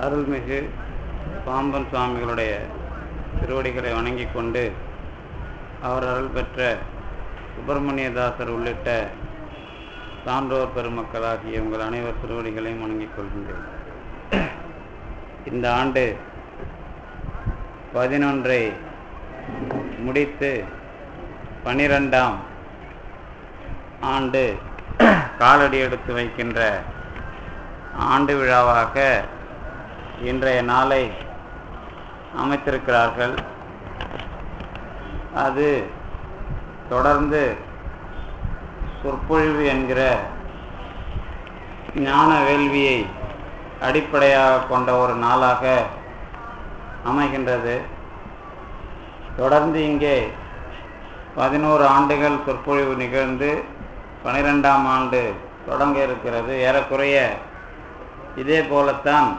அருள்மிகு பாம்பன் சுவாமிகளுடைய திருவடிகளை வணங்கி கொண்டு அவர் அருள் பெற்ற சுப்பிரமணியதாசர் உள்ளிட்ட சான்றோர் பெருமக்களாகிய உங்கள் அனைவர் திருவடிகளையும் வணங்கிக் கொள்கின்றேன். இந்த ஆண்டு 11ஐ முடித்து 12ஆம் ஆண்டு காலடி எடுத்து வைக்கின்ற ஆண்டு விழாவாக இன்றைய நாளை அமைத்திருக்கிறார்கள். அது தொடர்ந்து சொற்பொழிவு என்கிற ஞான வேள்வியை அடிப்படையாக கொண்ட ஒரு நாளாக அமைகின்றது. தொடர்ந்து இங்கே 11 ஆண்டுகள் சொற்பொழிவு நிகழ்ந்து 12ஆம் ஆண்டு தொடங்க இருக்கிறது. ஏறக்குறைய இதே போலத்தான்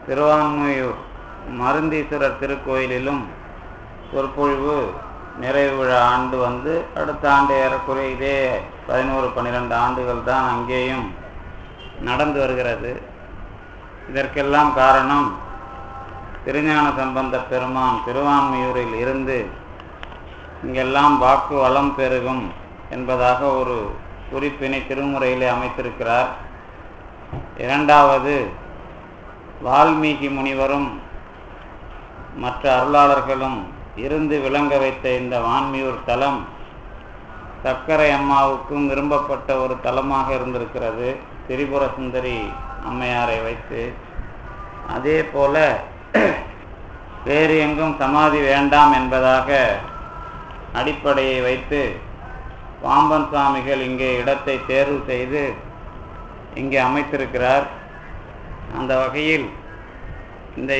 திருவான்மியூர் மருந்தீஸ்வரர் திருக்கோயிலிலும் சொற்பொழிவு நிறைவு விழா ஆண்டு வந்து அடுத்த ஆண்டு ஏறக்குறைய இதே 11-12 ஆண்டுகள் தான் அங்கேயும் நடந்து வருகிறது. இதற்கெல்லாம் காரணம் திருஞான சம்பந்த பெருமான் திருவான்மியூரில் இருந்து இங்கெல்லாம் வாக்கு வளம் பெருகும் என்பதாக ஒரு குறிப்பினை திருமுறையிலே அமைத்திருக்கிறார். இரண்டாவது, வால்மீகி முனிவரும் மற்ற அருளாளர்களும் இருந்து விளங்க வைத்த இந்த வான்மியூர் தலம் சக்கரை அம்மாவுக்கும் விரும்பப்பட்ட ஒரு தலமாக இருந்திருக்கிறது, திரிபுர சுந்தரி அம்மையாரை வைத்து. அதே போல வேறு எங்கும் சமாதி வேண்டாம் என்பதாக அடிப்படையை வைத்து பாம்பன் சுவாமிகள் இங்கே இடத்தை தேர்வு செய்து இங்கே அமைத்திருக்கிறார். அந்த வகையில் இந்த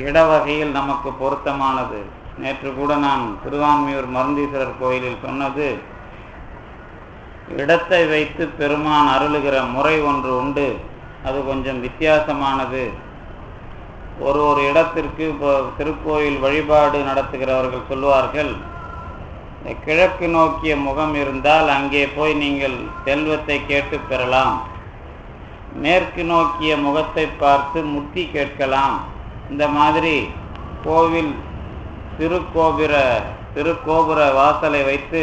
இட வகையில் நமக்கு பொருத்தமானது. நேற்று கூட நான் திருவான்மியூர் மருந்தீஸ்வரர் கோயிலில் சொன்னது, இடத்தை வைத்து பெருமான் அருளுகிற முறை ஒன்று உண்டு. அது கொஞ்சம் வித்தியாசமானது. ஒரு இடத்திற்கு இப்போ திருக்கோயில் வழிபாடு நடத்துகிறவர்கள் சொல்லுவார்கள், கிழக்கு நோக்கிய முகம் இருந்தால் அங்கே போய் நீங்கள் செல்வத்தை கேட்டு பெறலாம், மேற்கு நோக்கிய முகத்தை பார்த்து முத்தி கேட்கலாம். இந்த மாதிரி கோவில் திருக்கோபுர வாசலை வைத்து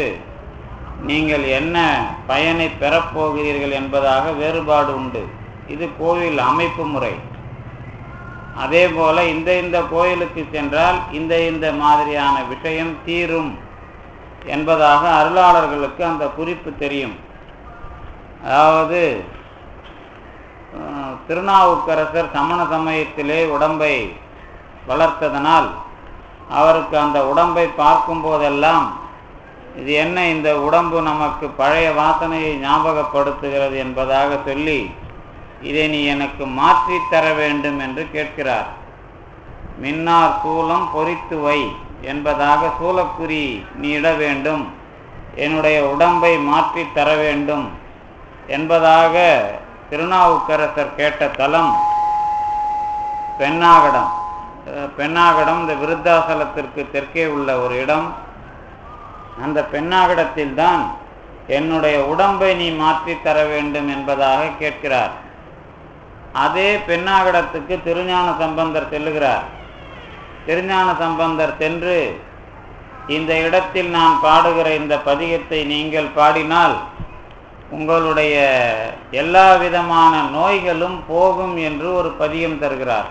நீங்கள் என்ன பயனை பெறப்போகிறீர்கள் என்பதாக வேறுபாடு உண்டு. இது கோவில் அமைப்பு முறை. அதே போல இந்த கோயிலுக்கு சென்றால் இந்த மாதிரியான விஷயம் தீரும் என்பதாக அருளாளர்களுக்கு அந்த குறிப்பு தெரியும். அதாவது திருநாவுக்கரசர் சமண சமயத்திலே உடம்பை வளர்த்ததனால் அவருக்கு அந்த உடம்பை பார்க்கும் போதெல்லாம் இது என்ன, இந்த உடம்பு நமக்கு பழைய வாசனையை ஞாபகப்படுத்துகிறது என்பதாக சொல்லி, இதை நீ எனக்கு மாற்றி தர வேண்டும் என்று கேட்கிறார். மின்னார் சூலம் பொறித்து வை என்பதாக சூலக்குறி நீ இட வேண்டும், என்னுடைய உடம்பை மாற்றி தர வேண்டும் என்பதாக திருநாவுக்கரசர் கேட்ட தலம் பெண்ணாகடம். பெண்ணாகடம் இந்த விருத்தாசலத்திற்கு தெற்கே உள்ள ஒரு இடம். அந்த பெண்ணாகடத்தில் தான் என்னுடைய உடம்பை நீ மாற்றி தர வேண்டும் என்பதாக கேட்கிறார். அதே பெண்ணாகடத்துக்கு திருஞான சம்பந்தர் செல்லுகிறார். திருஞான சம்பந்தர் சென்று, இந்த இடத்தில் நான் பாடுகிற இந்த பதிகத்தை நீங்கள் பாடினால் உங்களுடைய எல்லா விதமான நோய்களும் போகும் என்று ஒரு பதியம் தருகிறார்.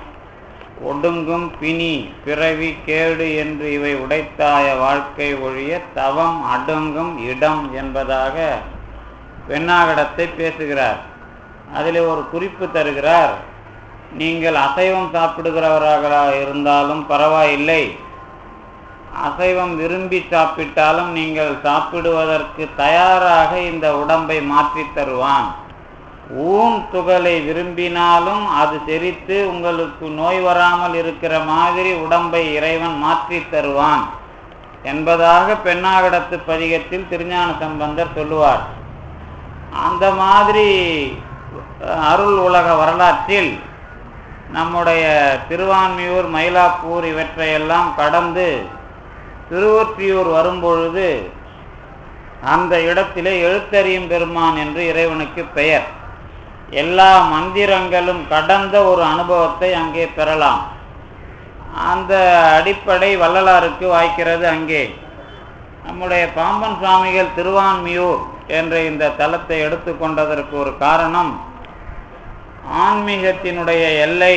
ஒடுங்கும் பிணி பிறவி கேடு என்று இவை உடைத்தாய வாழ்க்கை ஒழிய தவம் அடுங்கும் இடம் என்பதாக பெண்ணாகடத்தை பேசுகிறார். அதில் ஒரு குறிப்பு தருகிறார், நீங்கள் அசைவம் சாப்பிடுகிறவர்களாக இருந்தாலும் பரவாயில்லை, அசைவம் விரும்பி சாப்பிட்டாலும் நீங்கள் சாப்பிடுவதற்கு தயாராக இந்த உடம்பை மாற்றி தருவான். ஊன் துகளை விரும்பினாலும் அது செரித்து உங்களுக்கு நோய் வராமல் இருக்கிற மாதிரி உடம்பை இறைவன் மாற்றி தருவான் என்பதாக பெண்ணாகடத்து பதிகத்தில் திருஞான சம்பந்தர் சொல்லுவார். அந்த மாதிரி அருள் உலக வரலாற்றில் நம்முடைய திருவான்மியூர் மயிலாப்பூர் இவற்றையெல்லாம் கடந்து திருவொற்றியூர் வரும்பொழுது அந்த இடத்திலே எழுத்தறியும் பெருமான் என்று இறைவனுக்கு பெயர். எல்லா மந்திரங்களும் கடந்த ஒரு அனுபவத்தை அங்கே பெறலாம். அந்த அடிப்படை வள்ளலாருக்கு வாய்க்கிறது அங்கே. நம்முடைய பாம்பன் சுவாமிகள் திருவான்மியூர் என்ற இந்த தலத்தை எடுத்துக்கொண்டதற்கு ஒரு காரணம், ஆன்மீகத்தினுடைய எல்லை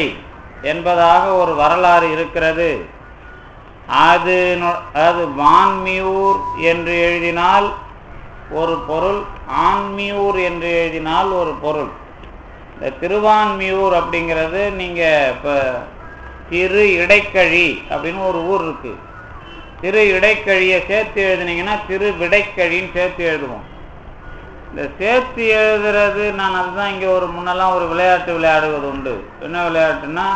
என்பதாக ஒரு வரலாறு இருக்கிறது. அது வான்மியூர் என்று எழுதினால் ஒரு பொருள், ஆன்மியூர் என்று எழுதினால் ஒரு பொருள். இந்த திருவான்மியூர் அப்படிங்கிறது நீங்கள் இப்போ திரு இடைக்கழி அப்படின்னு ஒரு ஊர் இருக்கு. திரு இடைக்கழியை சேர்த்து எழுதுனீங்கன்னா திரு விடைக்கழின்னு சேர்த்து எழுதுவோம். இந்த சேர்த்து எழுதுறது, நான் அதுதான் இங்கே முன்னெல்லாம் ஒரு விளையாட்டு விளையாடுவது உண்டு. என்ன விளையாட்டுன்னா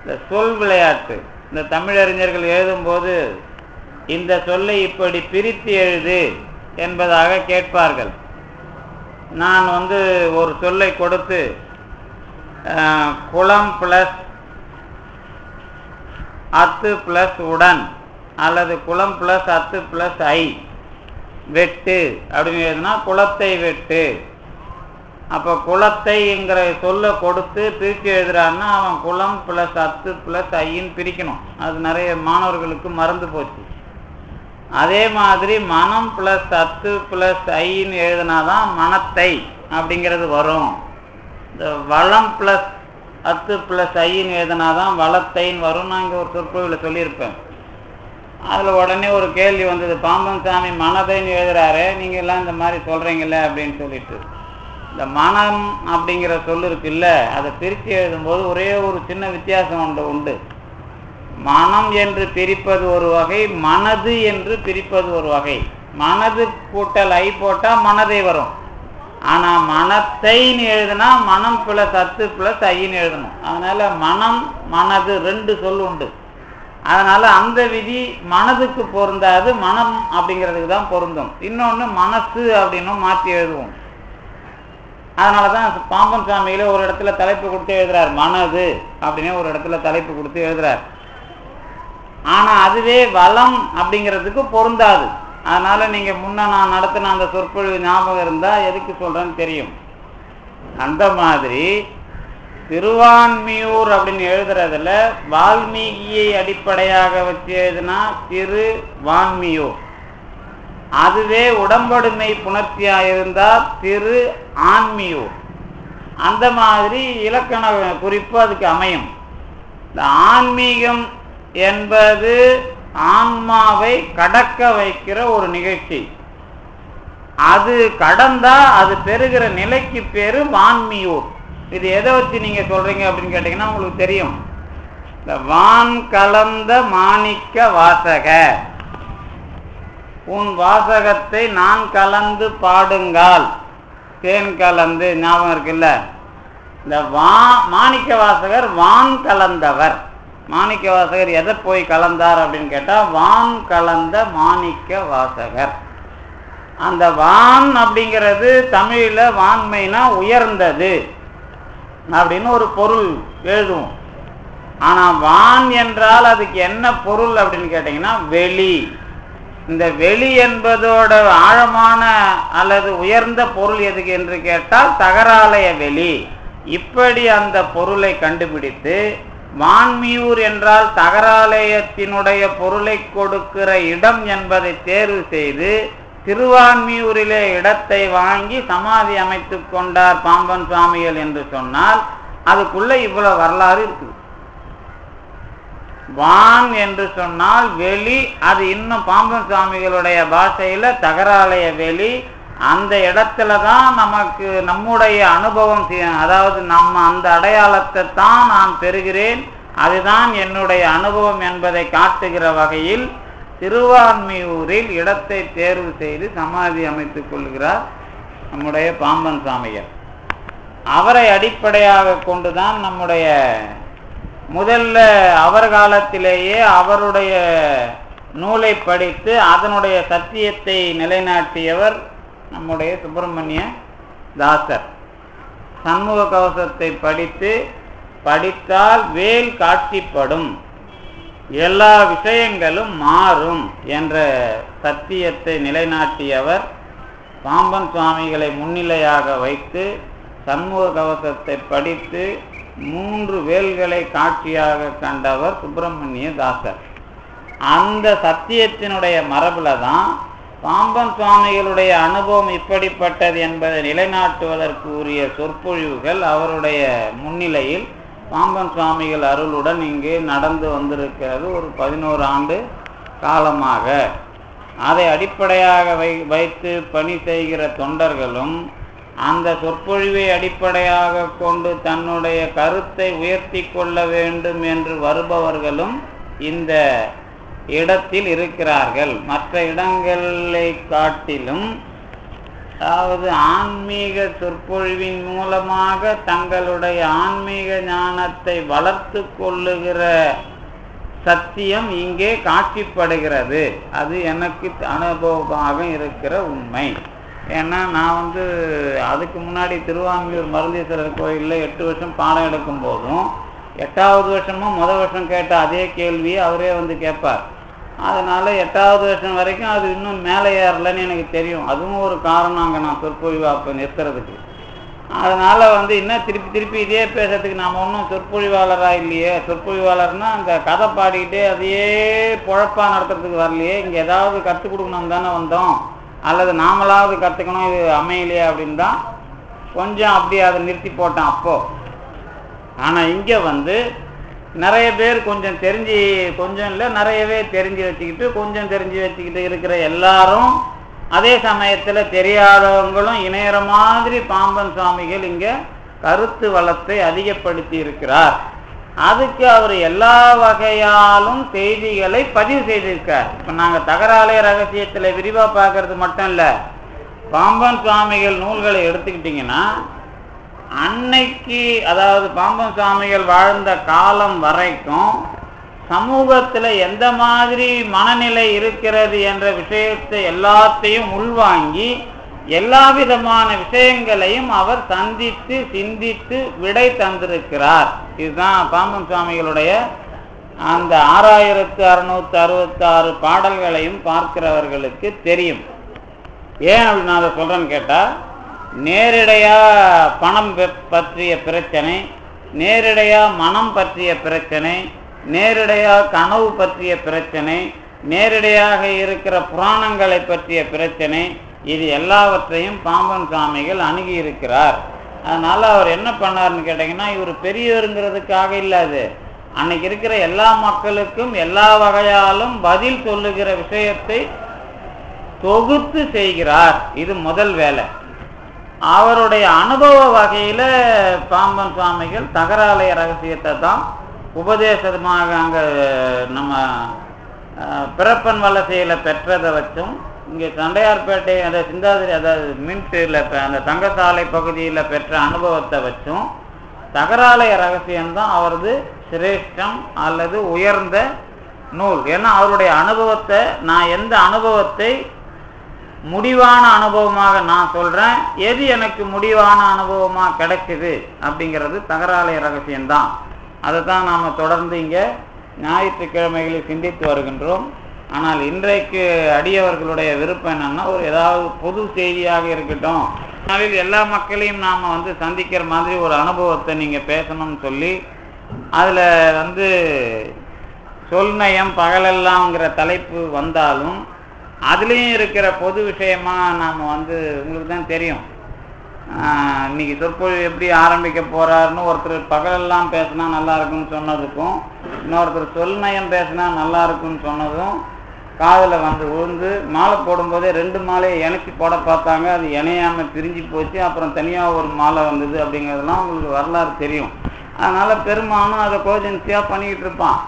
இந்த சொல் விளையாட்டு. இந்த தமிழறிஞர்கள் எழுதும்போது இந்த சொல்லை இப்படி பிரித்து எழுது என்பதாக கேட்பார்கள். நான் ஒரு சொல்லை கொடுத்து குளம் பிளஸ் அத்து பிளஸ் உடன் அல்லது குளம் பிளஸ் அத்து பிளஸ் ஐ வெட்டு அப்படின்னு எழுதுனா குளத்தை வெட்டு. அப்போ குளத்தைங்கிற சொல்ல கொடுத்து பிரித்து எழுதுறான்னா அவன் குளம் பிளஸ் அத்து பிளஸ் ஐன்னு பிரிக்கணும். அது நிறைய மாணவர்களுக்கு மறந்து போச்சு. அதே மாதிரி மனம் பிளஸ் அத்து பிளஸ் ஐன்னு எழுதினாதான் மனத்தை அப்படிங்கிறது வரும். இந்த வளம் பிளஸ் அத்து பிளஸ் ஐன்னு எழுதினாதான் வளத்தைன்னு வரும். நான் இங்கே ஒரு சொற்பொழிவில் சொல்லியிருப்பேன். அதில் உடனே ஒரு கேள்வி வந்தது, பாம்பன் சாமி மனதைன்னு எழுதுறாரு, நீங்கள் எல்லாம் இந்த மாதிரி சொல்கிறீங்களே அப்படின்னு சொல்லிட்டு. இந்த மனம் அப்படிங்கிற சொல் இருக்குல்ல, அதை பிரித்து எழுதும்போது ஒரே ஒரு சின்ன வித்தியாசம் உண்டு. மனம் என்று பிரிப்பது ஒரு வகை, மனது என்று பிரிப்பது ஒரு வகை. மனது கூட்டல் ஐ போட்டால் மனதை வரும். ஆனால் மனத்தைன்னு எழுதுனா மனம் பிளஸ் அத்து பிளஸ் ஐன்னு எழுதணும். அதனால் மனம் மனது ரெண்டு சொல் உண்டு. அதனால் அந்த விதி மனதுக்கு பொருந்தாது, மனம் அப்படிங்கிறதுக்கு தான் பொருந்தும். இன்னொன்று மனசு அப்படின்னும் மாற்றி எழுதுவோம். அதனால தான் பாம்பன் சாமியில ஒரு இடத்துல தலைப்பு கொடுத்து எழுதுறார், மனது அப்படின்னு ஒரு இடத்துல தலைப்பு கொடுத்து எழுதுறார். ஆனால் அதுவே வளம் அப்படிங்கிறதுக்கு பொருந்தாது. அதனால நீங்க முன்ன நான் நடத்தின அந்த சொற்பொழிவு ஞாபகம் இருந்தா எதுக்கு சொல்றேன்னு தெரியும். அந்த மாதிரி திருவான்மியூர் அப்படின்னு எழுதுறதுல வால்மீகியை அடிப்படையாக வச்சு எழுதுனா திரு வான்மியூர். அதுவே உடம்படுமை புணர்ச்சியா இருந்தா திரு ஆன்மியூர். அந்த மாதிரி இலக்கண குறிப்பு அதுக்கு அமையும். இந்த ஆன்மீகம் என்பது ஆன்மாவை கடக்க வைக்கிற ஒரு நிகழ்ச்சி. அது கடந்தா அது பெறுகிற நிலைக்கு பேரு வான்மியூர். இது எதை வச்சு நீங்க சொல்றீங்க அப்படின்னு கேட்டீங்கன்னா உங்களுக்கு தெரியும். இந்த வான் கலந்த மாணிக்க வாசக, உன் வாசகத்தை நான் கலந்து பாடுங்கால், தேன் கலந்து, ஞாபகம் இருக்குல்ல. இந்த மாணிக்க வாசகர் வான் கலந்தவர். மாணிக்க வாசகர் எதை போய் கலந்தார் அப்படின்னு கேட்டா வான் கலந்த மாணிக்க வாசகர். அந்த வான் அப்படிங்கிறது தமிழில் வான்மைனா உயர்ந்தது அப்படின்னு ஒரு பொருள் எழுதுவோம். ஆனா வான் என்றால் அதுக்கு என்ன பொருள் அப்படின்னு கேட்டீங்கன்னா வெளி. இந்த வெளி என்பதோட ஆழமான அல்லது உயர்ந்த பொருள் எதுக்கு என்று கேட்டால் தகராலய வெளி. இப்படி அந்த பொருளை கண்டுபிடித்து வான்மியூர் என்றால் தகராலயத்தினுடைய பொருளை கொடுக்கிற இடம் என்பதை தேர்வு செய்து திருவான்மியூரிலே இடத்தை வாங்கி சமாதி அமைத்து கொண்டார் பாம்பன் சுவாமிகள் என்று சொன்னால் அதுக்குள்ள இவ்வளவு வரலாறு இருக்குது. வான் என்று சொன்னால் வெளி. அது இன்னும் பாம்பன் சுவாமிகளுடைய பாஷையில தகராலய வெளி. அந்த இடத்துல தான் நமக்கு நம்முடைய அனுபவம், அதாவது நம்ம அந்த அடையாளத்தை தான் நான் பெறுகிறேன், அதுதான் என்னுடைய அனுபவம் என்பதை காட்டுகிற வகையில் திருவான்மியூரில் இடத்தை தேர்வு செய்து சமாதி அமைத்துக் கொள்கிறார் நம்முடைய பாம்பன் சாமிகள். அவரை அடிப்படையாக கொண்டுதான் நம்முடைய முதல்ல அவர் காலத்திலேயே அவருடைய நூலை படித்து அதனுடைய சத்தியத்தை நிலைநாட்டியவர் நம்முடைய சுப்பிரமணிய தாசர். சண்முக கவசத்தை படித்தால் வேல் காட்சிப்படும், எல்லா விஷயங்களும் மாறும் என்ற சத்தியத்தை நிலைநாட்டியவர் பாம்பன் சுவாமிகளை முன்னிலையாக வைத்து சண்முக கவசத்தை படித்து 3 வேல்களை காட்சியாக கண்டவர் சுப்பிரமணிய தாசர். அந்த சத்தியத்தினுடைய மரபுல தான் பாம்பன் சுவாமிகளுடைய அனுபவம் இப்படிப்பட்டது என்பதை நிலைநாட்டுவதற்கு உரிய சொற்பொழிவுகள் அவருடைய முன்னிலையில் பாம்பன் சுவாமிகள் அருளுடன் இங்கே நடந்து வந்திருக்கிறது ஒரு 11 ஆண்டு காலமாக. அதை அடிப்படையாக வைத்து பணி செய்கிற தொண்டர்களும் அந்த சொற்பொழிவை அடிப்படையாக கொண்டு தன்னுடைய கருத்தை உயர்த்தி கொள்ள வேண்டும் என்று வருபவர்களும் இந்த இடத்தில் இருக்கிறார்கள். மற்ற இடங்களை காட்டிலும் அதாவது ஆன்மீக சொற்பொழிவின் மூலமாக தங்களுடைய ஆன்மீக ஞானத்தை வளர்த்து கொள்ளுகிற சத்தியம் இங்கே காட்சிப்படுகிறது. அது எனக்கு அனுபவமாக இருக்கிற உண்மை. ஏன்னா நான் அதுக்கு முன்னாடி திருவான்மியூர் மருந்தீஸ்வரர் கோயிலில் 8 வருஷம் பாடம் எடுக்கும் போதும் 8வது வருஷமும் முதல் வருஷம் கேட்ட அதே கேள்வியை அவரே கேட்பார். அதனால 8வது வருஷம் வரைக்கும் அது இன்னும் மேலே ஏறலன்னு எனக்கு தெரியும். அதுவும் ஒரு காரணம் அங்கே நான் சொற்பொழிவு அப்போ நிறுத்துறதுக்கு. அதனால இன்னும் திருப்பி இதே பேசுறதுக்கு நாம் ஒன்றும் சொற்பொழிவாளராக இல்லையே. சொற்பொழிவாளர்னா அந்த கதை பாடிக்கிட்டே அதையே பொழப்பா நடத்துறதுக்கு வரலையே. இங்கே ஏதாவது கற்றுக் கொடுக்கணும் தானே வந்தோம், அல்லது நாமளாவது கற்றுக்கணும், இது அமையலையே அப்படின்னு தான் கொஞ்சம் அப்படியே அதை நிறுத்தி போட்டேன் அப்போ. ஆனால் இங்கே நிறைய பேர் கொஞ்சம் இல்லை நிறையவே தெரிஞ்சு வச்சுக்கிட்டு இருக்கிற எல்லாரும் அதே சமயத்தில் தெரியாதவங்களும் இணையற மாதிரி பாம்பன் சுவாமிகள் இங்கே கருத்து வளத்தை அதிகப்படுத்தி இருக்கிறார். அதுக்கு அவர் எல்லா வகையாலும் செய்திகளை பதிவு செய்திருக்கார். இப்போ நாங்கள் தகராலய ரகசியத்தில் விரிவாக பார்க்கறது மட்டும் இல்லை, பாம்பன் சுவாமிகள் நூல்களை எடுத்துக்கிட்டிங்கன்னா அன்னைக்கு அதாவது பாம்பன் சுவாமிகள் வாழ்ந்த காலம் வரைக்கும் சமூகத்தில் எந்த மாதிரி மனநிலை இருக்கிறது என்ற விஷயத்தை எல்லாத்தையும் உள்வாங்கி எல்லா விதமான விஷயங்களையும் அவர் சந்தித்து சிந்தித்து விடை தந்திருக்கிறார். இதுதான் பாம்பன் சுவாமிகளுடைய அந்த 6666 பாடல்களையும் பார்க்கிறவர்களுக்கு தெரியும். ஏன் அப்படின்னு நான் அதை சொல்றேன்னு கேட்டால், நேரிடையா பணம் பற்றிய பிரச்சனை, நேரிடையா மனம் பற்றிய பிரச்சனை, நேரிடையா கனவு பற்றிய பிரச்சனை, நேரிடையாக இருக்கிற புராணங்களை பற்றிய பிரச்சனை, இது எல்லாவற்றையும் பாம்பன் சுவாமிகள் அணுகி இருக்கிறார். அதனால அவர் என்ன பண்ணார்னு கேட்டீங்கன்னா, இவர் பெரியவருங்கிறதுக்காக இல்லாது அன்னைக்கு இருக்கிற எல்லா மக்களுக்கும் எல்லா வகையாலும் பதில் சொல்லுகிற விஷயத்தை தொகுத்து செய்கிறார். இது முதல் வேலை. அவருடைய அனுபவ வகையில் பாம்பன் சுவாமிகள் தகராலய ரகசியத்தை தான் உபதேசமாக அங்கே நம்ம பிறப்பன் வலசையில் பெற்றதை வச்சும், இங்கே தண்டையார்பேட்டை அந்த சிந்தாதிரி அதாவது மின்ட்டில் அந்த தங்கசாலை பகுதியில் பெற்ற அனுபவத்தை வச்சும் தகராலய ரகசியம்தான் அவரது சிரேஷ்டம் அல்லது உயர்ந்த நூல். ஏன்னா அவருடைய அனுபவத்தை நான் எந்த அனுபவத்தை முடிவான அனுபவமாக நான் சொல்கிறேன், எது எனக்கு முடிவான அனுபவமாக கிடைக்குது அப்படிங்கிறது தகராலய ரகசியம்தான். அதை தான் நாம் தொடர்ந்து இங்கே ஞாயிற்றுக்கிழமைகளில் சிந்தித்து வருகின்றோம். ஆனால் இன்றைக்கு அடியவர்களுடைய விருப்பம் என்னன்னா, ஒரு ஏதாவது பொது செய்தியாக இருக்கட்டும், நாளில் எல்லா மக்களையும் நாம் சந்திக்கிற மாதிரி ஒரு அனுபவத்தை நீங்கள் பேசணும்னு சொல்லி அதில் சொல்நயம் பகலெல்லாம்ங்கிற தலைப்பு வந்தாலும் அதுலேயும் இருக்கிற பொது விஷயமா நாம் உங்களுக்கு தான் தெரியும். இன்னைக்கு சொற்பொழிவு எப்படி ஆரம்பிக்க போறாருன்னு ஒருத்தர் பகலெல்லாம் பேசினா நல்லா இருக்குன்னு சொன்னதுக்கும், இன்னொருத்தர் சொல்நயம் பேசினா நல்லா இருக்குன்னு சொன்னதும் காதில் விழுந்து மாலை போடும்போதே 2 மாலையை இணைச்சி போட பார்த்தாங்க. அது இணையாமல் பிரிஞ்சு போச்சு. அப்புறம் தனியாக ஒரு மாலை வந்தது. அப்படிங்கிறதுலாம் உங்களுக்கு வரலாறு தெரியும். அதனால் பெரும்பாலும் அதை கோஜன்சியாக பண்ணிக்கிட்டு இருப்பான்.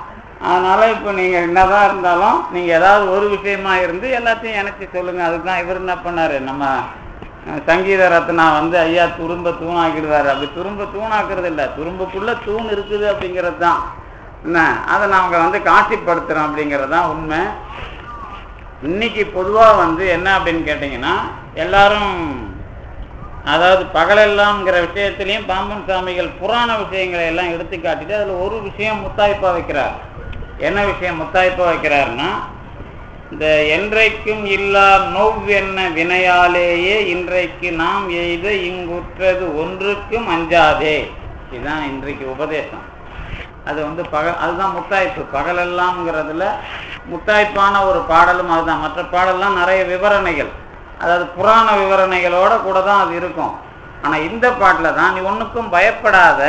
அதனால் இப்போ நீங்கள் என்னதான் இருந்தாலும் நீங்கள் ஏதாவது ஒரு விஷயமா இருந்து எல்லாத்தையும் இணைச்சி சொல்லுங்கள். அதுக்கு தான் இவர் என்ன பண்ணார், நம்ம சங்கீத ரத்னா ஐயா துரும்ப தூணாக்கிடுவார். அப்படி துரும்ப தூணாக்குறது இல்லை, துரும்புக்குள்ளே தூண் இருக்குது அப்படிங்கிறது தான் என்ன, அதை நாங்கள் காட்சிப்படுத்துகிறோம் அப்படிங்கிறது தான் உண்மை. இன்னைக்கு பொதுவாக என்ன அப்படின்னு கேட்டிங்கன்னா, எல்லாரும் அதாவது பகலெல்லாம்ங்கிற விஷயத்துலையும் பாம்பன் சுவாமிகள் புராண விஷயங்களை எல்லாம் எடுத்து காட்டிட்டு அதில் ஒரு விஷயம் முத்தாய்ப்பாக வைக்கிறார். என்ன விஷயம் முத்தாய்ப்பாக வைக்கிறாருன்னா, இந்த என்றைக்கும் இல்லா நோவென்ன வினையாலேயே இன்றைக்கு நாம் எய்த இங்குற்றது ஒன்றுக்கும் அஞ்சாதே. இதுதான் இன்றைக்கு உபதேசம். அது அதுதான் முத்தாய்ப்பு. பகலெல்லாம்ங்கிறதுல முத்தாய்ப்பான ஒரு பாடலும் அதுதான். மற்ற பாடல்லாம் நிறைய விவரணைகள், அதாவது புராண விவரணைகளோட கூட தான் அது இருக்கும். ஆனால் இந்த பாட்டில் தான் நீ ஒன்றுக்கும் பயப்படாத,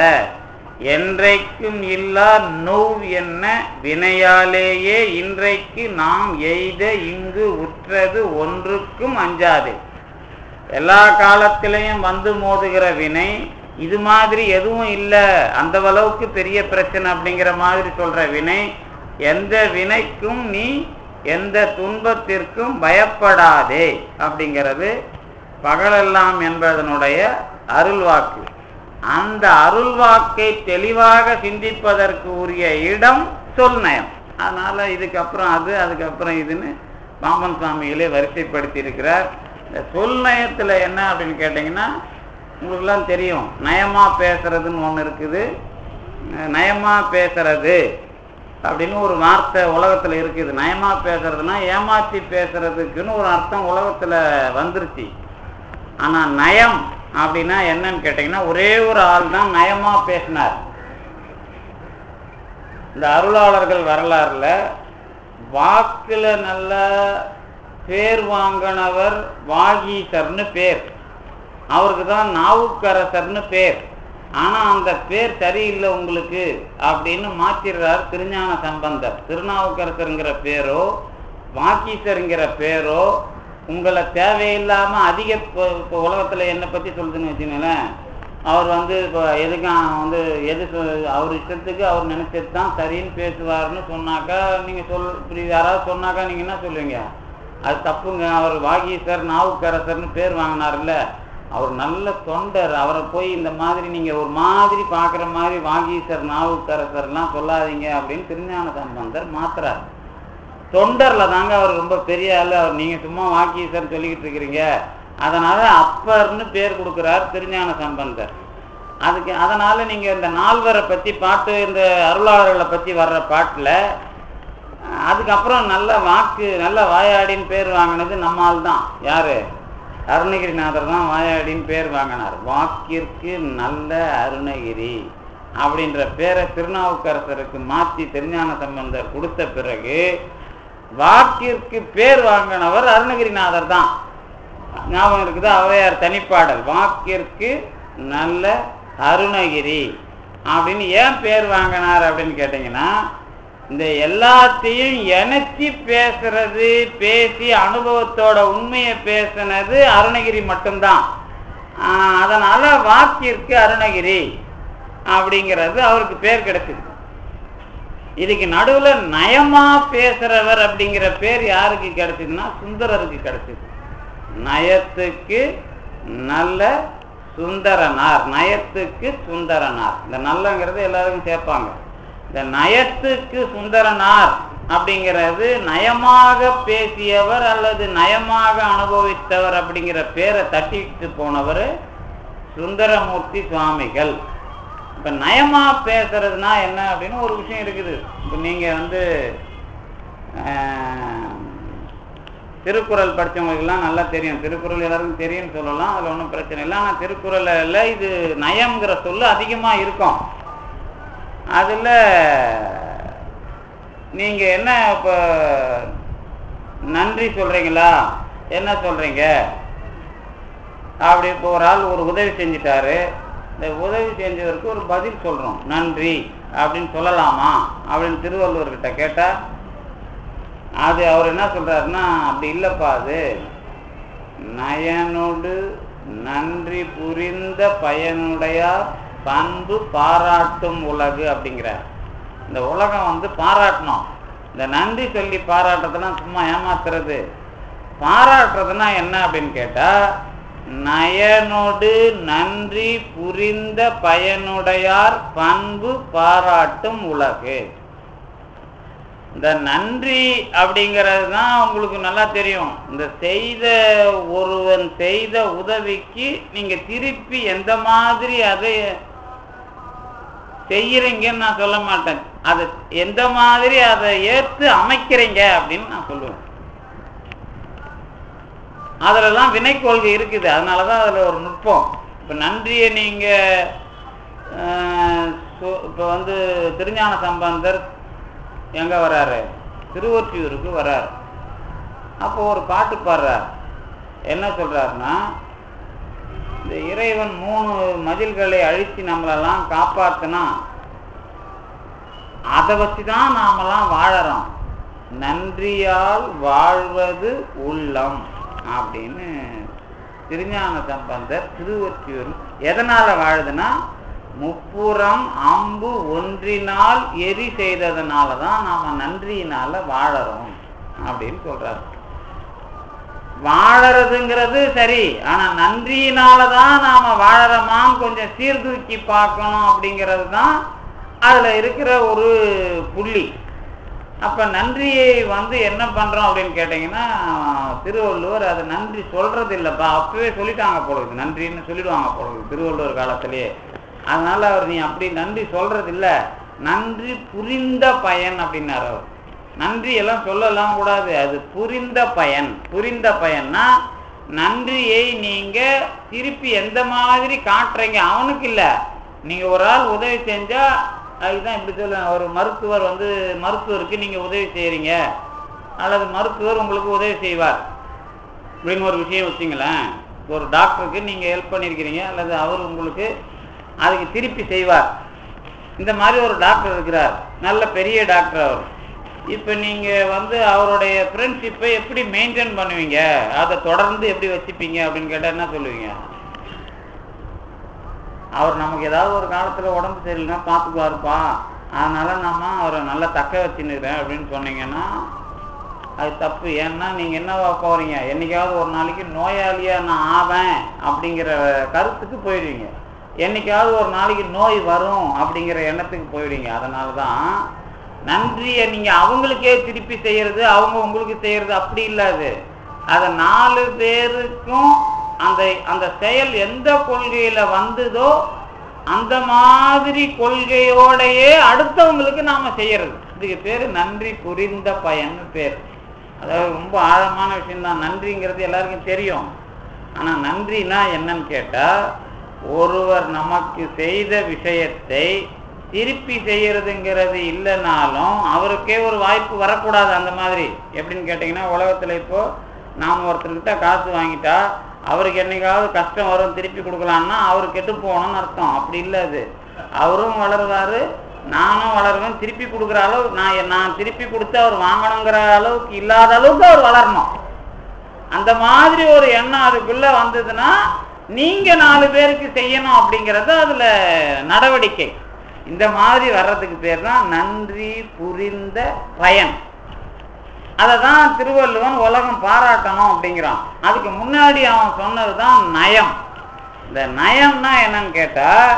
என்றைக்கும் இல்லா நோவ் என்ன வினையாலேயே இன்றைக்கு நாம் எய்த இங்கு உற்றது ஒன்றுக்கும் அஞ்சாதே. எல்லா காலத்திலையும் வந்து மோதுகிற வினை இது மாதிரி எதுவும் இல்லை, அந்த அளவுக்கு பெரிய பிரச்சனை அப்படிங்கிற மாதிரி சொல்ற வினை, எந்த வினைக்கும் நீ எந்த துன்பத்திற்கும் பயப்படாதே அப்படிங்கிறது பகலெல்லாம் என்பதனுடைய அருள்வாக்கு. அந்த அருள்வாக்கை தெளிவாக சிந்திப்பதற்கு உரிய இடம் சொல் நயம். அதனால இதுக்கப்புறம் அதுக்கப்புறம் இதுன்னு பாம்பன் சுவாமிகளே வரிசைப்படுத்தி இருக்கிறார். இந்த சொல் நயத்தில் என்ன அப்படின்னு கேட்டிங்கன்னா, உங்களுக்குலாம் தெரியும், நயமா பேசுறதுன்னு ஒன்று இருக்குது. நயமா பேசுறது அப்படின்னு ஒரு வார்த்தை உலகத்தில் இருக்குது. நயமா பேசுறதுன்னா ஏமாற்றி பேசுறதுக்குன்னு ஒரு அர்த்தம் உலகத்தில் வந்துருச்சு. ஆனால் நயம் அப்படின்னா என்னன்னு கேட்டீங்கன்னா, ஒரே ஒரு ஆள் தான் நயமா பேசினார். இந்த அருளாளர்கள் வரலாறுல வாக்குல நல்ல பேர் வாங்கினவர் வாகீசர்னு பேர், அவருக்கு தான் நாவுக்கரசர்னு பேர். ஆனா அந்த பேர் சரியில்லை உங்களுக்கு அப்படின்னு மாத்திடுறார் திருஞான சம்பந்தர். திருநாவுக்கரசருங்கிற பேரோ வாகீசருங்கிற பேரோ உங்களை தேவையில்லாம அதிக இப்போ உலகத்துல என்னை பத்தி சொல்லுதுன்னு வச்சுங்களேன், அவர் இப்போ எதுக்கு எது அவர் இஷ்டத்துக்கு அவர் நினைச்சது தான் சரின்னு பேசுவார்னு சொன்னாக்கா நீங்க இப்படி யாராவது சொன்னாக்கா நீங்க என்ன சொல்லுவீங்க? அது தப்புங்க. அவர் வாகீசர் நாவுக்கரசர்னு பேர் வாங்கினார்ல, அவர் நல்ல தொண்டர். அவரை போய் இந்த மாதிரி நீங்க ஒரு மாதிரி பாக்குற மாதிரி வாகீசர் நாவுக்கரசர்லாம் சொல்லாதீங்க அப்படின்னு திருஞான சம்பந்தர் மாத்துறார். தொண்டர்ல தாங்க அவர் ரொம்ப பெரிய ஆளு. அவர் நீங்க சும்மா வாகீசர் சொல்லிக்கிட்டு இருக்கிறீங்க, அதனால அப்பர்னு பேர் கொடுக்கிறார் திருஞான சம்பந்தர். அதனால நீங்க இந்த நால்வரை பத்தி பாட்டு, இந்த அருளாளர்களை பத்தி வர்ற பாட்டுல அதுக்கப்புறம் நல்ல வாயாடின்னு பேர் வாங்கினது நம்மால் தான். யாரு? அருணகிரிநாதர் தான் வாயாடின்னு பேர் வாங்கினார். வாக்கிற்கு நல்ல அருணகிரி அப்படின்ற பேரை திருநாவுக்கரசருக்கு மாற்றி திருஞான சம்பந்தர் கொடுத்த பிறகு வாக்கிற்கு பேர் வாங்கினவர் அருணகிரிநாதர் தான். ஞாபகம் இருக்குது, ஔவையார் தனிப்பாடல், வாக்கிற்கு நல்ல அருணகிரி அப்படின்னு ஏன் பேர் வாங்கினார் அப்படின்னு கேட்டீங்கன்னா, இந்த எல்லாத்தையும் இணைச்சி பேசுறது, பேசி அனுபவத்தோட உண்மையை பேசினது அருணகிரி மட்டும்தான். அதனால வாக்கிற்கு அருணகிரி அப்படிங்கிறது அவருக்கு பேர் கிடைச்சது. இதுக்கு நடுவுல நயமா பேசுறவர் அப்படிங்கிற பேர் யாருக்கு கிடைச்சதுன்னா சுந்தரருக்கு கிடைச்சது. நயத்துக்கு நல்ல சுந்தரனார், நயத்துக்கு சுந்தரனார். இந்த நல்லங்கிறது எல்லாருக்கும் சேர்ப்பாங்க. இந்த நயத்துக்கு சுந்தரனார் அப்படிங்கிறது நயமாக பேசியவர் அல்லது நயமாக அனுபவித்தவர் அப்படிங்கிற பேரை தட்டிட்டு போனவர் சுந்தரமூர்த்தி சுவாமிகள். இப்ப நயமா பேசுறதுனா என்ன அப்படின்னு ஒரு விஷயம் இருக்குது. இப்ப நீங்க திருக்குறள் படித்தவங்களுக்கெல்லாம் நல்லா தெரியும். திருக்குறள் எல்லாருக்கும் தெரியும்னு சொல்லலாம், அதில் ஒன்றும் பிரச்சனை இல்லை. ஆனால் திருக்குறளில் இது நயம்ங்கிற சொல்லு அதிகமாக இருக்கும். அதில் நீங்கள் என்ன இப்போ நன்றி சொல்கிறீங்களா, என்ன சொல்கிறீங்க? அப்படி இப்போ ஒரு ஆள் ஒரு உதவி செஞ்சிட்டாரு, இந்த உதவி செஞ்சவருக்கு ஒரு பதில் சொல்கிறோம், நன்றி அப்படின்னு சொல்லலாமா அப்படின்னு திருவள்ளுவர்கிட்ட கேட்டால் அது அவர் என்ன சொல்றாருன்னா, அப்படி இல்லைப்பா, அது நயனோடு நன்றி புரிந்த பயனுடையார் பண்பு பாராட்டும் உலகு அப்படிங்கிறார். இந்த உலகம் பாராட்டணும். இந்த நன்றி சொல்லி பாராட்டுறதுலாம் சும்மா ஏமாத்துறது. பாராட்டுறதுனா என்ன அப்படின்னு கேட்டா, நயனோடு நன்றி புரிந்த பயனுடையார் பண்பு பாராட்டும் உலகு. இந்த நன்றி அப்படிங்கிறது தான் உங்களுக்கு நல்லா தெரியும். இந்த ஒருவன் செய்த உதவிக்கு நீங்க திருப்பி எந்த மாதிரி அதை செய்யறீங்கன்னு நான் சொல்ல மாட்டேன், அதை எந்த மாதிரி அதை ஏற்று அமைக்கிறீங்க அப்படின்னு நான் சொல்லுவேன். அதிலெல்லாம் வினை கொள்கை இருக்குது. அதனால தான் அதில் ஒரு நுட்பம். இப்போ நன்றியை நீங்கள் இப்போ வந்து திருஞான சம்பந்தர் எங்கே வர்றாரு? திருவொற்றியூருக்கு வர்றார். அப்போ ஒரு பாட்டு பாடுறார். என்ன சொல்கிறாருன்னா, இந்த இறைவன் 3 மதில்களை அழித்து நம்மளெல்லாம் காப்பாற்றினா அதை வச்சு தான் நாமெல்லாம் வாழறோம். நன்றியால் வாழ்வது உள்ளம் அப்படின்னு திருஞான சம்பந்தர் திருவொற்றியூர் எதனால வாழுதுன்னா, முப்புறம் அம்பு ஒன்றினால் எரி செய்ததுனால தான் நாம நன்றியினால வாழறோம் அப்படின்னு சொல்றாரு. வாழறதுங்கிறது சரி, ஆனா நன்றியினாலதான் நாம வாழறோமான்னு கொஞ்சம் சீர்தூக்கி பார்க்கணும் அப்படிங்கிறது தான் அதுல இருக்கிற ஒரு புள்ளி. அப்ப நன்றியை வந்து என்ன பண்றோம் அப்படின்னு கேட்டீங்கன்னா, திருவள்ளுவர் அதை நன்றி சொல்றது இல்லப்பா, அப்பவே சொல்லிட்டாங்க போடுது, நன்றின்னு சொல்லிடுவாங்க போடுது திருவள்ளுவர் காலத்திலேயே. அதனால அவர் நீ அப்படி நன்றி சொல்றது இல்ல, நன்றி புரிந்த பயன் அப்படின்னாரு அவர். நன்றி எல்லாம் சொல்லலாம் கூடாது, அது புரிந்த பயன். புரிந்த பயன்னா நன்றியை நீங்க திருப்பி எந்த மாதிரி காட்டுறீங்க அவனுக்கு இல்ல. நீங்க ஒரு ஆள் உதவி செஞ்சா அதுதான் இப்படி சொல்ல, ஒரு மருத்துவர் வந்து மருத்துவருக்கு நீங்க உதவி செய்யறீங்க, அல்லது மருத்துவர் உங்களுக்கு உதவி செய்வார் அப்படின்னு ஒரு விஷயம் வச்சுங்களேன். ஒரு டாக்டருக்கு நீங்க ஹெல்ப் பண்ணியிருக்கிறீங்க, அல்லது அவர் உங்களுக்கு அதுக்கு திருப்பி செய்வார். இந்த மாதிரி ஒரு டாக்டர் இருக்கிறார், நல்ல பெரிய டாக்டர் அவர். இப்போ நீங்கள் வந்து அவருடைய ஃப்ரெண்ட்ஷிப்பை எப்படி மெயின்டைன் பண்ணுவீங்க, அதை தொடர்ந்து எப்படி வச்சுப்பீங்க அப்படின்னு கேட்டால் என்ன சொல்லுவீங்க? அவர் நமக்கு ஏதாவது ஒரு காலத்தில் உடம்பு சரியில்லைன்னா பார்த்துக்குவாருப்பா, அதனால் நம்ம அவரை நல்லா தக்க வச்சுன்னுக்கிறேன் அப்படின்னு சொன்னீங்கன்னா அது தப்பு. ஏன்னா நீங்கள் என்னவா போகிறீங்க, என்றைக்காவது ஒரு நாளைக்கு நோயாளியாக நான் ஆவேன் அப்படிங்கிற கருத்துக்கு போயிடுவீங்க, என்னைக்காவது ஒரு நாளைக்கு நோய் வரும் அப்படிங்கிற எண்ணத்துக்கு போயிடுவீங்க. அதனால தான் நன்றியை நீங்கள் அவங்களுக்கே திருப்பி செய்கிறது, அவங்க உங்களுக்கு செய்கிறது அப்படி இல்லாது, அதை 4 பேருக்கும் அந்த அந்த செயல் எந்த கொள்கையில் வந்ததோ அந்த மாதிரி கொள்கையோடையே அடுத்தவங்களுக்கு நாம் செய்யறது. இதுக்கு பேர் நன்றி புரிந்த பயன்னு பேர். அதாவது ரொம்ப ஆழமான விஷயம்தான். நன்றிங்கிறது எல்லாருக்கும் தெரியும். ஆனால் நன்றினா என்னன்னு கேட்டால், ஒருவர் நமக்கு செய்த விஷயத்தை திருப்பி செய்யறதுங்கிறது இல்லைனாலும் அவருக்கே ஒரு வாய்ப்பு வரக்கூடாது. அந்த மாதிரி எப்படின்னு கேட்டிங்கன்னா, உலகத்தில் இப்போது நாம் ஒருத்தர்கிட்ட காசு வாங்கிட்டா அவருக்கு என்னைக்காவது கஷ்டம் வரும், திருப்பி கொடுக்கலான்னா அவர் கெட்டு போகணும்னு அர்த்தம். அப்படி இல்லை, அது அவரும் வளருவார், நானும் வளருவேன். திருப்பி கொடுக்குற அளவு நான் திருப்பி கொடுத்து அவர் வாங்கணுங்கிற அளவுக்கு இல்லாத அளவுக்கு அவர் வளரணும். அந்த மாதிரி ஒரு எண்ணம் அதுக்குள்ளே வந்ததுன்னா நீங்கள் 4 பேருக்கு செய்யணும் அப்படிங்கிறது அதில் நடவடிக்கை. இந்த மாதிரி வர்றதுக்கு பேர் தான் நன்றி புரிந்த பயன். அதை தான் திருவள்ளுவன் உலகம் பாராட்டணும் அப்படிங்கிறான். அதுக்கு முன்னாடி அவன் சொன்னது தான் நயம். இந்த நயம்னா என்னன்னு கேட்டால்,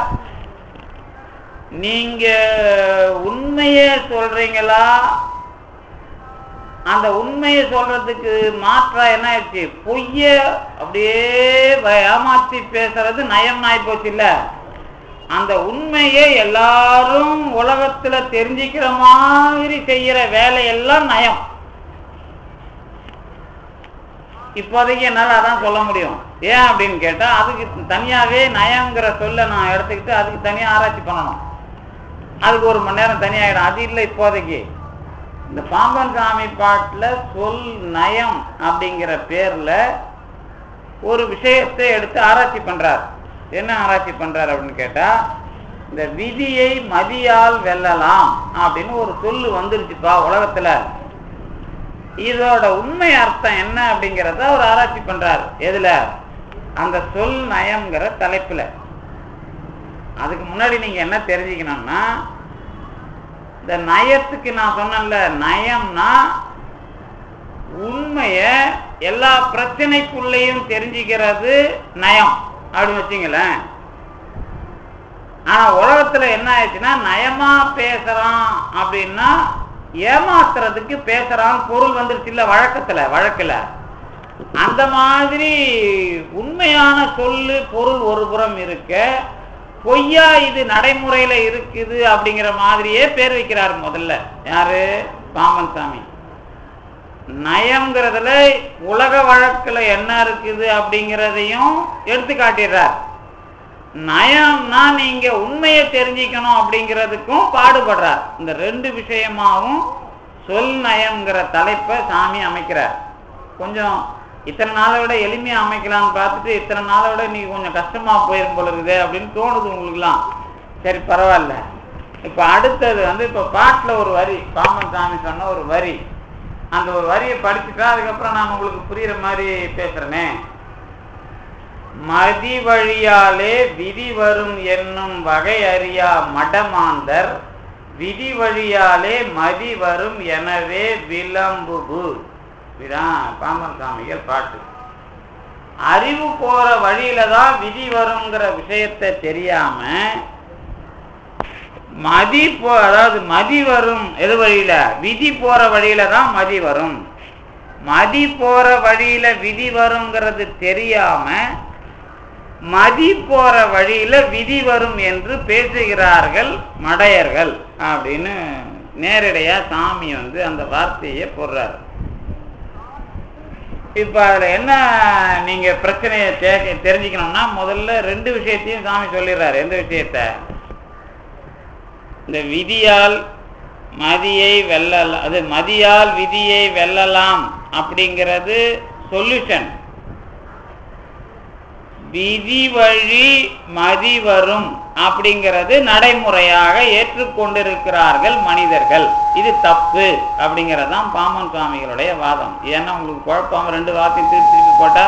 நீங்கள் உண்மையை சொல்கிறீங்களா, அந்த உண்மையை சொல்கிறதுக்கு மாற்றா என்ன ஆயிடுச்சு, பொய்ய அப்படியே ஏமாற்றி பேசுறது நயம் ஆகி போச்சு. இல்லை, அந்த உண்மையை எல்லாரும் உலகத்தில் தெரிஞ்சுக்கிற மாதிரி செய்கிற வேலையெல்லாம் நயம். இப்போதைக்கு என்னால் அதான் சொல்ல முடியும். ஏன் அப்படின்னு கேட்டால், அதுக்கு தனியாகவே நயங்கிற சொல்ல நான் எடுத்துக்கிட்டு அதுக்கு தனியாக ஆராய்ச்சி பண்ணணும், அதுக்கு 1 மணி நேரம் தனியாகிடும். அது இல்லை இப்போதைக்கு. இந்த பாம்பன் சாமி பாட்டில் சொல் நயம் அப்படிங்கிற பேரில் ஒரு விஷயத்தை எடுத்து ஆராய்ச்சி பண்ணுறார். என்ன ஆராய்ச்சி பண்ணுறார் அப்படின்னு கேட்டால், இந்த விதியை மதியால் வெல்லலாம் அப்படின்னு ஒரு சொல்லு வந்துருச்சுப்பா உலகத்தில், இதோட உண்மை அர்த்தம் என்ன அப்படிங்கிறத அவர் ஆராய்ச்சி பண்றார். எதுல? அந்த சொல் நயம்ங்கிற தலைப்புல. அதுக்கு முன்னாடி நீங்க என்ன தெரிஞ்சுக்கணும்னா, இந்த நயத்துக்கு நான் சொன்னேன்ல, நயம்னா உண்மைய எல்லா பிரச்சனைக்குள்ளேயும் தெரிஞ்சுக்கிறது நயம் அப்படின்னு வச்சுங்களேன். ஆனா உலகத்துல என்ன ஆயிடுச்சுன்னா, நயமா பேசுறான் அப்படின்னா ஏமாத்துறதுக்கு பேசுறான் பொருள் வந்துருச்சு. இல்ல வழக்குல அந்த மாதிரி உண்மையான சொல்லு பொருள் ஒரு புறம் இருக்க, பொய்யா இது நடைமுறையில இருக்குது அப்படிங்கிற மாதிரியே பேர் வைக்கிறார் முதல்ல. யாரு? பாம்பன் சாமி. நயம்ங்கிறதுல உலக வழக்குல என்ன இருக்குது அப்படிங்கிறதையும் எடுத்து காட்டிடுறார். நயம்னா நீங்க உண்மையை தெரிஞ்சுக்கணும் அப்படிங்கிறதுக்கும் பாடுபடுறார். இந்த ரெண்டு விஷயமாவும் சொல் நயம்ங்கிற தலைப்பை சாமி அமைக்கிறார். கொஞ்சம் இத்தனை நாளை விட எளிமையா அமைக்கலாம்னு பார்த்துட்டு இத்தனை நாளை விட நீங்க கொஞ்சம் கஷ்டமா போயிரும் போல இருக்குது அப்படின்னு தோணுது உங்களுக்குலாம். சரி, பரவாயில்ல. இப்ப அடுத்தது இப்ப பாட்டுல ஒரு வரி, பாம்பன் சாமி சொன்ன ஒரு வரி, அந்த ஒரு வரியை படிச்சுட்டா அதுக்கப்புறம் நான் உங்களுக்கு புரியுற மாதிரி பேசுறேனே. மதி வழியாலே விதி வரும் என்னும் வகை அறியா மடமாந்தர் விதி வழியாலே மதி வரும் எனவே விளம்புபு. இதுதான் பாம்பன் சாமிகள் பாட்டு. அறிவு போற வழியில தான் விதி வருங்கிற விஷயத்தை தெரியாம அதாவது மதி வரும் எது வழியில, விதி போற வழியில தான் மதி வரும். மதி போற வழியில விதி வருங்கிறது தெரியாம மதி போற வழியில விதி வரும் என்று பேசுகிறார்கள் மடையர்கள் அப்படின்னு நேரடியா சாமி அந்த வார்த்தையை போடுறாரு. இப்ப அதுல என்ன நீங்க பிரச்சனையை தெரிஞ்சுக்கணும்னா முதல்ல ரெண்டு விஷயத்தையும் சாமி சொல்லிடுறாரு. எந்த விஷயத்த? இந்த விதியால் மதியை வெல்லலாம், அது மதியால் விதியை வெல்லலாம் அப்படிங்கிறது சொல்யூஷன். விதி வழி மதி வரும் அப்படிங்கிறது நடைமுறையாக ஏற்றுக்கொண்டிருக்கிறார்கள் மனிதர்கள். இது தப்பு அப்படிங்கிறதான் பாம்பன் சுவாமிகளுடைய வாதம். ஏன்னா உங்களுக்கு குழப்பம், ரெண்டு வார்த்தையும் திருப்பி போட்டா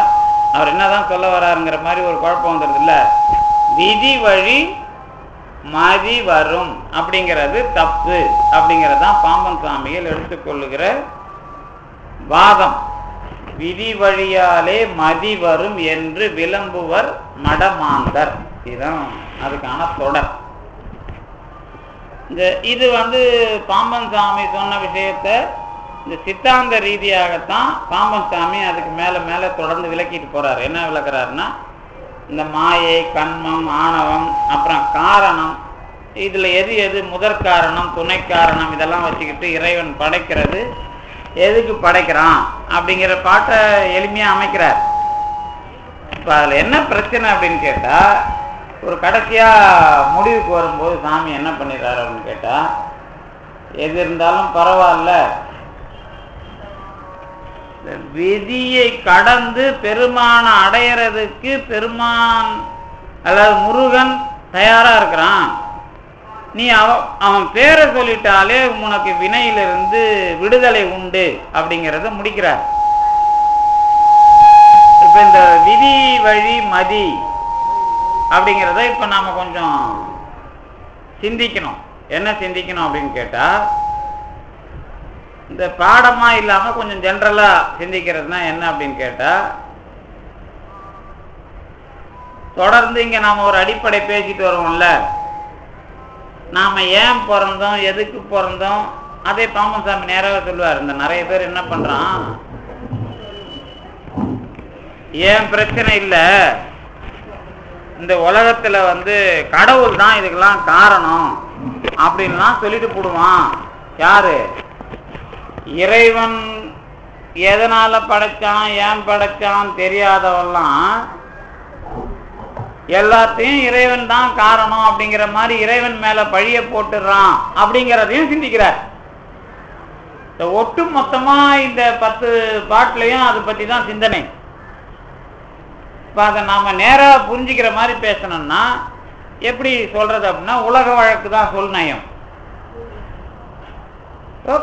அவர் என்னதான் சொல்ல வர்றாருங்கிற மாதிரி ஒரு குழப்பம் வந்துடுது இல்ல. விதி வழி மதி வரும் அப்படிங்கிறது தப்பு அப்படிங்கிறதான் பாம்பன் சுவாமிகள் எடுத்துக்கொள்ளுகிற வாதம். விதி வழியாலே மதி வரும் என்று விளம்புவர் மடமாந்தர். இதுதான் அதுக்கான தொடர். இது பாம்பன் சாமி சொன்ன விஷயத்த இந்த சித்தாந்த ரீதியாகத்தான் பாம்பன் சாமி அதுக்கு மேல மேல தொடர்ந்து விளக்கிட்டு போறாரு. என்ன விளக்குறாருன்னா, இந்த மாயை, கண்மம், ஆணவம், அப்புறம் காரணம், இதுல எது எது முதற் காரணம், துணை காரணம், இதெல்லாம் வச்சுக்கிட்டு இறைவன் படைக்கிறது எதுக்கு படைக்கிறான் அப்படிங்கிற பாட்டை எளிமையா அமைக்கிறார். இப்ப அதுல என்ன பிரச்சனை அப்படின்னு கேட்டா, ஒரு கடைசியா முடிவுக்கு வரும்போது சாமி என்ன பண்ணிடுறாரு அப்படின்னு கேட்டா, எது இருந்தாலும் பரவாயில்ல, விதியை கடந்து பெருமான அடையறதுக்கு பெருமான் அதாவது முருகன் தயாரா இருக்கிறான். நீ அவன் பேரை சொல்லிட்டாலே உனக்கு வினையிலிருந்து விடுதலை உண்டு அப்படிங்கிறத முடிக்கிறார். இப்ப இந்த விதி வழி மதி அப்படிங்கிறத இப்ப நாம கொஞ்சம் சிந்திக்கணும். என்ன சிந்திக்கணும் அப்படின்னு கேட்டா, இந்த பாடமா இல்லாம கொஞ்சம் ஜென்ரலா சிந்திக்கிறதுனா என்ன அப்படின்னு கேட்டா, தொடர்ந்து இங்க நாம ஒரு அடிப்படை பேசிட்டு வருவோம்ல, நாம ஏன் பிறந்தோம், எதுக்கு பிறந்தோம், அதே பாம்பன் சாமி நேராக சொல்லுவார். இந்த நிறைய பேர் என்ன பண்றான், ஏன் பிரச்சனை இல்லை, இந்த உலகத்துல கடவுள் தான் இதுக்கெல்லாம் காரணம் அப்படின்லாம் சொல்லிட்டு போடுவான். யாரு? இறைவன் எதனால படைச்சான், ஏன் படைச்சான் தெரியாதவெல்லாம் எல்லாத்தையும் இறைவன் தான் காரணம் அப்படிங்கிற மாதிரி இறைவன் மேல பழிய போட்டுறான் அப்படிங்கிறதையும் சிந்திக்கிறார். ஒட்டு மொத்தமா இந்த 10 பாட்டுலையும் அதை பத்தி தான் சிந்தனை. இப்ப அதை நாம நேரா புரிஞ்சுக்கிற மாதிரி பேசணும்னா எப்படி சொல்றது அப்படின்னா, உலக வழக்கு தான் சொல் நயம்.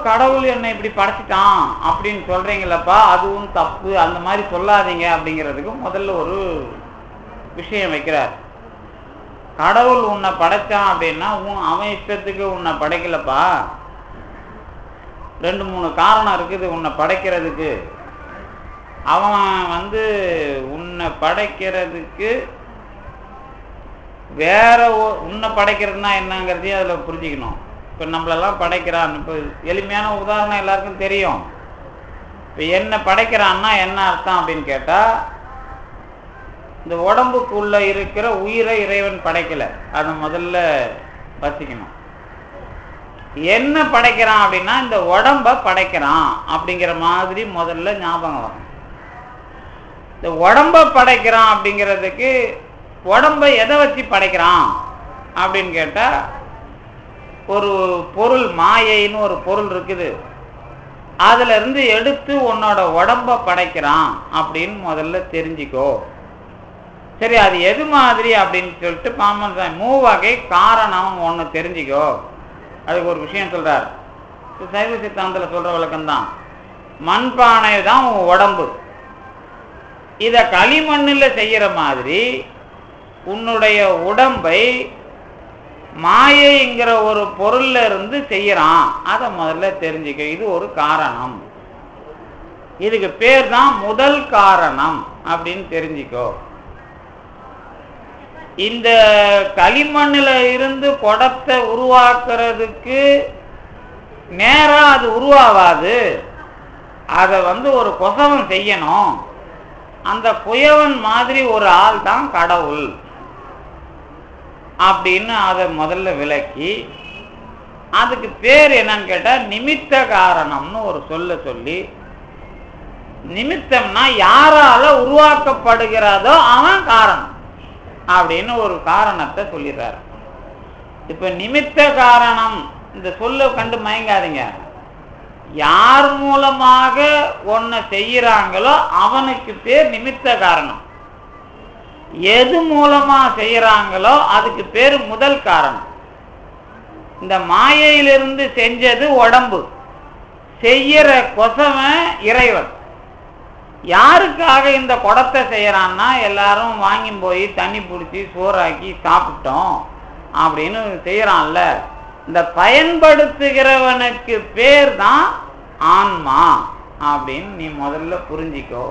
கடவுள் என்னை இப்படி படைச்சிட்டான் அப்படின்னு சொல்றீங்களப்பா, அதுவும் தப்பு, அந்த மாதிரி சொல்லாதீங்க அப்படிங்கிறதுக்கு முதல்ல ஒரு விஷயம் வைக்கிறார். கடவுள் உன்னை படைச்சான் அப்படின்னா அவன் இஷ்டத்துக்கு உன்னை படைக்கலப்பா. 2-3 காரணம் இருக்குது உன்னை படைக்கிறதுக்கு. அவன் உன்னை படைக்கிறதுக்கு வேற உன்னை படைக்கிறதுனா என்னங்கிறதையும் அதுல புரிஞ்சுக்கணும். இப்ப நம்மளெல்லாம் படைக்கிறான். இப்ப எளிமையான உதாரணம் எல்லாருக்கும் தெரியும். இப்ப என்ன படைக்கிறான்னா என்ன அர்த்தம் அப்படின்னு கேட்டா, இந்த உடம்புக்குள்ள இருக்கிற உயிரை இறைவன் படைக்கல, அதை முதல்ல வச்சுக்கணும். என்ன படைக்கிறான் அப்படின்னா இந்த உடம்ப படைக்கிறான் அப்படிங்கிற மாதிரி முதல்ல ஞாபகம் வரும். இந்த உடம்ப படைக்கிறான் அப்படிங்கிறதுக்கு உடம்பை எதை வச்சு படைக்கிறான் அப்படின்னு கேட்டா, ஒரு பொருள் மாயைன்னு ஒரு பொருள் இருக்குது, அதுல இருந்து எடுத்து உன்னோட உடம்ப படைக்கிறான் அப்படின்னு முதல்ல தெரிஞ்சுக்கோ. சரி, அது எது மாதிரி அப்படின்னு சொல்லிட்டு பாமன் மூவகை காரணம் ஒன்று தெரிஞ்சுக்கோ. அதுக்கு ஒரு விஷயம் சொல்றாரு, சைவ சித்தாந்தத்தில் சொல்ற விளக்கம்தான். மண்பானை தான் உன் உடம்பு. இத களிமண்ணில் செய்யற மாதிரி உன்னுடைய உடம்பை மாயைங்கிற ஒரு பொருள்ல இருந்து செய்யறான். அதை முதல்ல தெரிஞ்சுக்க. இது ஒரு காரணம். இதுக்கு பேர் தான் முதல் காரணம் அப்படின்னு தெரிஞ்சுக்கோ. இந்த களிமண்ணில இருந்து குடத்தை உருவாக்குறதுக்கு நேரா அது உருவாவாது. அதை ஒரு கொசவன் செய்யணும். அந்த குயவன் மாதிரி ஒரு ஆள் தான் கடவுள் அப்படின்னு அதை முதல்ல விளக்கி, அதுக்கு பேர் என்னன்னு கேட்டா நிமித்த காரணம்னு ஒரு சொல்ல சொல்லி, நிமித்தம்னா யாரால உருவாக்கப்படுகிறதோ அவன் காரணம் அப்படின்னு ஒரு காரணத்தை சொல்லிடுறாரு. இப்ப நிமித்த காரணம் இந்த சொல்ல கண்டு மயங்காதீங்க. யார் மூலமாக ஒன்ன செய்யறாங்களோ அவனுக்கு பேர் நிமித்த காரணம். எது மூலமா செய்யறாங்களோ அதுக்கு பேர் முதல் காரணம். இந்த மாயையிலிருந்து செஞ்சது உடம்பு, செய்யற கொசவன் இறைவன். யாருக்காக இந்த குடத்தை செய்யறான்னா, எல்லாரும் வாங்கி போய் தண்ணி பிடிச்சி சோறாக்கி சாப்பிட்டோம் அப்படின்னு செய்யறான்ல, இந்த பயன்படுத்துகிறவனுக்கு பேர் தான் ஆன்மா அப்படின்னு நீ முதல்ல புரிஞ்சிக்கோ.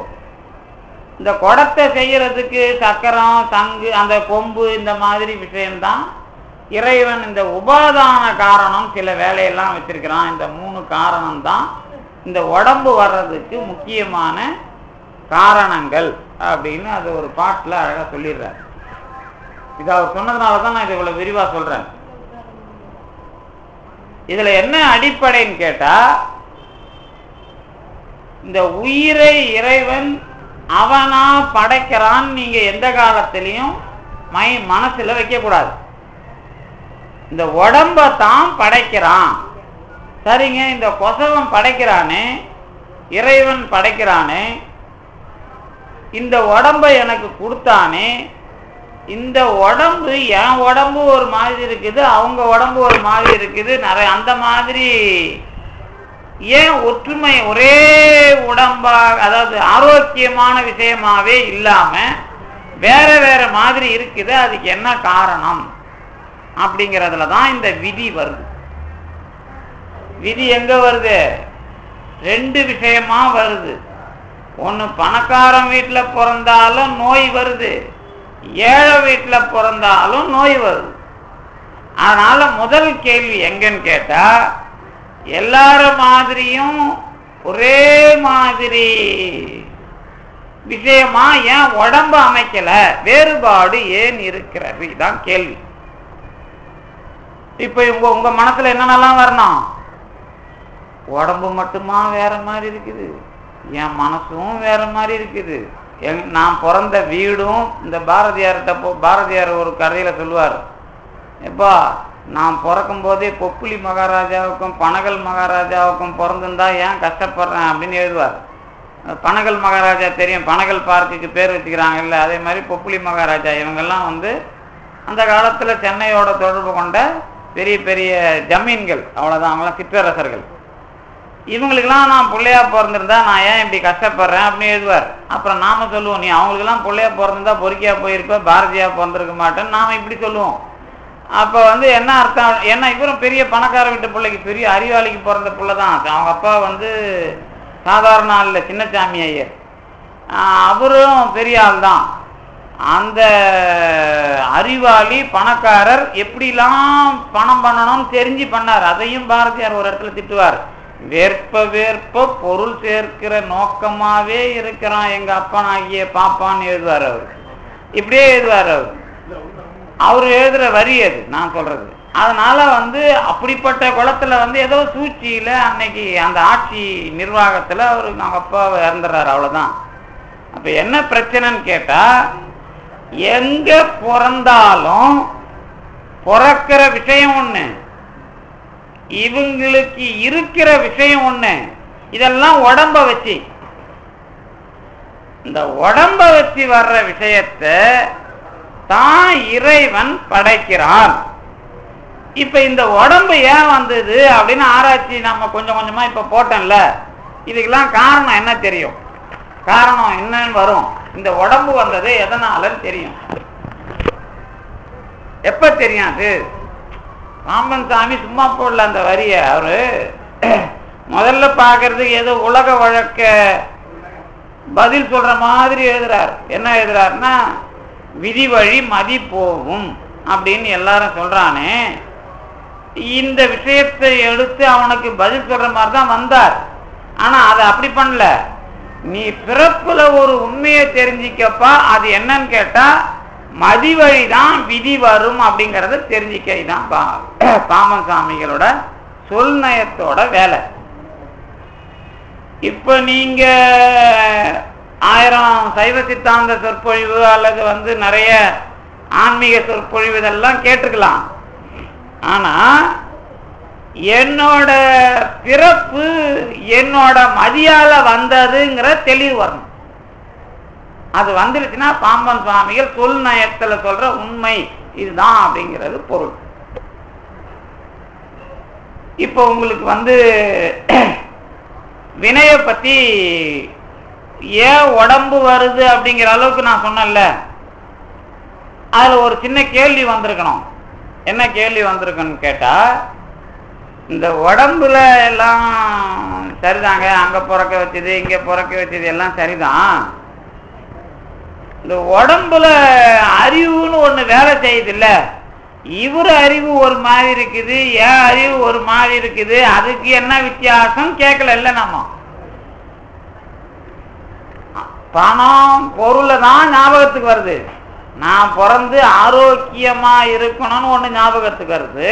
இந்த குடத்தை செய்யறதுக்கு சக்கரம், சங்கு, அந்த கொம்பு, இந்த மாதிரி விஷயம்தான் இறைவன் இந்த உபாதான காரணம் சில வேலையெல்லாம் வச்சிருக்கிறான். இந்த 3 காரணம் தான் இந்த உடம்பு வர்றதுக்கு முக்கியமான காரணங்கள் அப்படின்னு அது ஒரு பாட்டுல அழகா சொல்லிடுறாரு. இது அவர் சொன்னதுனாலதான் நான் இது இவ்வளவு விரிவா சொல்றேன். இதுல என்ன அடிப்படைன்னு கேட்டா, இந்த உயிரை இறைவன் அவனா படைக்கிறான் நீங்க எந்த காலத்திலையும் மனசுல வைக்க கூடாது. இந்த உடம்ப தான் படைக்கிறான். சரிங்க, இந்த கொசவன் படைக்கிறானே, இறைவன் படைக்கிறானே, இந்த உடம்ப எனக்கு கொடுத்தானே, இந்த உடம்பு என் உடம்பு ஒரு மாதிரி இருக்குது, அவங்க உடம்பு ஒரு மாதிரி இருக்குது, நிறைய அந்த மாதிரி ஏன் ஒற்றுமை ஒரே உடம்பா, அதாவது ஆரோக்கியமான விஷயமாவே இல்லாம வேற வேற மாதிரி இருக்குது? அதுக்கு என்ன காரணம் அப்படிங்கிறதுல தான் இந்த விதி வருது. விதி எங்க வருது? 2 விஷயமா வருது. ஒண்ணு பணக்காரன் வீட்டுல பிறந்தாலும் நோய் வருது, ஏழை வீட்டுல பிறந்தாலும் நோய் வருது. அதனால முதல் கேள்வி எங்கன்னு கேட்டா, எல்லார மாதிரியும் ஒரே மாதிரி விஷயமா ஏன் உடம்பு அமைக்கல, வேறுபாடு ஏன் இருக்கிறது? இதுதான் கேள்வி. இப்ப உங்க மனசுல என்னென்னலாம் வரணும்? உடம்பு மட்டுமா வேற மாதிரி இருக்குது, என் மனசும் வேற மாதிரி இருக்குது, நான் பிறந்த வீடும். இந்த பாரதியார் ஒரு கதையில சொல்லுவார், எப்பா நான் பிறக்கும் போதே பொப்புளி மகாராஜாவுக்கும் பனகல் மகாராஜாவுக்கும் பிறந்திருந்தா ஏன் கஷ்டப்படுறேன் அப்படின்னு எழுதுவார். பனகல் மகாராஜா தெரியும், பனகல் பார்க்குக்கு பேர் வச்சுக்கிறாங்கல்ல, அதே மாதிரி பொப்புளி மகாராஜா இவங்கெல்லாம் அந்த காலத்துல சென்னையோட தொடர்பு கொண்ட பெரிய பெரிய ஜமீன்கள், அவ்வளவுதான், அவங்களாம் சிற்றரசர்கள். இவங்களுக்கெல்லாம் நான் பிள்ளையா பிறந்திருந்தா நான் ஏன் இப்படி கஷ்டப்படுறேன் அப்படின்னு எழுதுவார். அப்புறம் நாம சொல்லுவோம், நீ அவங்களுக்கெல்லாம் பிள்ளையா பிறந்திருந்தா பொறுக்கியா போயிருப்ப, பாரதியா பிறந்திருக்க மாட்டேன்னு நாம இப்படி சொல்லுவோம். அப்ப என்ன அர்த்தம்? ஏன்னா இவரும் பெரிய பணக்கார வீட்டு பிள்ளைக்கு, பெரிய அறிவாளிக்கு பிறந்த பிள்ளை தான். அவங்க அப்பா சாதாரண ஆள் இல்லை, சின்னசாமி ஐயர். அவரும் பெரிய ஆள் தான். அந்த அறிவாளி பணக்காரர் எப்படிலாம் பணம் பண்ணணும்னு தெரிஞ்சு பண்ணார். அதையும் பாரதியார் ஒரு இடத்துல திட்டுவார். வேற்ப பொருள் சேர்க்கிற நோக்கமாவே இருக்கிறான் எங்க அப்பனாகிய பாப்பான்னு எழுதுவார். அவர் இப்படியே எழுதுவார். அவர் எழுதுற வரி அது நான் சொல்றது. அதனால அப்படிப்பட்ட குளத்துல ஏதோ சூழ்ச்சியில அன்னைக்கு அந்த ஆட்சி நிர்வாகத்துல அவருக்கு அவங்க அப்பா இறந்துடுறாரு, அவ்வளவுதான். அப்ப என்ன பிரச்சனைன்னு கேட்டா, எங்க பிறந்தாலும் பிறக்கிற விஷயம் ஒண்ணு, இவங்களுக்கு இருக்கிற விஷயம் ஒண்ணு. இதெல்லாம் உடம்ப வச்சு, இந்த உடம்ப வச்சு வர்ற விஷயத்தை தான் இறைவன் படைக்கிறான். இப்ப இந்த உடம்பு ஏன் வந்தது அப்படின்னு ஆராய்ச்சி நம்ம கொஞ்சம் கொஞ்சமா இப்ப போட்டோம்ல, இதுக்கெல்லாம் காரணம் என்ன தெரியும்? காரணம் என்னன்னு வரும். இந்த உடம்பு வந்தது எதனாலன்னு தெரியும். எப்ப தெரியும்? அது ராமன் சாமி சும்மா போடல அந்த வரிய. அவரு முதல்ல பாக்குறதுக்கு ஏதோ உலக வழக்க பதில் சொல்ற மாதிரி எழுதுறாரு. என்ன எழுதுறாருன்னா, விதி வழி மதி போகும் அப்படின்னு எல்லாரும் சொல்றானே, இந்த விஷயத்தை எடுத்து அவனுக்கு பதில் சொல்ற மாதிரி தான் வந்தார். ஆனா அதை அப்படி பண்ணல. நீ பிறப்புல ஒரு உண்மையை தெரிஞ்சிக்கப்பா, அது என்னன்னு கேட்டா மதி வழிதான் விதி வரும் அப்படிங்கறத தெரிஞ்சிக்க. இதுதான் பாமன் சாமிகளோட சொல் நயத்தோட வேலை. இப்ப நீங்க 1000 சைவ சித்தாந்த சொற்பொழிவு அல்லது நிறைய ஆன்மீக சொற்பொழிவு இதெல்லாம் கேட்டுக்கலாம். ஆனா என்னோட பிறப்பு என்னோட மதியால வந்ததுங்கிற தெளிவு வரணும். அது வந்துருச்சுன்னா பாம்பன் சுவாமிகள் சொல் நயத்துல சொல்ற உண்மை இதுதான் அப்படிங்கிறது பொருள். இப்போ உங்களுக்கு வினைய பத்தி ஏன் உடம்பு வருது அப்படிங்கிற அளவுக்கு நான் சொன்னேன்ல, அதுல ஒரு சின்ன கேள்வி வந்திருக்கணும். என்ன கேள்வி வந்திருக்குன்னு கேட்டா, இந்த உடம்புல எல்லாம் சரிதாங்க, அங்க பிறக்க வச்சது இங்க பிறக்க வச்சது எல்லாம் சரிதான். இந்த உடம்புல அறிவுன்னு ஒண்ணு வேலை செய்யுது இல்ல, இவர் அறிவு ஒரு மாதிரி இருக்குது, என் அறிவு ஒரு மாதிரி இருக்குது, அதுக்கு என்ன வித்தியாசம் கேட்கல இல்ல. நம்ம பணம் பொருளை தான் ஞாபகத்துக்கு வருது. நான் பிறந்து ஆரோக்கியமா இருக்கணும்னு ஒண்ணு ஞாபகத்துக்கு வருது.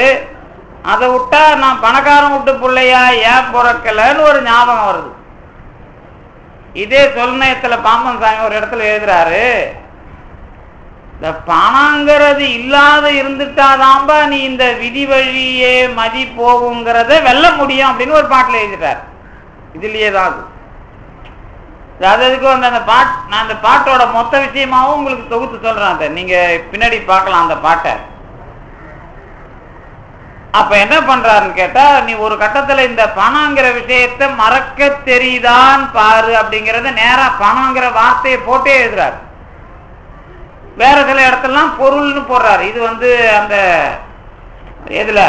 அதை விட்டா நான் பணக்காரன் விட்டு பிள்ளையா ஏன் பிறக்கலன்னு ஒரு ஞாபகம் வருது. இதே சொல்நயத்துல பாம்பன் சாமி ஒரு இடத்துல எழுதுறாரு, இந்த பணங்கிறது இல்லாத இருந்துட்டாதான்பா நீ இந்த விதி வழியே மதி போகுங்கிறத வெல்ல முடியும் அப்படின்னு ஒரு பாட்டுல எழுதிட்டார். இதுலயே தான் அதுக்கு அந்த பாட்டு, நான் அந்த பாட்டோட மொத்த விஷயமாவும் உங்களுக்கு தொகுத்து சொல்றேன். அதை நீங்க பின்னாடி பார்க்கலாம் அந்த பாட்டை. அப்ப என்ன பண்றாருன்னு கேட்டா, நீ ஒரு கட்டத்துல இந்த பணங்கிற விஷயத்தை மறக்க தெரியுதான் பாரு அப்படிங்கறத நேரா பணங்கிற வார்த்தையை போட்டே எழுதுறாரு. வேற சில இடத்துலாம் பொருள்னு போடுறாரு. இது அந்த எதுல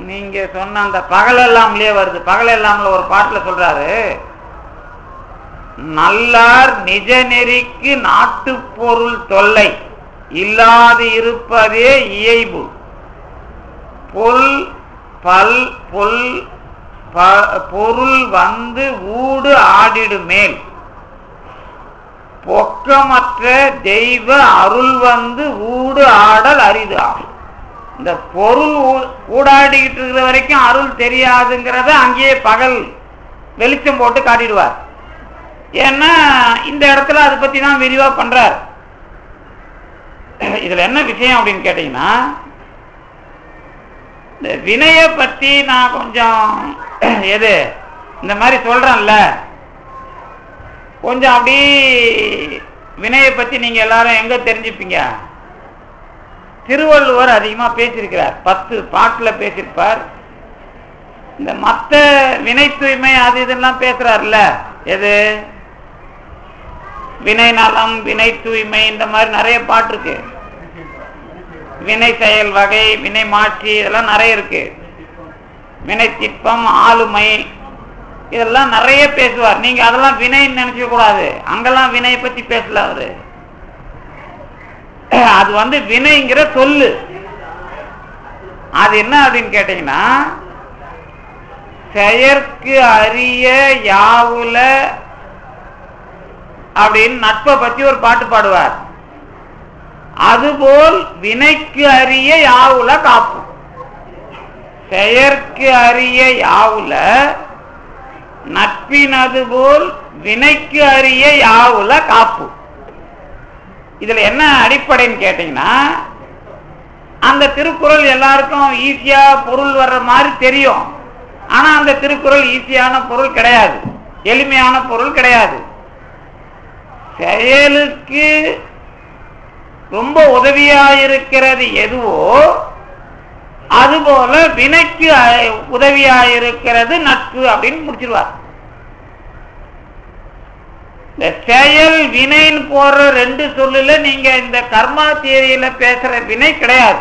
நீங்க சொன்ன அந்த பகல் எல்லாம்லயே வருது. பகல் எல்லாம்ல ஒரு பாட்டுல சொல்றாரு, நல்லார் நிஜ நெறிக்கு நாட்டு பொருள் தொல்லை இல்லாது இருப்பதே இயைபு, பொருள் ஊடு ஆடிடு மேல் பொக்கமற்ற தெய்வ அருள் ஊடு ஆடல் அரிது ஆகும். இந்த பொருள் ஊடாடிக்கிட்டு இருக்கிற வரைக்கும் அருள் தெரியாதுங்கிறத அங்கேயே பகல் வெளிச்சம் போட்டு காட்டிடுவார். ஏன்னா இந்த இடத்துல அதை பத்தி தான் விரிவா பண்றார். இதுல என்ன விஷயம் அப்படின்னு கேட்டீங்கன்னா, இந்த வினைய பத்தி நான் கொஞ்சம் இந்த மாதிரி சொல்றேன்ல, கொஞ்சம் அப்படி வினைய பத்தி நீங்க எல்லாரும் எங்க தெரிஞ்சுப்பீங்க? திருவள்ளுவர் அதிகமா பேசியிருக்கிறார். 10 பாட்டுல பேசியிருப்பார். இந்த மத்த வினை தூய்மை அது இதெல்லாம் பேசுறாருல்ல, எது வினை நலம் வினை தூய்மை இந்த மாதிரி நிறைய பாட்டு இருக்கு. வினை செயல் வகை வினை மாற்றி இதெல்லாம் நிறைய இருக்கு. வினை திட்பம் ஆளுமை இதெல்லாம் நிறைய பேசுவார். நீங்க அதெல்லாம் வினைன்னு நினைக்க கூடாது. அங்கெல்லாம் வினையை பத்தி பேசல அவரு. அது வினைங்கிற சொல்லு. அது என்ன அப்படின்னு கேட்டீங்கன்னா, செயற்கு அரிய யாவுல அப்படின்னு நட்பை பத்தி ஒரு பாட்டு பாடுவார். அதுபோல் வினைக்கு அரிய யாவுல காப்பும். செயற்கு அறிய யாவுல நட்பினது போல் வினைக்கு அறிய யாவுல காப்பு. இதுல என்ன அடிப்படைன்னு கேட்டீங்கன்னா, அந்த திருக்குறள் எல்லாருக்கும் ஈஸியா பொருள் வர்ற மாதிரி தெரியும். ஆனா அந்த திருக்குறள் ஈஸியான பொருள் கிடையாது, எளிமையான பொருள் கிடையாது. செயலுக்கு ரொம்ப உதவியாயிருக்கிறது எதுவோ அதுபோல வினைக்கு உதவியாயிருக்கிறது நட்பு அப்படின்னு முடிச்சிருவார். இந்த செயல் வினைன்னு போற ரெண்டு சொல்லுல நீங்க இந்த கர்மா தியரியில பேசுற வினை கிடையாது.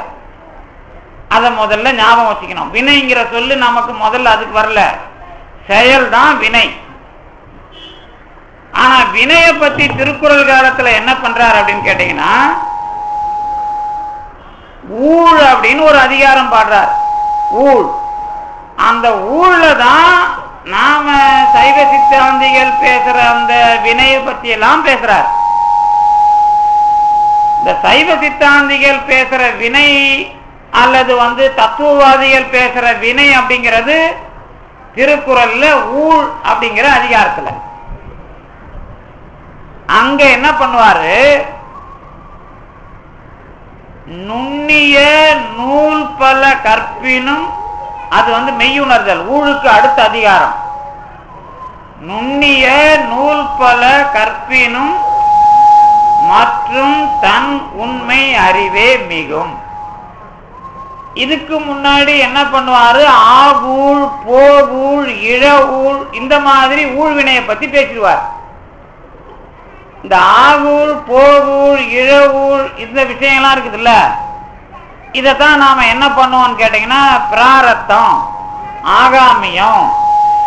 அத முதல்ல ஞாபகம் வச்சுக்கணும். வினைங்கிற சொல்லு நமக்கு முதல்ல அதுக்கு வரல, செயல் தான் வினை. ஆனா வினைய பத்தி திருக்குறள் காலத்துல என்ன பண்றாரு அப்படின்னு கேட்டீங்கன்னா, ஊழ் அப்படின்னு ஒரு அதிகாரம் பாடுறார். ஊழ், அந்த ஊழ்ல தான் நாம சைவ சித்தாந்திகள் பேசுற அந்த வினைய பத்தி எல்லாம் பேசுறார். இந்த சைவ சித்தாந்திகள் பேசுற வினை அல்லது தத்துவவாதிகள் பேசுற வினை அப்படிங்கிறது திருக்குறள்ல ஊழ் அப்படிங்கிற அதிகாரத்துல. அங்க என்ன பண்ணுவாரு, நுண்ணிய நூல் பல கற்பினும், அது மெய்யுணர்தல், ஊழுக்கு அடுத்த அதிகாரம். நுண்ணிய நூல் பல கற்பினும் மற்றும் தன் உண்மை அறிவே மிகும். இதுக்கு முன்னாடி என்ன பண்ணுவாரு, ஆகூழ், போகூழ், இழவூழ், இந்த மாதிரி ஊழ்வினையை பத்தி பேசிடுவார். இந்த ஆகூழ், போகூழ், இழவூழ் இந்த விஷயம்லாம் இருக்குதுல்ல, இதைத்தான் நாம என்ன பண்ணுவோம்னு கேட்டீங்கன்னா, பிராரத்தம், ஆகாமியம்,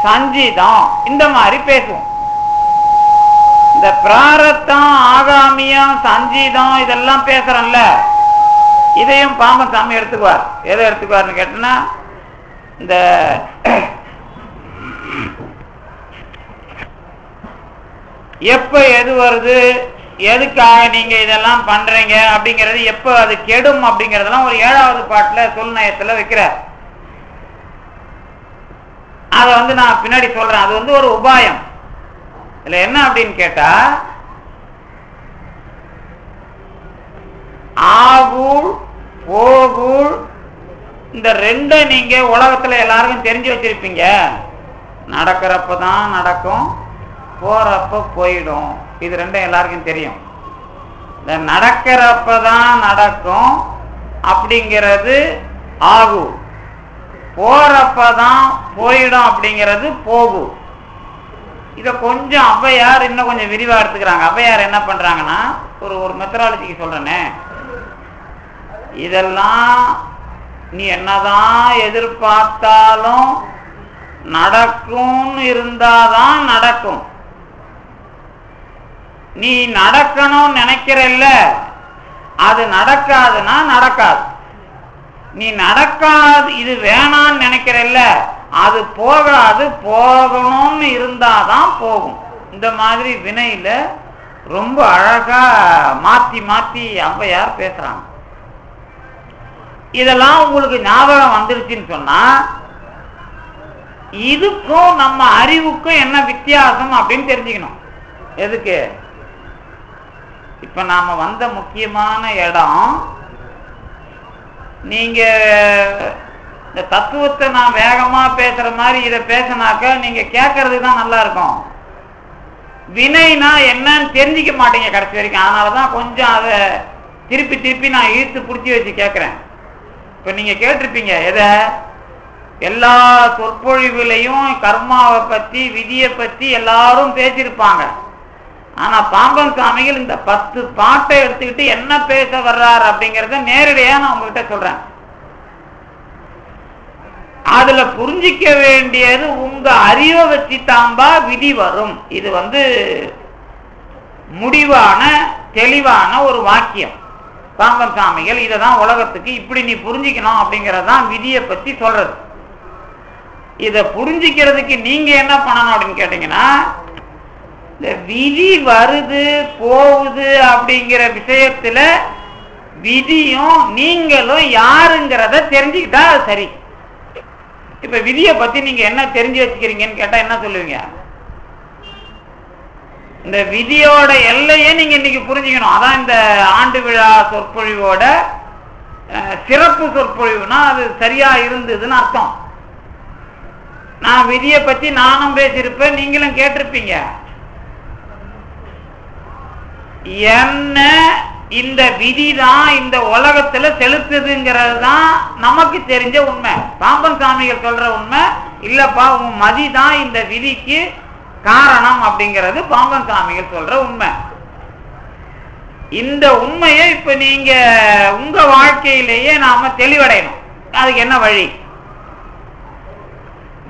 சஞ்சிதம் இந்த மாதிரி பேசுவோம். இந்த பிராரத்தம், ஆகாமியம், சஞ்சிதம் இதெல்லாம் பேசுறோம்ல, இதையும் பாம்பன் சாமி எடுத்துக்குவார். எதை எடுத்துக்குவார்னு கேட்டீங்கன்னா, இந்த எப்ப எது வருது, எதுக்காக நீங்க இதெல்லாம் பண்றீங்க அப்படிங்கிறது, எப்ப அது கெடும் அப்படிங்கறதெல்லாம் ஒரு 7வது பாட்டுல சொல்நயத்துல வைக்கிறார். அத நான் பின்னாடி சொல்றேன். அது ஒரு உபாயம். இதுல என்ன அப்படின்னு கேட்டா, ஆகூழ், போகூழ் இந்த ரெண்டை நீங்க உலகத்துல எல்லாருக்கும் தெரிஞ்சு வச்சிருப்பீங்க. நடக்கிறப்பதான் நடக்கும், போறப்ப போயிடும். இது ரெண்டும் எல்லாருக்கும் தெரியும். இந்த நடக்கிறப்பதான் நடக்கும் அப்படிங்கிறது ஆகும், போறப்பதான் போயிடும் அப்படிங்கிறது போகும். இத கொஞ்சம் ஔவையார் இன்னும் கொஞ்சம் விரிவா எடுத்துக்கிறாங்க. ஔவையார் என்ன பண்றாங்கன்னா, ஒரு மெத்தடாலஜிக்கு சொல்றேனே, இதெல்லாம் நீ என்னதான் எதிர்பார்த்தாலும் நடக்கும்னு இருந்தாதான் நடக்கும். நீ நடக்கணும்னு நினைக்கிறல்ல, அது நடக்காதுன்னா நடக்காது. நீ நடக்காது, இது வேணான்னு நினைக்கிறல்ல, அது போகாது, போகணும்னு இருந்தாதான் போகும். இந்த மாதிரி வினையில ரொம்ப அழகா மாத்தி மாத்தி ஔவையார் பேசுறாங்க. இதெல்லாம் உங்களுக்கு ஞாபகம் வந்துருச்சுன்னு சொன்னா, இதுக்கும் நம்ம அறிவுக்கும் என்ன வித்தியாசம் அப்படின்னு தெரிஞ்சுக்கணும். எதுக்கு இப்ப நாம வந்த முக்கியமான இடம், நீங்க இந்த தத்துவத்தை நான் வேகமா பேசுற மாதிரி இதை பேசினாக்க நீங்க கேட்கறதுக்கு தான் நல்லா இருக்கும். வினைனா என்னன்னு தெரிஞ்சிக்க மாட்டீங்க கடைசி வரைக்கும். அதனாலதான் கொஞ்சம் அதை திருப்பி திருப்பி நான் இழுத்து பிடிச்சி வச்சு கேட்கிறேன். இப்ப நீங்க கேட்டிருப்பீங்க, எதை எல்லா சொற்பொழிவுலையும் கர்மாவை பத்தி, விதியை பத்தி எல்லாரும் பேசியிருப்பாங்க. ஆனா பாம்பன் சாமிகள் இந்த 10 பாட்டை எடுத்துக்கிட்டு என்ன பேச வர்றார் அப்படிங்கறத நேரடியா நான் உங்ககிட்ட சொல்றேன். அதுல புரிஞ்சிக்க வேண்டியது, உங்க அறிவை வச்சு தாம்பா விதி வரும். இது முடிவான தெளிவான ஒரு வாக்கியம். பாம்பன் சாமிகள் இதைதான் உலகத்துக்கு இப்படி நீ புரிஞ்சிக்கணும் அப்படிங்கறதான் விதியை பத்தி சொல்றது. இதை புரிஞ்சிக்கிறதுக்கு நீங்க என்ன பண்ணணும் அப்படின்னு கேட்டீங்கன்னா, இந்த விதி வருது போகுது அப்படிங்கிற விஷயத்துல விதியும் நீங்களும் யாருங்கிறத தெரிஞ்சுக்கிட்டா சரி. இப்ப விதியை பத்தி நீங்க என்ன தெரிஞ்சு வச்சுக்கிறீங்கன்னு கேட்டா என்ன சொல்லுவீங்க? இந்த விதியோட எல்லையே நீங்க இன்னைக்கு புரிஞ்சுக்கணும். அதான் இந்த ஆண்டு விழா சொற்பொழிவோட சிறப்பு சொற்பொழிவுனா அது சரியா இருந்ததுன்னு அர்த்தம். நான் விதியை பத்தி நானும் பேசியிருப்பேன், நீங்களும் கேட்டிருப்பீங்க. என்ன இந்த விதி தான் இந்த உலகத்துல செலுத்துதுங்கிறது தான் நமக்கு தெரிஞ்ச உண்மை. பாம்பன் சாமிகள் சொல்ற உண்மை இல்லப்பா, உங்க மதி தான் இந்த விதிக்கு காரணம் அப்படிங்கிறது பாம்பன் சாமிகள் சொல்ற உண்மை. இந்த உண்மையை இப்ப நீங்க உங்க வாழ்க்கையிலேயே நாம தெளிவடையணும். அதுக்கு என்ன வழி?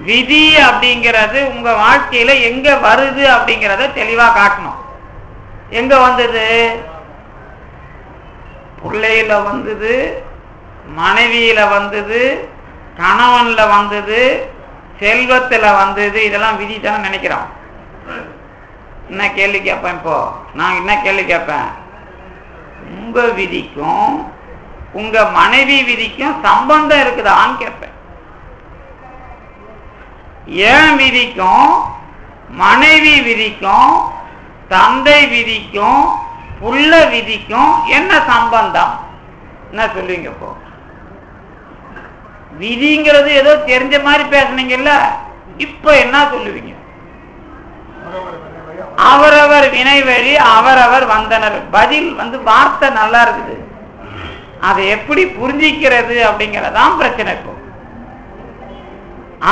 விதி அப்படிங்கிறது உங்க வாழ்க்கையில எங்க வருது அப்படிங்கிறத தெளிவா காட்டணும். எங்க வந்தது? பிள்ளையில வந்தது, மனைவியில வந்தது, கணவன்ல வந்தது, செல்வத்துல வந்தது. இதெல்லாம் விதி தானே நினைக்கிறோம். என்ன கேள்வி கேட்பேன்? இப்போ நான் என்ன கேள்வி கேட்பேன்? உங்க விதிக்கும் உங்க மனைவி விதிக்கும் சம்பந்தம் இருக்குதான்னு கேட்பேன். ஏன் விதிக்கும் மனைவி விதிக்கும் தந்தை விதிக்கும் புள்ள விதிக்கும் என்ன சம்பந்தம்? என்ன சொல்லுவீங்க? இப்போ விதிங்கிறது ஏதோ தெரிஞ்ச மாதிரி பேசுனீங்கல்ல, இப்ப என்ன சொல்லுவீங்க? அவரவர் வினை வழி அவரவர் வந்தனர். பதில் வார்த்தை நல்லா இருக்குது, அதை எப்படி புரிஞ்சிக்கிறது அப்படிங்கறதான் பிரச்சனை. இப்போ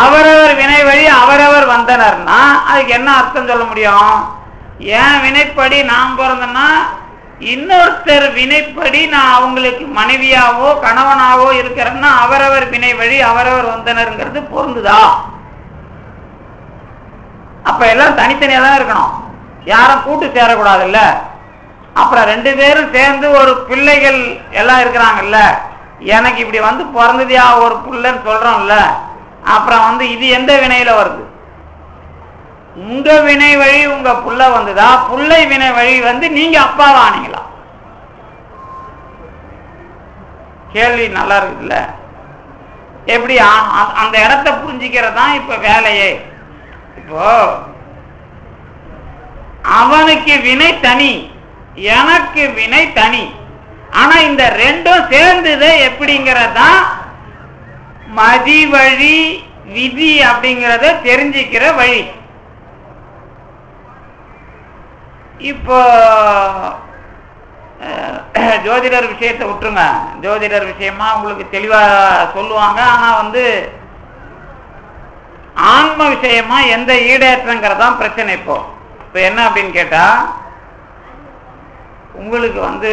அவரவர் வினை வழி அவரவர் வந்தனர்னா அதுக்கு என்ன அர்த்தம் சொல்ல முடியும்? ஏன் வினைப்படி நான் பிறந்தேன்னா இன்னொருத்தர் வினைப்படி நான் அவங்களுக்கு மனைவியாவோ கணவனாவோ இருக்கிறேன்னா அவரவர் வினை வழி அவரவர் வந்தனர்ங்கிறது பொருந்துதா? அப்ப எல்லாம் தனித்தனியா தான் இருக்கணும், யாரும் கூட்டு சேரக்கூடாதுல்ல. அப்புறம் 2 பேரும் சேர்ந்து ஒரு பிள்ளைகள் எல்லாம் இருக்கிறாங்கல்ல, எனக்கு இப்படி பிறந்ததியா ஒரு புள்ளன்னு சொல்றோம்ல, அப்புறம் இது எந்த வினையில வருது? உங்க வினை வழி உங்க புள்ள வந்ததா, புள்ளை வினை வழி நீங்க அப்பாவா ஆனீங்களா? கேள்வி நல்லா இருக்குல்ல. எப்படி அந்த இடத்தை புரிஞ்சுக்கிறதான் இப்ப வேலையே. இப்போ அவனுக்கு வினை தனி, எனக்கு வினை தனி. ஆனா இந்த ரெண்டும் சேர்ந்தது எப்படிங்கிறதான் மதி வழி விதி அப்படிங்கிறத தெரிஞ்சுக்கிற வழி. இப்போ ஜோதிடர் விஷயத்தை விட்டுருங்க, ஜோதிடர் விஷயமா உங்களுக்கு தெளிவா சொல்லுவாங்க. ஆனா ஆன்ம விஷயமா எந்த ஈடேற்றங்கிறதான் பிரச்சனை. இப்போ என்ன அப்படின்னு கேட்டா, உங்களுக்கு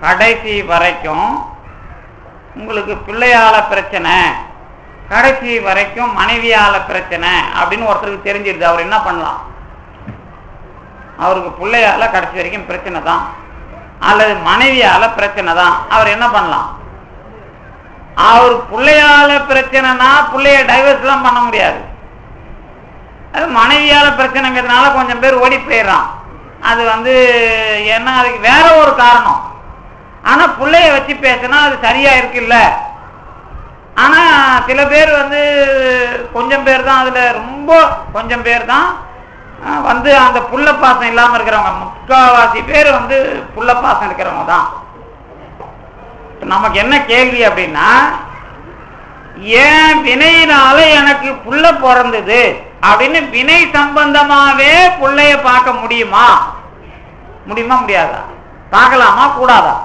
கடைசி வரைக்கும் உங்களுக்கு பிள்ளையால பிரச்சனை, கடைசி வரைக்கும் மனைவியால பிரச்சனை அப்படின்னு ஒருத்தருக்கு தெரிஞ்சிருது. அவர் என்ன பண்ணலாம்? அவருக்கு பிள்ளையால கடைசி வரைக்கும் பிரச்சனை தான், அல்லது மனைவியால பிரச்சனை தான். அவர் என்ன பண்ணலாம்? அவர் பிள்ளையால பிரச்சனைனா பிள்ளைய டைவர்ஸ் எல்லாம் பண்ண முடியாது. அது மனைவியால பிரச்சனைங்கிறதுனால கொஞ்சம் பேர் ஓடி போயிடறான். அது ஏன்னா அதுக்கு வேற ஒரு காரணம். ஆனா பிள்ளைய வச்சு பேசினா அது சரியா இருக்குல்ல. ஆனா சில பேர் கொஞ்சம் பேர் தான், அதுல ரொம்ப கொஞ்சம் பேர் தான் அந்த புள்ள பாசம் இல்லாம இருக்கிறவங்க. முக்காவாசி பேர் புள்ள பாசம் இருக்கிறவங்க தான். நமக்கு என்ன கேள்வி அப்படின்னா, ஏன் வினையினால எனக்கு புள்ள பிறந்தது அப்படின்னு வினை சம்பந்தமாவே புள்ளைய பார்க்க முடியுமா? முடியுமா? முடியாதா? பார்க்கலாமா? கூடாதா?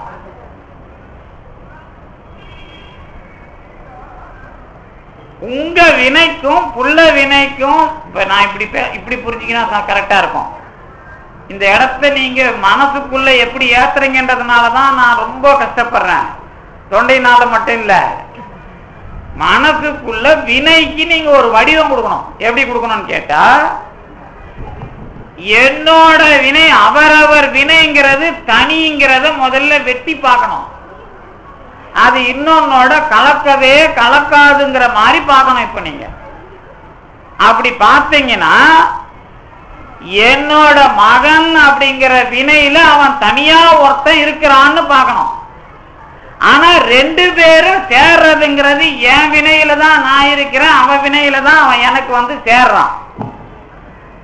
உங்க வினைக்கும் புள்ள வினைக்கும் இப்ப நான் இப்படி புரிஞ்சுக்கினா கரெக்டா இருக்கும். இந்த இடத்த நீங்க மனசுக்குள்ள எப்படி ஏத்துறீங்கன்றதுனாலதான் நான் ரொம்ப கஷ்டப்படுறேன். தொண்டைனால மட்டும் இல்ல, மனசுக்குள்ள வினைக்கு நீங்க ஒரு வடிவம் கொடுக்கணும். எப்படி கொடுக்கணும்னு கேட்டா, என்னோட வினை அவரவர் வினைங்கிறது தனிங்கிறத முதல்ல வெட்டி பார்க்கணும். அது இன்னொன்னோட கலக்கவே கலக்காதுங்கிற மாதிரி பார்க்கணும். இப்ப நீங்க அப்படி பார்த்தீங்கன்னா, என்னோட மகன் அப்படிங்கிற வினையில அவன் தனியா ஒருத்தன் இருக்கிறான்னு பார்க்கணும். ஆனா ரெண்டு பேரும் சேர்றதுங்கிறது என் வினையில தான் நான் இருக்கிறேன், அவன் வினையில தான் அவன் எனக்கு வந்து சேர்றான்.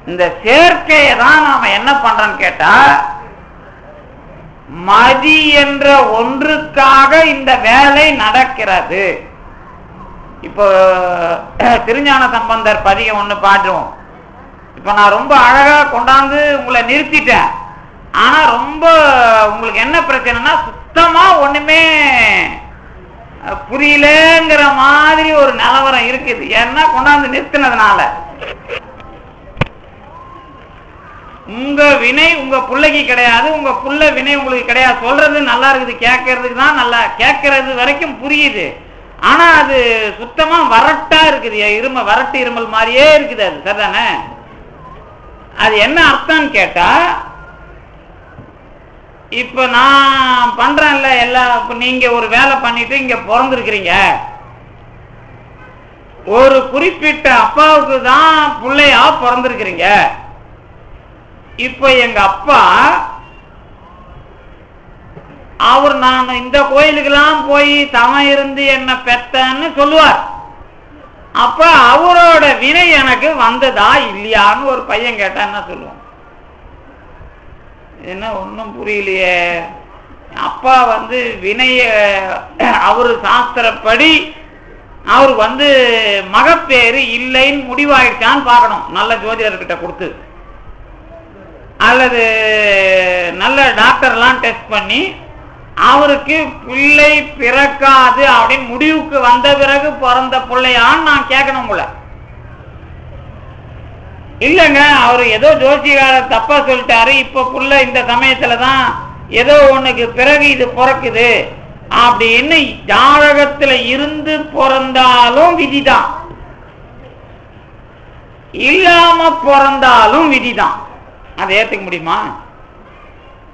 இந்த சேர்க்கையை தான் நாம என்ன பண்றோம்னு கேட்டா, மதி என்ற ஒன்றுக்காக இந்த வேலை நடக்கிறது. இப்போ திருஞான சம்பந்தர் பதிகம் ஒண்ணு பாடுவோம். இப்ப நான் ரொம்ப அழகா கொண்டாந்து உங்களை நிறுத்திட்டேன். ஆனா ரொம்ப உங்களுக்கு என்ன பிரச்சனைனா, சுத்தமா ஒண்ணுமே புரியலங்கிற மாதிரி ஒரு நிலவரம் இருக்குது. ஏன்னா கொண்டாந்து நிறுத்தினதுனால. உங்க வினை உங்க பிள்ளைக்கு கிடையாது, உங்க புள்ள வினை உங்களுக்கு கிடையாது. சொல்றது நல்லா இருக்குது, கேட்கறதுக்கு தான் நல்லா, கேட்கறது வரைக்கும் புரியுது. ஆனா அது சுத்தமா வரட்டா இருக்குது, வரட்டு இருமல் மாதிரியே இருக்குது. அது சரிதானே? அது என்ன அர்த்தம்னு கேட்டா, இப்ப நான் பண்றேன்ல எல்லாம். இப்ப நீங்க ஒரு வேலை பண்ணிட்டு இங்க பிறந்திருக்கிறீங்க. ஒரு குறிப்பிட்ட அப்பாவுக்கு தான் பிள்ளையா பிறந்திருக்கிறீங்க. இப்ப எங்க அப்பா அவர் நான் இந்த கோயிலுக்கெல்லாம் போய் தவம் இருந்து என்ன பெத்தன்னு சொல்லுவார். அப்ப அவரோட வினை எனக்கு வந்ததா இல்லையான்னு ஒரு பையன் கேட்டா என்ன சொல்லுவோம்? என்ன ஒன்றும் புரியலையே. அப்பா வந்து வினைய அவரு சாஸ்திரப்படி அவர் வந்து மகப்பேறு இல்லைன்னு முடிவாயிடுச்சான்னு பார்க்கணும், நல்ல ஜோதிடர்கிட்ட கொடுத்து, அல்லது நல்ல டாக்டர்லாம் டெஸ்ட் பண்ணி அவருக்கு பிள்ளை பிறக்காது அப்படின்னு முடிவுக்கு வந்த பிறகு பிறந்த பிள்ளையான்னு நான் கேட்கணும் போல. இல்லைங்க, அவரு ஏதோ ஜோசிகார தப்பா சொல்லிட்டாரு, இப்ப புள்ள இந்த சமயத்துலதான் ஏதோ ஒண்ணுக்கு பிறகு இது பிறக்குது அப்படின்னு ஜாதகத்துல இருந்து பிறந்தாலும் விதிதான், இல்லாம பிறந்தாலும் விதிதான். அதை ஏத்துக்க முடியுமா?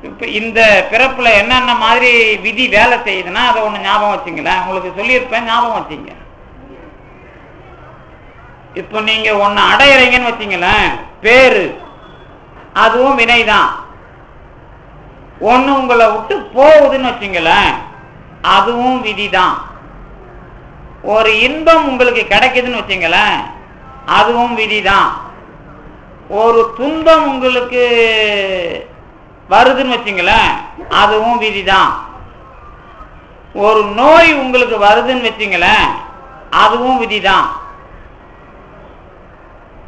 இப்ப இந்த பிறப்புல என்னென்ன மாதிரி விதி வேலை செய்யுதுன்னா அதை ஒண்ணு ஞாபகம் வச்சுங்களேன். உங்களுக்கு சொல்லியிருப்பேன், ஞாபகம் வச்சுங்க. இப்ப நீங்க ஒன்னு அடையறீங்கன்னு வச்சுங்களேன், பேரு, அதுவும் வினைதான். ஒண்ணு உங்களை விட்டு போகுதுன்னு வச்சுங்களேன், அதுவும் விதிதான். ஒரு இன்பம் உங்களுக்கு கிடைக்குதுன்னு வச்சுங்களேன், அதுவும் விதிதான். ஒரு துன்பம் உங்களுக்கு வருதுன்னு வச்சுங்களேன், அதுவும் விதிதான். ஒரு நோய் உங்களுக்கு வருதுன்னு வச்சுங்களேன், அதுவும் விதிதான்.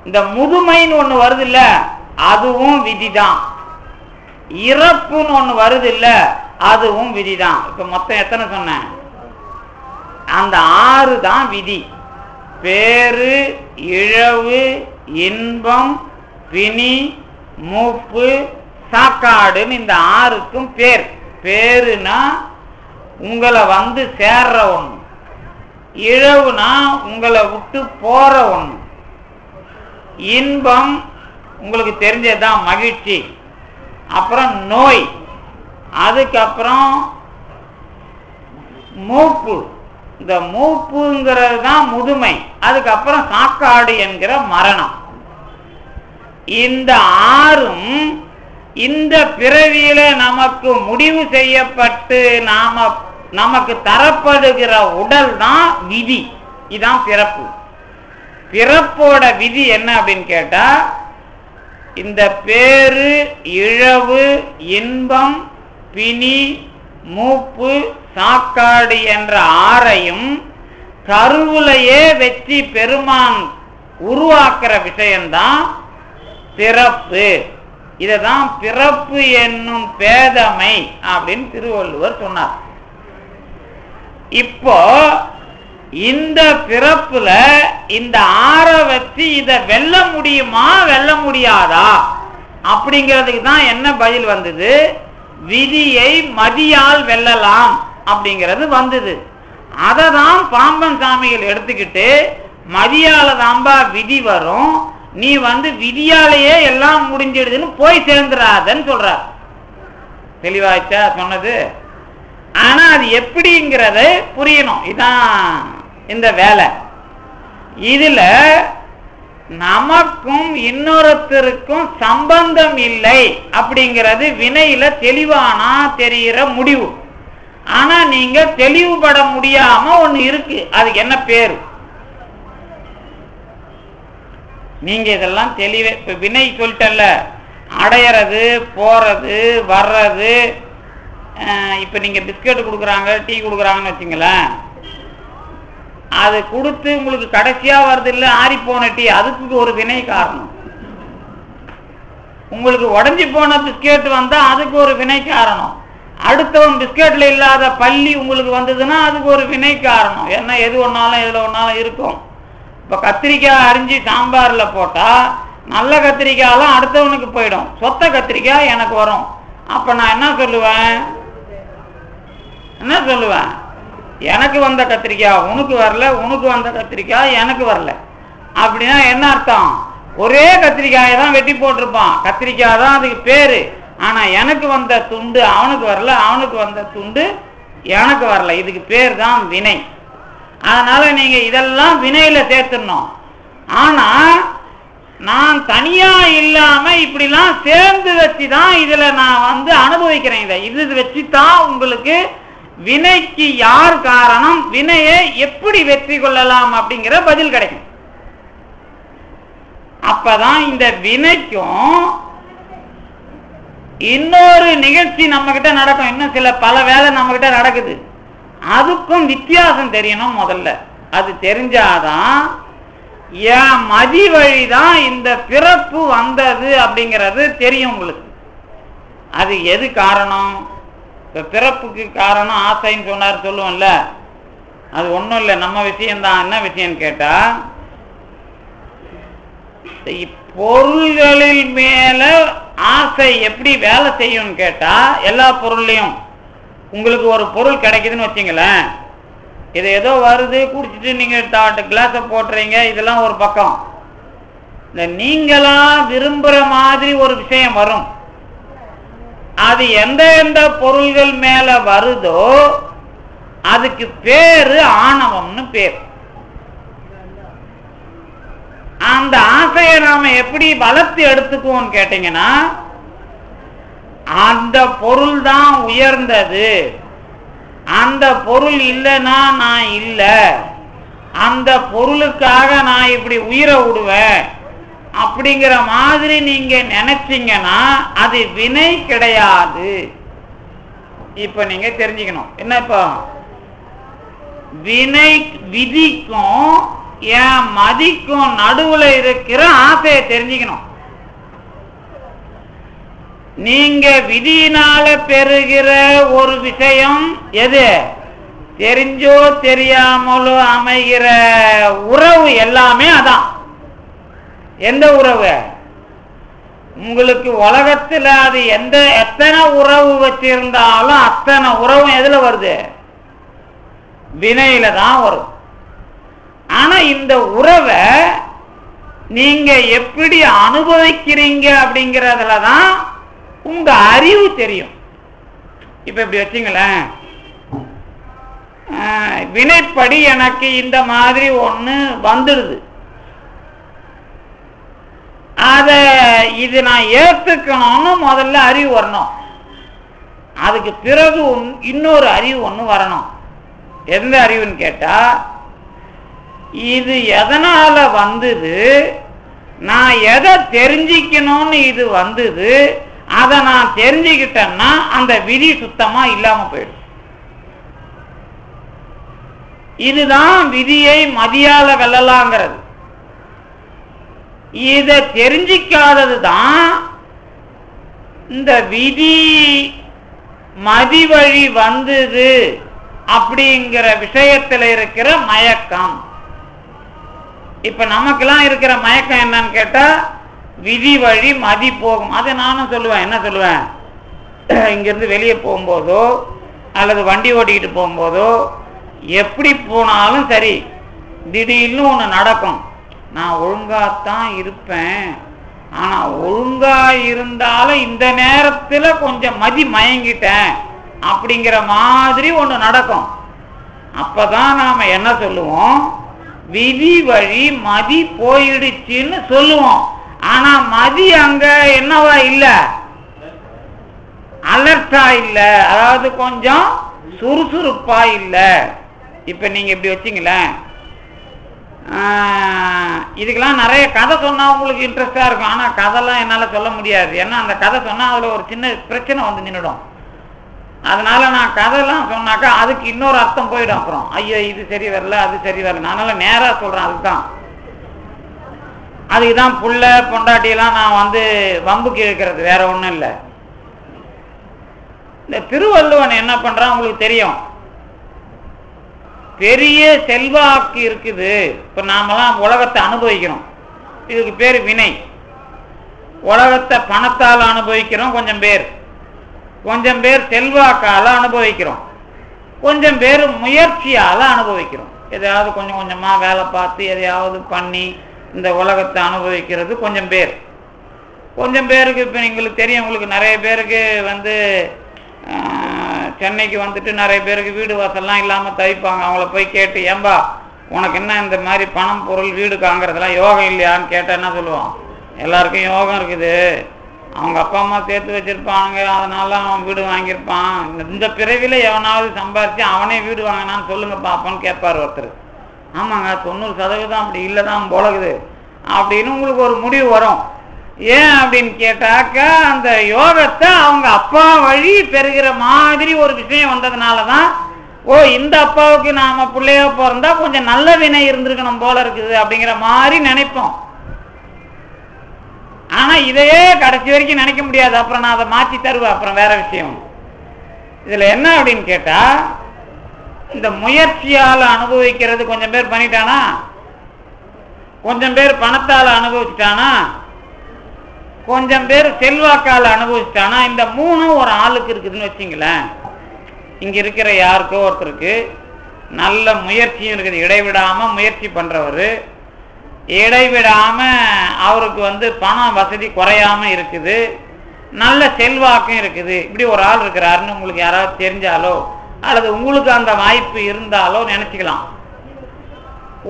இந்த முதுமைன்னு ஒண்ணு வருது இல்ல, அதுவும் விதிதான். இறப்புன்னு ஒண்ணு வருது இல்ல, அதுவும் விதிதான். இப்ப மொத்தம் எத்தனை சொன்னேன்? அந்த 6 தான் விதி. பேரு, இழவு, இன்பம், பிணி, மூப்பு, சாக்காடுன்னு இந்த 6க்கும் பேர். பேருனா உங்களை வந்து சேர்ற ஒண்ணு, இழவுனா உங்களை விட்டு போற ஒண்ணு, இன்பம் உங்களுக்கு தெரிஞ்சதுதான் மகிழ்ச்சி, அப்புறம் நோய், அதுக்கப்புறம் மூப்பு, இந்த மூப்புங்கிறது தான் முதுமை, அதுக்கப்புறம் சாக்காடு என்கிற மரணம். இந்த 6ம் இந்த பிறவியில நமக்கு முடிவு செய்யப்பட்டு நமக்கு தரப்படுகிற உடல் தான் விதி. இதுதான் பிறப்பு. பிறப்போட விதி என்ன அப்படின்னு கேட்டா, இந்த பேரு, இழவு, இன்பம், பிணி, மூப்பு, சாக்காடு என்ற 6ஐயும் கருவுலையே வச்சு பெருமான் உருவாக்குற விஷயம்தான் பிறப்பு. இததான் பிறப்பு என்னும் பேதமை அப்படின்னு திருவள்ளுவர் சொன்னார். இப்போ இந்த பிறப்புல இந்த 6 வச்சு இத வெல்ல முடியுமா வெல்ல முடியாதா அப்படிங்கிறதுக்கு தான் என்ன பதில் வந்தது? விதியை மதியால் வெல்லலாம் அப்படிங்கிறது வந்தது. அதை தான் பாம்பன் சாமிகள் எடுத்துக்கிட்டு மதியால தான்பா விதி வரும், நீ வந்து விதியாலேயே எல்லாம் முடிஞ்சிடுதுன்னு போய் சேர்ந்துடாதன்னு சொல்றார். தெளிவாச்சா சொன்னது? ஆனா அது எப்படிங்கிறத புரியணும். இதான் இந்த வேலை. இதுல நமக்கும் இன்னொருத்தருக்கும் சம்பந்தம் இல்லை அப்படிங்கிறது வினையில தெளிவானா தெரிகிற முடிவு. ஆனா நீங்க தெளிவுபட முடியாம ஒண்ணு இருக்கு. அதுக்கு என்ன பேரு? நீங்க இதெல்லாம் தெளிவே இப்ப வினை சொல்லிட்டல்ல, அடையறது, போறது, வர்றது. இப்ப நீங்க பிஸ்கட் கொடுக்குறாங்க, டீ கொடுக்குறாங்கன்னு வச்சுங்களேன், அது கொடுத்து உங்களுக்கு கடைசியா வருது இல்லை ஆறி போன டீ, அதுக்கு ஒரு வினை காரணம். உங்களுக்கு உடஞ்சி போன பிஸ்கெட் வந்தா அதுக்கு ஒரு வினை காரணம். அடுத்தவன் பிஸ்கெட்ல இல்லாத பள்ளி உங்களுக்கு வந்ததுன்னா அதுக்கு ஒரு வினை காரணம். ஏன்னா எது ஒன்னாலும் எதுல ஒன்னாலும் இருக்கும். இப்ப கத்திரிக்காய் அரிஞ்சு சாம்பார்ல போட்டா நல்ல கத்திரிக்காயெல்லாம் அடுத்தவனுக்கு போயிடும், சொத்த கத்திரிக்காய் எனக்கு வரும். அப்ப நான் என்ன சொல்லுவேன்? எனக்கு வந்த கத்திரிக்காய் உனக்கு வரல, உனக்கு வந்த கத்திரிக்காய் எனக்கு வரல. அப்படின்னா என்ன அர்த்தம்? ஒரே கத்திரிக்காயை தான் வெட்டி போட்டிருப்பான், கத்திரிக்காய் தான் அதுக்கு பேரு. ஆனா எனக்கு வந்த துண்டு அவனுக்கு வரல, அவனுக்கு வந்த துண்டு எனக்கு வரல. இதுக்கு பேர் தான் வினை. அதனால நீங்க இதெல்லாம் வினையில சேர்த்துடணும். ஆனா நான் தனியா இல்லாம இப்படிலாம் சேர்ந்து வச்சுதான் இதுல நான் அனுபவிக்கிறேன். இது வச்சுதான் உங்களுக்கு வினைக்கு யார் காரணம், வினையை எப்படி வெற்றி கொள்ளலாம் அப்படிங்கிற பதில் கிடைக்கும். அப்பதான் இந்த வினைக்கும் இன்னொரு நிகழ்ச்சி நம்ம கிட்ட நடக்கும், இன்னும் சில பல வேலை நம்ம கிட்ட நடக்குது, அதுக்கும் வித்தியாசம் தெரியணும். முதல்ல அது தெரிஞ்சாதான் என் மதி வழிதான் இந்த பிறப்பு வந்தது அப்படிங்கிறது தெரியும் உங்களுக்கு. அது எது காரணம்? இப்ப பிறப்புக்கு காரணம் ஆசைன்னு சொன்னார், சொல்லுவோம்ல, அது ஒண்ணும் இல்லை, நம்ம விஷயம்தான். என்ன விஷயம் கேட்டா, பொருள்களில் மேல ஆசை எப்படி வேலை செய்யும் கேட்டா, எல்லா பொருள்லையும் உங்களுக்கு ஒரு பொருள் கிடைக்குதுன்னு வச்சுங்களேன், இது ஏதோ வருது, குடிச்சிட்டு நீங்க கிளாஸ போட்டுறீங்க, இதெல்லாம் ஒரு பக்கம். இந்த நீங்களா விரும்புற மாதிரி ஒரு விஷயம் வரும். அது எந்த எந்த பொருள்கள் மேல வருதோ அதுக்கு பேரு ஆணவம்னு பேர். அந்த ஆசையை நாம எப்படி வளர்த்து எடுத்துக்குவோம் கேட்டீங்கன்னா, அந்த பொருள் தான் உயர்ந்தது, அந்த பொருள் இல்லைன்னா நான் இல்லை, அந்த பொருளுக்காக நான் இப்படி உயிரை விடுவேன் அப்படிங்கிற மாதிரி நீங்க நினைச்சீங்கன்னா அது வினை கிடையாது. இப்ப நீங்க தெரிஞ்சுக்கணும் என்ன, இப்போ வினை விதிக்கும் என் மதிக்கும் நடுவுல இருக்கிற ஆசையை தெரிஞ்சுக்கணும். நீங்க விதியினால பெறுகிற ஒரு விஷயம் எது? தெரிஞ்சோ தெரியாமலோ அமைகிற உறவு எல்லாமே அதான். எந்த உறவு? உங்களுக்கு உலகத்துல அது எத்தனை உறவு வச்சிருந்தாலும் அத்தனை உறவும் எதுல வருது? வினையில தான் வரும். ஆனா இந்த உறவை நீங்க எப்படி அனுபவிக்கிறீங்க அப்படிங்கறதுலதான் உங்க அறிவு தெரியும். இப்ப இப்படி வச்சுங்களேன், வினைப்படி எனக்கு இந்த மாதிரி ஒண்ணு வந்துடுது, அத இது நான் ஏத்துக்கணும்னு முதல்ல அறிவு வரணும். அதுக்கு பிறகு இன்னொரு அறிவு ஒண்ணு வரணும். எந்த அறிவுன்னு கேட்டா, இது எதனால வந்தது, நான் எதை தெரிஞ்சிக்கணும்னு இது வந்தது, அதை நான் தெரிஞ்சுக்கிட்டேன்னா அந்த விதி சுத்தமா இல்லாம போயிடும். இதுதான் விதியை மதியால வெல்லலாங்கிறது. இதை தெரிஞ்சிக்காதது தான் இந்த விதி மதி வழி வந்தது அப்படிங்கிற விஷயத்துல இருக்கிற மயக்கம். இப்ப நமக்கெல்லாம் இருக்கிற மயக்கம் என்னன்னு கேட்டா, விதி வழி மதி போகும். அதை நானும் சொல்லுவேன். என்ன சொல்லுவேன்? இங்கிருந்து வெளியே போகும்போதோ அல்லது வண்டி ஓட்டிக்கிட்டு போகும்போதோ எப்படி போனாலும் சரி, திடீர்னு ஒண்ணு நடக்கும். நான் ஒழுங்காத்தான் இருப்பேன், ஆனா ஒழுங்கா இருந்தாலும் இந்த நேரத்துல கொஞ்சம் மதி மயங்கிட்டேன் அப்படிங்கிற மாதிரி ஒண்ணு நடக்கும். அப்பதான் நாம என்ன சொல்லுவோம்? விதி வழி மதி போயிடுச்சுன்னு சொல்லுவோம். ஆனா மதி அங்க என்னவா இல்ல, அலர்ட்டா இல்ல, அதாவது கொஞ்சம் சுறுசுறுப்பா இல்ல. இப்ப நீங்க இப்படி வச்சீங்களேன், இதுக்கெல்லாம் நிறைய கதை சொன்னா உங்களுக்கு இன்ட்ரெஸ்டா இருக்கும். ஆனா கதைலாம் என்னால சொல்ல முடியாது. ஏன்னா அந்த கதை சொன்னா அதுல ஒரு சின்ன பிரச்சனை வந்து நின்றுடும். அதனால நான் கதைலாம் சொன்னாக்கா அதுக்கு இன்னொரு அர்த்தம் போயிடும். அப்புறம் ஐயோ இது சரி வரல, அது சரி வரல. அதனால நேரா சொல்றேன். அதுக்குதான் புள்ள பொண்டாட்டியெல்லாம் நான் வந்து வம்புக்கு இருக்கிறது, வேற ஒண்ணும் இல்லை. இந்த திருவள்ளுவன் என்ன பண்றான் உங்களுக்கு தெரியும். பெரிய செல்வாக்கு இருக்குது. இப்ப நாமெல்லாம் உலகத்தை அனுபவிக்கிறோம். இதுக்கு பேர் வினை. உலகத்தை பணத்தால் அனுபவிக்கிறோம் கொஞ்சம் பேர் செல்வாக்கால அனுபவிக்கிறோம், கொஞ்சம் பேர் முயற்சியால அனுபவிக்கிறோம். எதையாவது கொஞ்சம் கொஞ்சமா வேலை பார்த்து எதையாவது பண்ணி இந்த உலகத்தை அனுபவிக்கிறது கொஞ்சம் பேருக்கு. இப்ப எங்களுக்கு தெரியும், உங்களுக்கு நிறைய பேருக்கு வந்து சென்னைக்கு வந்துட்டு நிறைய பேருக்கு வீடு வாசல்லாம் இல்லாம தவிப்பாங்க. அவங்கள போய் கேட்டு, ஏம்பா உனக்கு என்ன இந்த மாதிரி பணம் பொருள் வீடு காங்கிறதெல்லாம் யோகம் இல்லையான்னு கேட்டா என்ன சொல்லுவான்? எல்லாருக்கும் யோகம் இருக்குது, அவங்க அப்பா அம்மா சேர்த்து வச்சிருப்பாங்க, அதனால அவன் வீடு வாங்கியிருப்பான். இந்த பிறவில எவனாவது சம்பாதிச்சு அவனே வீடு வாங்கினான்னு சொல்லுங்க பாப்பான்னு கேட்பார் ஒருத்தர். ஆமாங்க 90% அப்படி இல்லைதான் போலகுது அப்படின்னு உங்களுக்கு ஒரு முடிவு வரும். ஏன் அப்படின்னு கேட்டாக்கா, அந்த யோகத்தை அவங்க அப்பா வழி பெறுகிற மாதிரி ஒரு விஷயம் வந்ததுனாலதான், ஓ இந்த அப்பாவுக்கு நாம பிள்ளையா பிறந்தா கொஞ்சம் நல்ல வினை இருந்திருக்கணும் போல இருக்குது அப்படிங்கிற மாதிரி நினைப்போம். ஆனா இதையே கடைசி வரைக்கும் நினைக்க முடியாது. அப்புறம் நான் அதை மாற்றி தருவேன், அப்புறம் வேற விஷயம். இதுல என்ன அப்படின்னு கேட்டா, இந்த முயற்சியால அனுபவிக்கிறது கொஞ்சம் பேர் பண்ணிட்டானா, கொஞ்சம் பேர் பணத்தால அனுபவிச்சுட்டானா, கொஞ்சம் பேர் செல்வாக்கால அனுபவிச்சுட்டானா. இந்த மூணும் ஒரு ஆளுக்கு இருக்குதுன்னு வச்சிங்களேன். இங்க இருக்கிற யாருக்கோ ஒருத்தருக்கு நல்ல முயற்சியும் இருக்குது, இடைவிடாம முயற்சி பண்றவர், இடைவிடாம அவருக்கு வந்து பண வசதி குறையாம இருக்குது, நல்ல செல்வாக்கும் இருக்குது. இப்படி ஒரு ஆள் இருக்கிறாருன்னு உங்களுக்கு யாராவது தெரிஞ்சாலோ அல்லது உங்களுக்கு அந்த வாய்ப்பு இருந்தாலோ நினைச்சுக்கலாம்.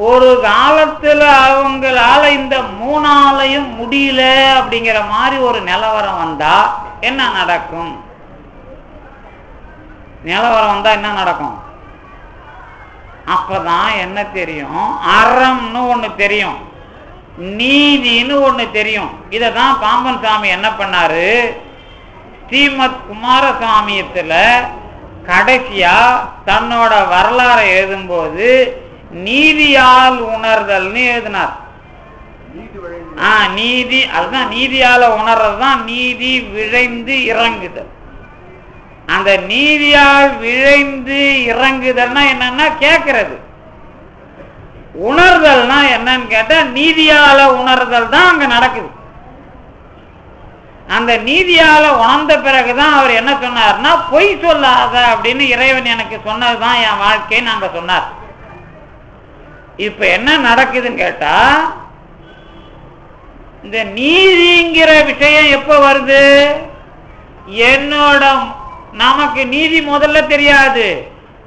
ஒரு காலத்துல அவங்களால இந்த மூணாலையும் முடியல அப்படிங்கிற மாதிரி ஒரு நிலவரம் வந்தா என்ன நடக்கும்? நிலவரம் வந்தா என்ன நடக்கும்? அப்பதான் என்ன தெரியும், அறம்னு ஒண்ணு தெரியும், நீதினு ஒண்ணு தெரியும். இததான் பாம்பன் சாமி என்ன பண்ணாரு, ஸ்ரீமத் குமாரசாமியத்துல கடைசியா தன்னோட வரலாறை எழுதும்போது நீதியால் உணர்தல்னு எழுதினார். நீதி, அதுதான் நீதியால உணர்றதுதான் நீதி விழைந்து இறங்குதல். அந்த நீதியால் விழைந்து இறங்குதல்னா என்னன்னா கேட்கறது, உணர்தல்னா என்னன்னு கேட்டா நீதியால உணர்தல் தான் அங்க நடக்குது. அந்த நீதியால உணர்ந்த பிறகுதான் அவர் என்ன சொன்னார்னா, பொய் சொல்லாத அப்படின்னு இறைவன் எனக்கு சொன்னதுதான் என் வாழ்க்கைன்னு அங்க சொன்னார். இப்ப என்ன நடக்குதுன்னு கேட்டா, இந்த நீதிங்கிற விஷயம் எப்ப வருது, என்னோட நமக்கு நீதி முதல்ல தெரியாது,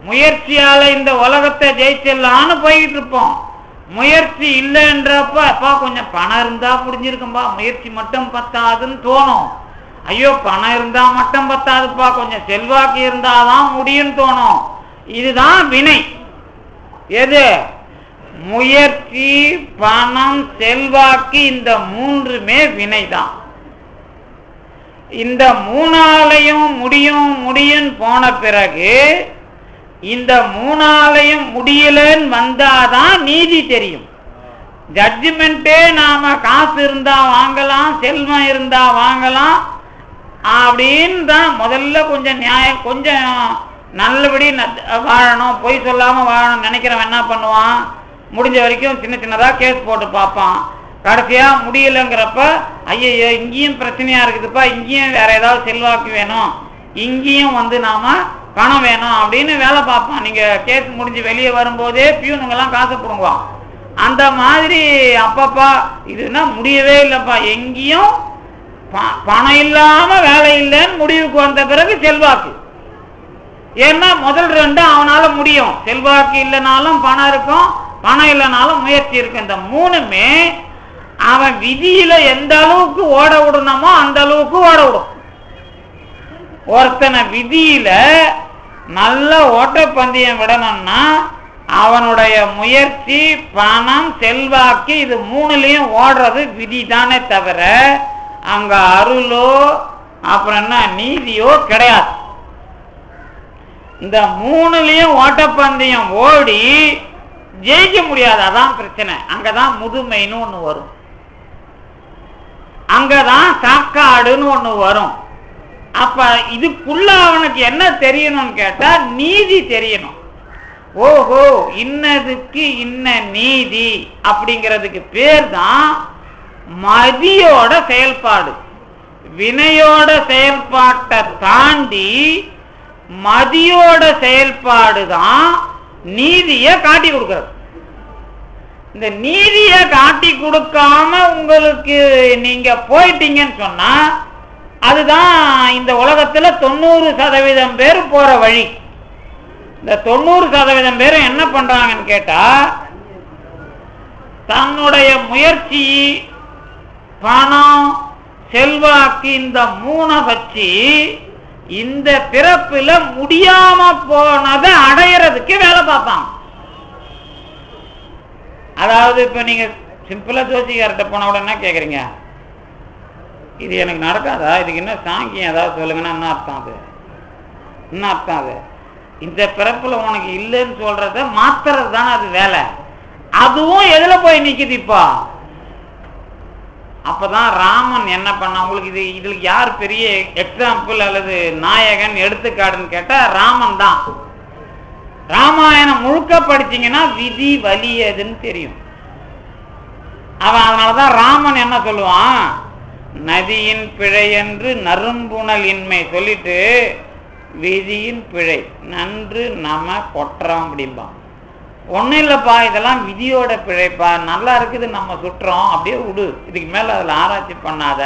முயற்சியால இந்த உலகத்தை ஜெயிச்சிடலான்னு போயிட்டு இருப்போம். முயற்சி இல்லைன்றப்ப அப்பா கொஞ்சம் பணம் இருந்தா புரிஞ்சிருக்கும்பா, முயற்சி மட்டும் பத்தாதுன்னு தோணும். ஐயோ பணம் இருந்தா மட்டும் பத்தாதுப்பா, கொஞ்சம் செல்வாக்கு இருந்தாதான் முடியும்னு தோணும். இதுதான் வினை. எது? முயற்சி, பணம், செல்வாக்கு, இந்த மூன்றுமே வினைதான். இந்த மூணாலையும் முடியும் போன பிறகு இந்த மூணாலையும் முடியலன்னு வந்தாதான் நீதி தெரியும். ஜட்ஜ்மெண்டே நாம காசு இருந்தா வாங்கலாம், செல்வம் இருந்தா வாங்கலாம் அப்படின்னு தான் முதல்ல கொஞ்சம் நியாயம், கொஞ்சம் நல்லபடி வாழணும், பொய் சொல்லாம வாழணும் நினைக்கிறவன் என்ன பண்ணுவான், முடிஞ்ச வரைக்கும் சின்ன சின்னதா கேஸ் போட்டு பார்ப்பான். கடைசியா முடியலங்கிறப்ப ஐயோ இங்கேயும் பிரச்சனையா இருக்குதுப்பா, இங்கேயும் வேற ஏதாவது செல்வாக்கு வேணும், இங்கேயும் வந்து நாம பணம் வேணும் அப்படின்னு வேலை பார்ப்பான். நீங்க கேஸ் முடிஞ்சு வெளியே வரும்போதே பியூனுங்கெல்லாம் காசு போடுவான். அந்த மாதிரி அப்பப்பா இதுன்னா முடியவே இல்லைப்பா, எங்கேயும் பணம் இல்லாம வேலை இல்லைன்னு முடிவுக்கு வந்த பிறகு செல்வாக்கு. ஏன்னா முதல் ரெண்டு அவனால முடியும், செல்வாக்கு இல்லைனாலும் பணம் இருக்கும், பணம் இல்லைனாலும் முயற்சி இருக்கும். இந்த மூணுமே அவன் விதியில எந்த அளவுக்கு ஓட விடணுமோ அந்த அளவுக்கு ஓட விடும். ஒருத்தனை விதியில நல்ல ஓட்டப்பந்தயம் விடணும்னா அவனுடைய முயற்சி, பணம், செல்வாக்கு இது மூணுலையும் ஓடுறது விதி தானே தவிர அங்க அருளோ அப்புறம் என்ன நீதியோ கிடையாது. இந்த மூணுலையும் ஓட்டப்பந்தயம் ஓடி ஜெயிக்க முடியாது. அதான் பிரச்சனை. அங்கதான் முதுமைன்னு ஒண்ணு வரும், அங்கதான் சாக்காடுன்னு ஒண்ணு வரும். அப்ப இதுக்குள்ள அவனுக்கு என்ன தெரியணும்னு கேட்டா நீதி தெரியணும். ஓஹோ, இன்னதுக்கு இன்ன நீதி அப்படிங்கிறதுக்கு பேர் தான் மதியோட செயல்பாடு. வினையோட செயல்பாட்டை தாண்டி மதியோட செயல்பாடு தான் நீதியை காட்டி கொடுக்கிறது. இந்த நீதியை காட்டி கொடுக்காம உங்களுக்கு நீங்க போயிட்டீங்கன்னு சொன்னா அதுதான் இந்த உலகத்துல 90% பேர் போற வழி. இந்த 90% பேர் என்ன பண்றாங்கன்னு கேட்டா, தன்னுடைய முயற்சி, பணம், செல்வாக்கு இந்த மூணை வச்சு இந்த பிறப்புல முடியாம போனதை அடையறதுக்கு வேலை பார்ப்பாங்க. அதாவது இப்ப நீங்க சிம்பிளா ஜோசிகார்ட்ட போன உடனே கேக்குறீங்க, இது எனக்கு நடக்காதா, இதுக்கு என்ன சாங்கியம் ஏதாவது சொல்லுங்கன்னா என்ன அர்த்தம்? அது என்ன அர்த்தம்? அது இந்த பிறப்புல உனக்கு இல்லைன்னு சொல்றத மாத்துறது தானே அது வேலை. அதுவும் எதுல போய் நிக்குது இப்போ? அப்பதான் ராமன் என்ன பண்ண, உங்களுக்கு இதுல யார் பெரிய எக்ஸாம்பிள் அல்லது நாயகன் எடுத்துக்காடுன்னு கேட்டா ராமன் தான். ராமாயணம் முழுக்க படிச்சீங்கன்னா விதி வலியதுன்னு தெரியும். அவன் அதனாலதான் ராமன் என்ன சொல்லுவான், நதியின் பிழை என்று நறும்புணல் இன்மை சொல்லிட்டு விதியின் பிழை நன்று நம கொட்டுறோம் அப்படிம்பான். ஒன்றும் இல்லைப்பா, இதெல்லாம் விதியோட பிழைப்பா, நல்லா இருக்குது, நம்ம சுற்றுறோம், அப்படியே விடு, இதுக்கு மேல அதில் ஆராய்ச்சி பண்ணாத.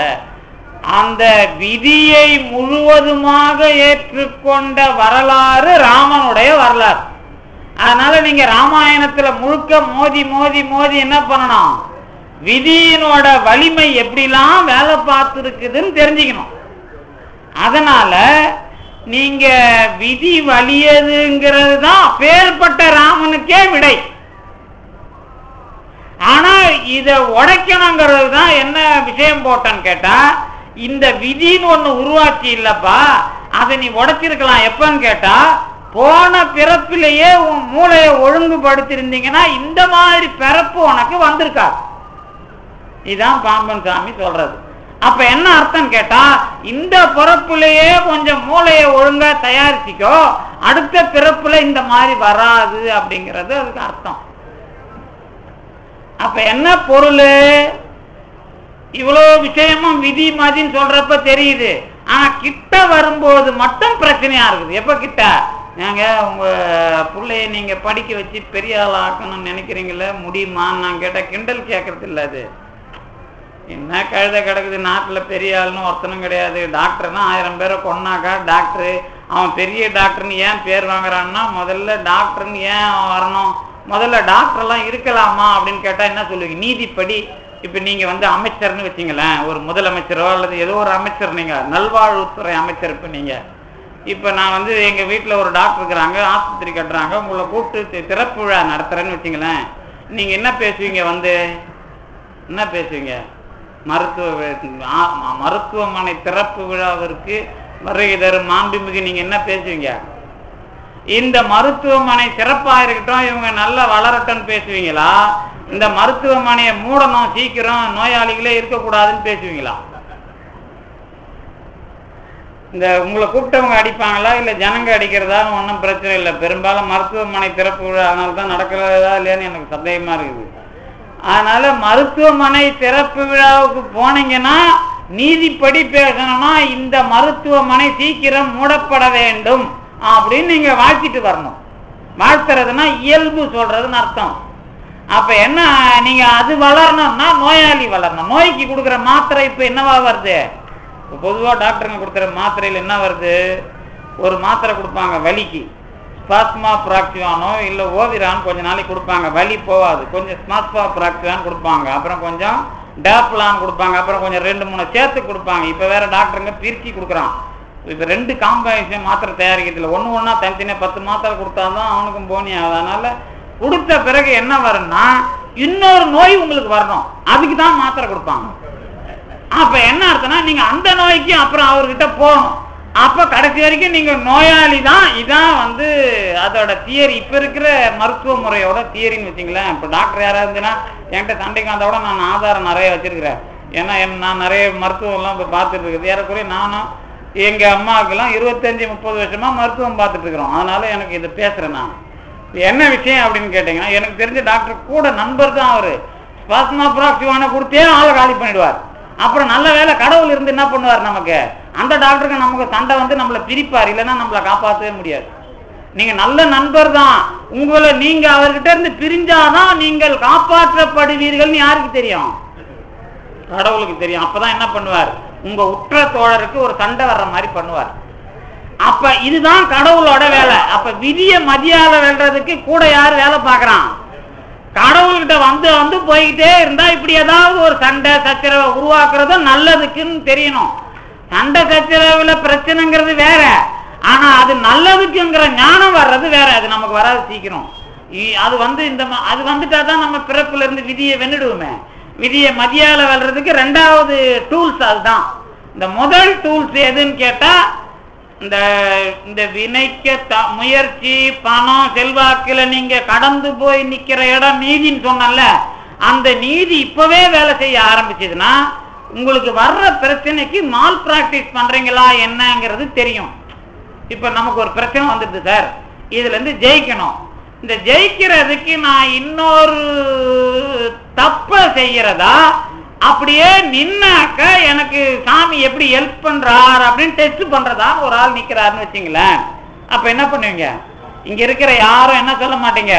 அந்த விதியை முழுவதுமாக ஏற்றுக்கொண்ட வரலாறு ராமனுடைய வரலாறு. அதனால நீங்க ராமாயணத்துல முழுக்க மோதி மோதி மோதி என்ன பண்ணணும், விதியினோட வலிமை எப்படிலாம் வேலை பார்த்துருக்குதுன்னு தெரிஞ்சுக்கணும். அதனால நீங்க விதி வலியதுங்கிறது தான் பேர்பட்ட ராமனுக்கே விடை. ஆனா இத உடைக்கணுங்கிறது தான் என்ன விஷயம் போட்டேன்னு கேட்டா, இந்த விதின்னு ஒண்ணு உருவாக்கி இல்லப்பா, அதை நீ உடைச்சிருக்கலாம். எப்பன்னு கேட்டா, போன பிறப்பிலேயே உன் மூளையை ஒழுங்குபடுத்திருந்தீங்கன்னா இந்த மாதிரி பிறப்பு உனக்கு வந்திருக்காது. இதுதான் பாம்பன் சாமி சொல்றது. அப்ப என்ன அர்த்தம் கேட்டா, இந்த பிறப்புலயே கொஞ்சம் மூளையை ஒழுங்கா தயாரிச்சுக்கோ, அடுத்த பிறப்புல இந்த மாதிரி வராது அப்படிங்கிறது அதுக்கு அர்த்தம். அப்ப என்ன பொருள், இவ்வளவு விஷயமும் விதி மதின்னு சொல்றப்ப தெரியுது. ஆனா கிட்ட வரும்போது மட்டும் பிரச்சனையா இருக்குது. எப்ப கிட்ட நீங்க உங்க பிள்ளைய நீங்க படிக்க வச்சு பெரிய ஆள் ஆக்கணும்னு நினைக்கிறீங்களே, முடியுமான்னு நான் கேட்டா கிண்டல் கேட்கறது இல்லை. அது என்ன கழுத கிடக்குது, நாட்டில் பெரிய ஆள்னு ஒருத்தனும் கிடையாது. டாக்டர்னா 1000 பேரை கொன்னாக்கா டாக்டரு, அவன் பெரிய டாக்டர்னு ஏன் பேர் வாங்குறான்னா, முதல்ல டாக்டர்னு ஏன் வரணும், முதல்ல டாக்டர்லாம் இருக்கலாமா அப்படின்னு கேட்டால் என்ன சொல்லுவீங்க? நீதிப்படி இப்போ நீங்கள் அமைச்சர்னு வச்சிங்களேன், ஒரு முதலமைச்சரோ அல்லது ஏதோ ஒரு அமைச்சர், நீங்கள் நல்வாழ்வுத்துறை அமைச்சர். இப்போ நான் எங்கள் வீட்டில் ஒரு டாக்டர் இருக்கிறாங்க, ஆஸ்பத்திரி கட்டுறாங்க, உங்களை கூப்பிட்டு திறப்பு விழா நடத்துகிறேன்னு வச்சிங்களேன், நீங்கள் என்ன பேசுவீங்க? என்ன பேசுவீங்க? மருத்துவமனை திறப்பு விழாவிற்கு வருகை தரும் மாண்புமிகு நீங்க என்ன பேசுவீங்க? இந்த மருத்துவமனை சிறப்பா இருக்கட்டும், இவங்க நல்லா வளரட்டும் பேசுவீங்களா? இந்த மருத்துவமனையை மூடணும், சீக்கிரம் நோயாளிகளே இருக்கக்கூடாதுன்னு பேசுவீங்களா? இந்த உங்களை கூப்பிட்டவங்க அடிப்பாங்களா இல்ல ஜனங்க அடிக்கிறதா? ஒன்றும் பிரச்சனை இல்லை. பெரும்பாலும் மருத்துவமனை திறப்பு விழா அதனால தான் நடக்கிறதா இல்லையான்னு எனக்கு சந்தேகமா இருக்குது. அதனால மருத்துவமனை திறப்பு விழாவுக்கு போனீங்கன்னா நீதிப்படி பேசணும்னா இந்த மருத்துவமனை சீக்கிரம் மூடப்பட வேண்டும் அப்படின்னு நீங்க வாழ்த்திட்டு வரணும். வாழ்த்துறதுன்னா இயல்பு சொல்றதுன்னு அர்த்தம். அப்ப என்ன, நீங்க அது வளரணும்னா நோயாளி வளரணும். நோய்க்கு கொடுக்குற மாத்திரை இப்ப என்னவா வருது? இப்போ பொதுவாக டாக்டருங்க கொடுக்குற மாத்திரையில் என்ன வருது? ஒரு மாத்திரை கொடுப்பாங்க வலிக்கு, ஸ்பாஸ்மா பிராக்சிவானோ இல்லை ஓவிரான்னு கொஞ்ச நாளைக்கு கொடுப்பாங்க, வலி போகாது. கொஞ்சம் ஸ்மாஸ்பா பிராக்சிவான் கொடுப்பாங்க, அப்புறம் கொஞ்சம் டேப்லான்னு கொடுப்பாங்க, அப்புறம் கொஞ்சம் 2-3 சேர்த்து கொடுப்பாங்க. இப்போ வேற டாக்டருங்க பிரிச்சு கொடுக்குறான். இப்போ 2 காம்பினேஷன் மாத்திரை தயாரிக்கிறதுல ஒன்றா தனித்தனியாக 10 மாத்திரை கொடுத்தாதான் அவனுக்கும் போனி ஆகுது. அதனால கொடுத்த பிறகு என்ன வரும்னா இன்னொரு நோய் உங்களுக்கு வரணும், அதுக்கு தான் மாத்திரை கொடுப்பாங்க. அப்ப என்ன அர்த்தம்னா நீங்க அந்த நோய்க்கு அப்புறம் அவர்கிட்ட போகணும். அப்ப கடைசி வரைக்கும் நீங்க நோயாளி தான். இதான் அதோட தியரி. இப்ப இருக்கிற மருத்துவ முறையோட தியரின்னு வச்சுங்களேன். இப்ப டாக்டர் யாராவது இருந்துன்னா என்கிட்ட சண்டைக்கு வந்தோட நான் ஆதாரம் நிறைய வச்சிருக்கிறேன். ஏன்னா நான் நிறைய மருத்துவம் எல்லாம் இப்ப பார்த்துட்டு இருக்குது. ஏறக்குறைய நானும் எங்க அம்மாவுக்கெல்லாம் 25-30 வருஷமா மருத்துவம் பார்த்துட்டு இருக்கிறோம். அதனால எனக்கு இது பேசுறேன். நான் என்ன விஷயம் அப்படின்னு கேட்டீங்கன்னா, எனக்கு தெரிஞ்ச டாக்டர் கூட நண்பர் தான் அவரு. ஸ்பாஸ்மாப்ராக்சிவான கொடுத்தே ஆளை காலி பண்ணிடுவார். அப்புறம் நல்ல வேலை கடவுள் இருந்து என்ன பண்ணுவார், நமக்கு அந்த டாக்டருக்கு நமக்கு சண்டை நம்மளை பிரிப்பார், இல்லைன்னா நம்மளை காப்பாற்றவே முடியாது. நீங்க நல்ல நண்பர் தான், உங்களை நீங்க அவர்கிட்ட இருந்து பிரிஞ்சாதான் நீங்கள் காப்பாற்றப்படுவீர்கள்னு யாருக்கு தெரியும்? கடவுளுக்கு தெரியும். அப்பதான் என்ன பண்ணுவார், உங்க உற்ற தோழருக்கு ஒரு சண்டை வர்ற மாதிரி பண்ணுவார். அப்ப இதுதான் கடவுளோட வேலை. அப்ப விதிய மதியால வெல்றதுக்கு கூட யார் வேலை பார்க்கறான்? கடவுள்கிட்ட வந்து போய்கிட்டே இருந்தா இப்படி ஏதாவது ஒரு சண்டை சச்சரவை உருவாக்குறதும் நல்லதுக்குன்னு தெரியணும். சண்டை சச்சரவுல பிரச்சனைங்கிறது வேற, ஆனா அது நல்லதுக்குங்கிற ஞானம் வர்றது வேற. அது நமக்கு வராது சீக்கிரம். அது அது வந்துட்டாதான் நம்ம பிறப்புல இருந்து விதியை வென்னுடுவோமே. விதியை மதியால வெல்றதுக்கு 2வது டூல்ஸ் அதுதான். இந்த முதல் டூல்ஸ் எதுன்னு கேட்டா, இந்த வினைக்க முயற்சி, பணம், செல்வாக்குல நீங்க கடந்து போய் நிக்கிற இடம் நீதின்னு சொன்னல, அந்த நீதி இப்பவே வேலை செய்ய ஆரம்பிச்சதுன்னா உங்களுக்கு வர்ற பிரச்சனைக்கு மால் பிராக்டிஸ் பண்றீங்களா என்னங்கிறது தெரியும். இப்ப நமக்கு ஒரு பிரச்சனை வந்துடுது சார், இதுல இருந்து ஜெயிக்கணும். இந்த ஜெயிக்கிறதுக்கு நான் இன்னொரு தப்ப செய்யறதா, அப்படியே நின்னாக்க எனக்கு சாமி எப்படி ஹெல்ப் பண்றார் அப்படின்னு டெஸ்ட் பண்றதா ஒரு ஆள் நிக்கிறாருன்னு வச்சுங்களேன். அப்ப என்ன பண்ணுவீங்க? இங்க இருக்கிற யாரும் என்ன சொல்ல மாட்டீங்க,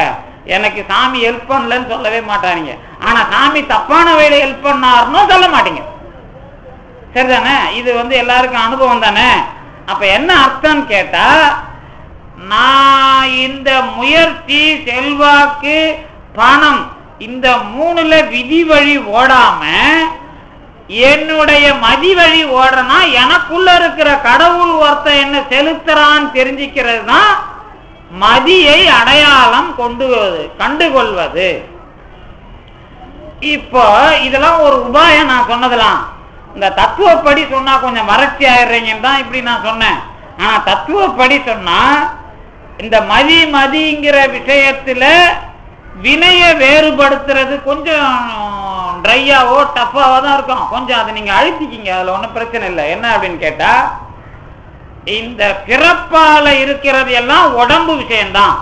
எனக்கு சாமி ஹெல்ப் பண்ணலன்னு சொல்லவே மாட்டாங்க. ஆனா சாமி தப்பான வழியில ஹெல்ப் பண்ணாருன்னு சொல்ல மாட்டீங்க. சரிதானே? இது எல்லாருக்கும் அனுபவம் தானே. அப்ப என்ன அர்த்தம் கேட்டா, நான் இந்த முயற்சி, செல்வாக்கு, பணம், இந்த 3ல விதி வழி ஓடாம என்னுடைய மதி வழி ஓடுறனா, எனக்குள்ள இருக்கிற கடவுள் ஒருத்த என்ன செலுத்துறான்னு தெரிஞ்சுக்கிறது தான் மதியை அடையாளம் கண்டுகொள்வது. இப்போ இதெல்லாம் ஒரு உபாயம். நான் சொன்னதெல்லாம் இந்த தத்துவப்படி சொன்னா கொஞ்சம் வறட்சி ஆயிடுறீங்கன்னு தான் இப்படி நான் சொன்னேன். ஆனா தத்துவப்படி சொன்னா இந்த மதிங்கிற விஷயத்துல வினைய வேறுபடுத்துறது கொஞ்சம் ட்ரையாவோ டஃபாவோ தான் இருக்கும். கொஞ்சம் அதை நீங்க அழுத்திக்கிங்க, அதுல ஒன்றும் பிரச்சனை இல்லை. என்ன அப்படின்னு கேட்டா, இந்த பிறப்பால இருக்கிறது எல்லாம் உடம்பு விஷயம்தான்.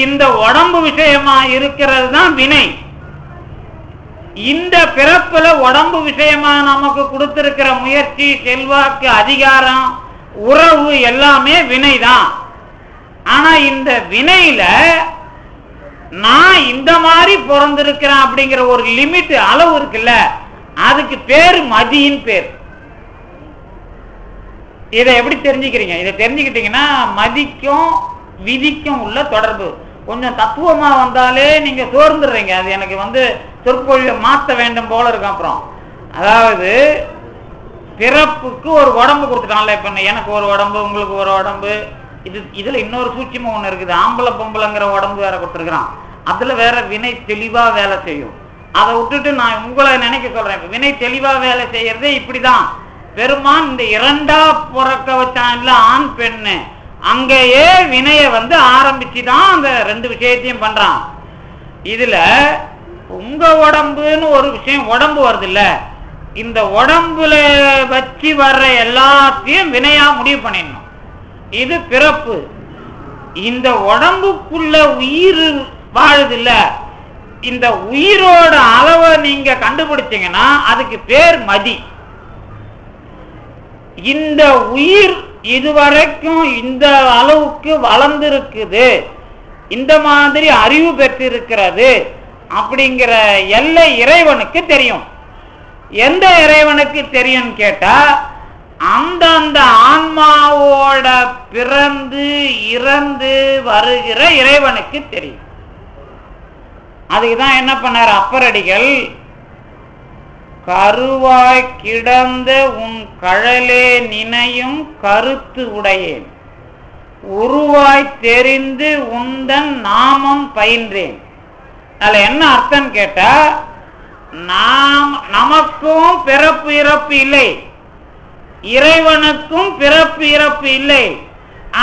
இந்த உடம்பு விஷயமா இருக்கிறது தான் வினை. இந்த பிறப்புல உடம்பு விஷயமா நமக்கு கொடுத்திருக்கிற முயற்சி, செல்வாக்கு, அதிகாரம், உறவு எல்லாமே வினைதான். ஆனா இந்த வினையில நான் இந்த மாதிரி பிறந்திருக்கிறேன் அப்படிங்கிற ஒரு லிமிட், அளவு இருக்குல்ல, அதுக்கு பேரு மதியின் பேர். இதை எப்படி தெரிஞ்சுக்கிறீங்க? இதை தெரிஞ்சுக்கிட்டீங்கன்னா மதிக்கும் விதிக்கும் உள்ள தொடர்பு கொஞ்சம் தத்துவமா வந்தாலே நீங்க சோர்ந்துடுறீங்க. அது எனக்கு சொற்பொழிவை மாற்ற வேண்டும் போல இருக்கும். அப்புறம் அதாவது பிறப்புக்கு ஒரு உடம்பு கொடுத்துட்டான்ல, இப்ப எனக்கு ஒரு உடம்பு, உங்களுக்கு ஒரு உடம்பு. இதுல இன்னொரு சூட்சமும் ஒண்ணு இருக்குது. ஆம்பளை பொம்பளைங்கிற உடம்பு வேற கொடுத்துருக்கான். அதுல வேற வினை தெளிவா வேலை செய்யும். அதை விட்டுட்டு நான் உங்களை நினைக்க சொல்றேன். வினை தெளிவா வேலை செய்யறதே இப்படிதான். பெருமான் இந்த 2ஆ பிறக்க வச்சான் இல்ல, ஆண் பெண்ணு, அங்கேயே வினைய ஆரம்பிச்சுதான் அந்த 2 விஷயத்தையும் பண்றான். இதுல உங்க உடம்புன்னு ஒரு விஷயம், உடம்பு வருது இல்ல, இந்த உடம்புல வச்சு வர்ற எல்லாத்தையும் வினையா முடிவு பண்ணிடணும். இது பிறப்பு. இந்த உடம்புக்குள்ள உயிர் வாழுது இல்ல, இந்த உயிரோட அளவை நீங்க கண்டுபிடிச்சீங்கன்னா அதுக்கு பேர் மதி. இந்த உயிர் இதுவரைக்கும் இந்த அளவுக்கு வளர்ந்திருக்குது, இந்த மாதிரி அறிவு பெற்றிருக்கிறது அப்படிங்கிற எல்லை இறைவனுக்கு தெரியும். எந்த இறைவனுக்கு தெரியும் கேட்டா, அந்தந்த ஆன்மாவோட பிறந்து இறந்து வருகிற இறைவனுக்கு தெரியும். அதுக்குதான் என்ன பண்ணார் அப்பரடிகள், கருவாய் கிடந்த உன் கழலே நினையும் கருத்து உடையேன், உருவாய் தெரிந்து உந்தன் நாமம் பயின்றேன். அதுல என்ன அர்த்தம் கேட்டா, நமக்கும் பிறப்பு இறப்பு இல்லை, இறைவனுக்கும் பிறப்பு இறப்பு இல்லை.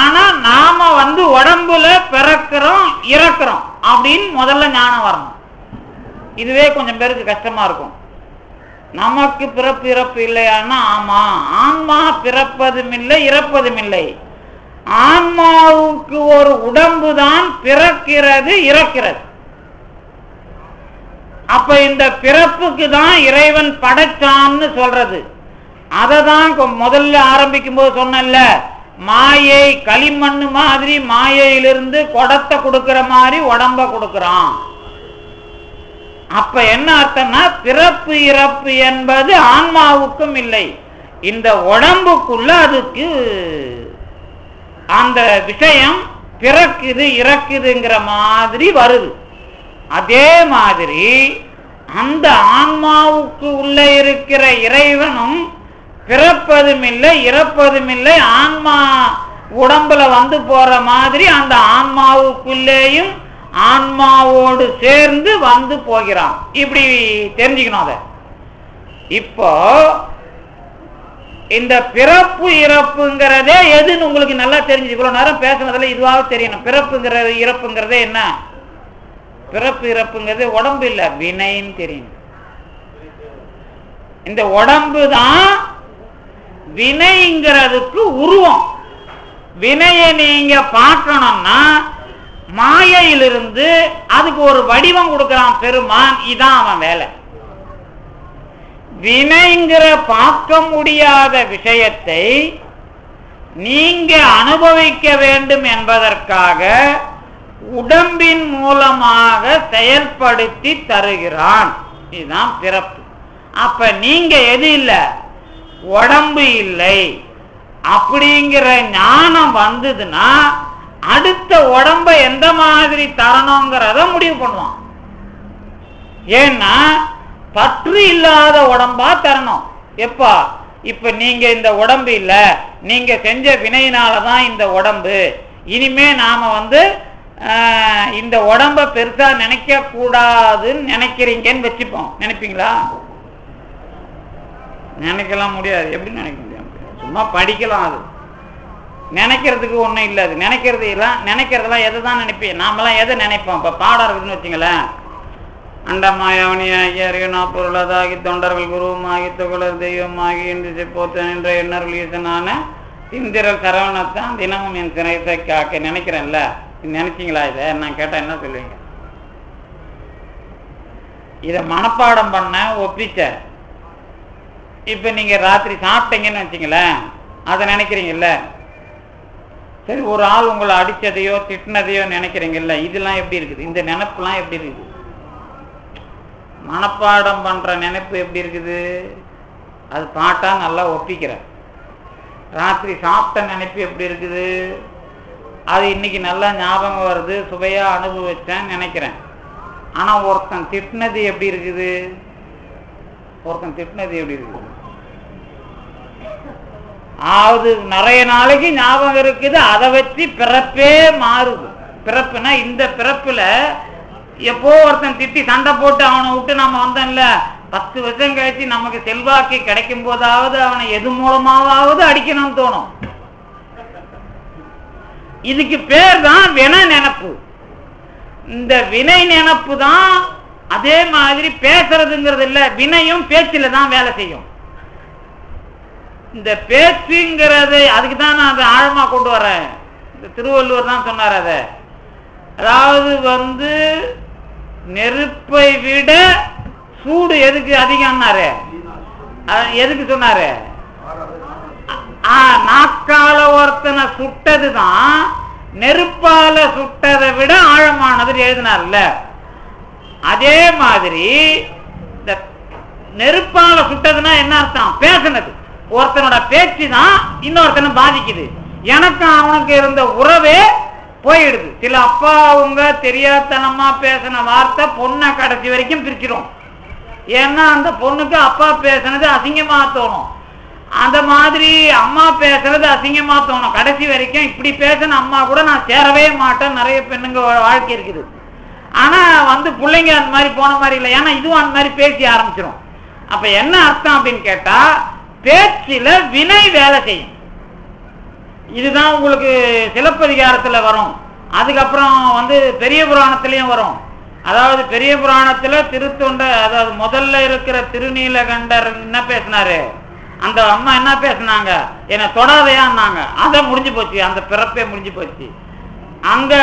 ஆனா நாம உடம்புல பிறக்கிறோம் இறக்குறோம் அப்படின்னு முதல்ல ஞானம் வரணும். இதுவே கொஞ்சம் பேருக்கு கஷ்டமா இருக்கும். நமக்கு பிறப்பு இறப்பு இல்லையானா, ஆமா, ஆன்மா பிறப்பதும் இல்லை இறப்பதும் இல்லை. ஆன்மாவுக்கு ஒரு உடம்பு தான் பிறக்கிறது இறக்கிறது. அப்ப இந்த பிறப்புக்கு தான் இறைவன் படைச்சான்னு சொல்றது. அதை தான் முதல்ல ஆரம்பிக்கும் போது சொன்னல, மாயை களிமண்ணு மாதிரி மாயையிலிருந்து குடத்தை கொடுக்கிற மாதிரி உடம்ப கொடுக்கிறான். அப்ப என்ன அர்த்தம்னா, பிறப்பு இறப்பு என்பது ஆன்மாவுக்கும் இல்லை, இந்த உடம்புக்குள்ள அதுக்கு அந்த விஷயம் பிறக்குது இறக்குதுங்கிற மாதிரி வருது. அதே மாதிரி அந்த ஆன்மாவுக்கு உள்ள இருக்கிற இறைவனும் பிறப்பதும் இல்லை இறப்பதும் இல்லை. ஆன்மா உடம்புல போற மாதிரி அந்த ஆன்மாவுக்குள்ளேயும் ஆன்மாவோடு சேர்ந்து போகிறான். இப்படி தெரிஞ்சுக்கணும். அத இப்போ இந்த பிறப்பு இறப்புங்கிறதே எதுன்னு உங்களுக்கு நல்லா தெரிஞ்சு, இவ்வளவு நேரம் பேசுனதுல இதுவாக தெரியணும். பிறப்புங்கிறது இறப்புங்கிறதே என்ன? பிறப்பு இறப்புங்கிறது உடம்பு இல்ல, வினைன்னு தெரியும். இந்த உடம்பு தான் வினைங்கிறதுக்கு உருவம். வினையை நீங்க பார்க்கணும்னா மாயையிலிருந்து அதுக்கு ஒரு வடிவம் கொடுக்கிறான் பெருமான். இதான் அவன் வேலை. வினைங்கிற பார்க்க முடியாத விஷயத்தை நீங்க அனுபவிக்க வேண்டும் என்பதற்காக உடம்பின் மூலமாக செயல்படுத்தி தருகிறான். இதுதான் பிறப்பு. அப்ப நீங்க எது இல்லை? உடம்பு இல்லை. அப்படிங்கிற ஞானம் வந்ததுன்னா அடுத்த உடம்ப எந்த மாதிரி தரணுங்கிறத முடிவு பண்ணுவான். ஏன்னா பற்று இல்லாத உடம்பா தரணும். எப்பா? இப்ப நீங்க இந்த உடம்பு இல்ல, நீங்க செஞ்ச வினையினாலதான் இந்த உடம்பு. இனிமே நாம இந்த உடம்ப பெருசா நினைக்க கூடாதுன்னு நினைக்கிறீங்கன்னு வச்சுப்போம். நினைப்பீங்களா? நினைக்கலாம் முடியாது. எப்படி நினைக்க முடியாது? சும்மா படிக்கலாம். அது நினைக்கிறதுக்கு ஒண்ணும் இல்லை. அது நினைக்கிறதெல்லாம் எதை தான் நினைப்பேன்? நாமெல்லாம் எதை நினைப்போம்? இப்ப பாடம் இருக்குதுன்னு வச்சுங்களேன். அண்டமாயவனியாகி அறியனா பொருளதாகி தொண்டர்கள் குருவுமாகி தொகுலர் தெய்வமாகி என்று போத்தன் என்ற எண்ணர்கள் ஈசனான இந்திரல் சரவணத்தான் தினமும் என் சிறைத்தை காக்க நினைக்கிறேன்ல. நினைச்சீங்களா? இதை நான் கேட்டா என்ன சொல்லுவீங்க? இதை மனப்பாடம் பண்ண ஒப்பிச்ச. இப்ப நீங்க ராத்திரி சாப்பிட்டீங்கன்னு வச்சுங்களேன், அதை நினைக்கிறீங்கல்ல. சரி, ஒரு ஆள் உங்களை அடிச்சதையோ திட்டினதையோ நினைக்கிறீங்கல்ல. இதெல்லாம் எப்படி இருக்குது? இந்த நினைப்புலாம் எப்படி இருக்குது? மனப்பாடம் பண்ற நினைப்பு எப்படி இருக்குது? அது பாட்டா நல்லா ஒப்பிக்கிற. ராத்திரி சாப்பிட்ட நினைப்பு எப்படி இருக்குது? அது இன்னைக்கு நல்லா ஞாபகம் வருது, சுவையா அனுபவிச்சேன்னு நினைக்கிறேன். ஆனா ஒருத்தன் திட்டினது எப்படி இருக்குது? ஒருத்தன் திட்டினது எப்படி இருக்குது? அது நிறைய நாளைக்கு ஞாபகம் இருக்குது. அதை வச்சு பிறப்பே மாறுது. பிறப்புனா இந்த பிறப்புல எப்போ ஒருத்தன் திட்டி சண்டை போட்டு அவனை விட்டு நம்ம வந்தோம்ல, 10 வருஷம் கழிச்சு நமக்கு செல்வாக்கு கிடைக்கும் போதாவது அவனை எது மூலமாவது அடிக்கணும்னு தோணும். இதுக்கு பேர் தான் வினை நினைப்பு. இந்த வினை நினைப்பு தான். அதே மாதிரி பேசுறதுங்கிறது இல்ல, வினையும் பேச்சுல தான் வேலை செய்யும். இந்த பேச்சுங்கிறது அதுக்கு தான் நான் அதை ஆழமா கொண்டு வரேன். இந்த திருவள்ளுவர் தான் சொன்னார். அத அதாவது நெருப்பை விட சூடு எதுக்கு அதிகம்னாரு? எதுக்கு சொன்னாரு? நாக்கால ஒருத்தனை சுட்டதுதான் நெருப்பால சுட்டதை விட ஆழமானது எழுதினார்ல. அதே மாதிரி இந்த நெருப்பால சுட்டதுன்னா என்ன அர்த்தம்? பேசினது. ஒருத்தனோட பேச்சு தான் இன்னொருத்தனை பாதிக்குது. எனக்கு அவனுக்கு இருந்த உறவே போயிடுது. சில அப்பா அவங்க தெரியாதனமா பேசின வார்த்தை பொண்ணை கடைசி வரைக்கும் பிரிச்சிடும். ஏன்னா அந்த பொண்ணுக்கு அப்பா பேசுனது அசிங்கமா தோணும், அந்த மாதிரி அம்மா பேசுறது அசிங்கமா தோணும். கடைசி வரைக்கும் இப்படி பேசின அம்மா கூட நான் சேரவே மாட்டேன். நிறைய பெண்ணுங்க வாழ்க்கை இருக்குது. ஆனா பிள்ளைங்க அந்த மாதிரி போன மாதிரி இல்லை, ஏன்னா இதுவும் அந்த மாதிரி பேசி ஆரம்பிச்சிடும். அப்ப என்ன அர்த்தம் அப்படின்னு கேட்டா, பேச்சில வினை வேலை செய்யும். இதுதான் உங்களுக்கு சிலப்பதிகாரத்துல வரும். அதுக்கப்புறம் பெரிய புராணத்திலையும் வரும். அதாவது பெரிய புராணத்துல திருத்தொண்ட, அதாவது முதல்ல இருக்கிற திருநீலகண்டர் என்ன பேசினாரு, அந்த அம்மா என்ன பேசினாங்க, என்ன தொடாதையான்னாங்க. அதை முடிஞ்சு போச்சு, அந்த பிறப்பே முடிஞ்சு போச்சு. அங்க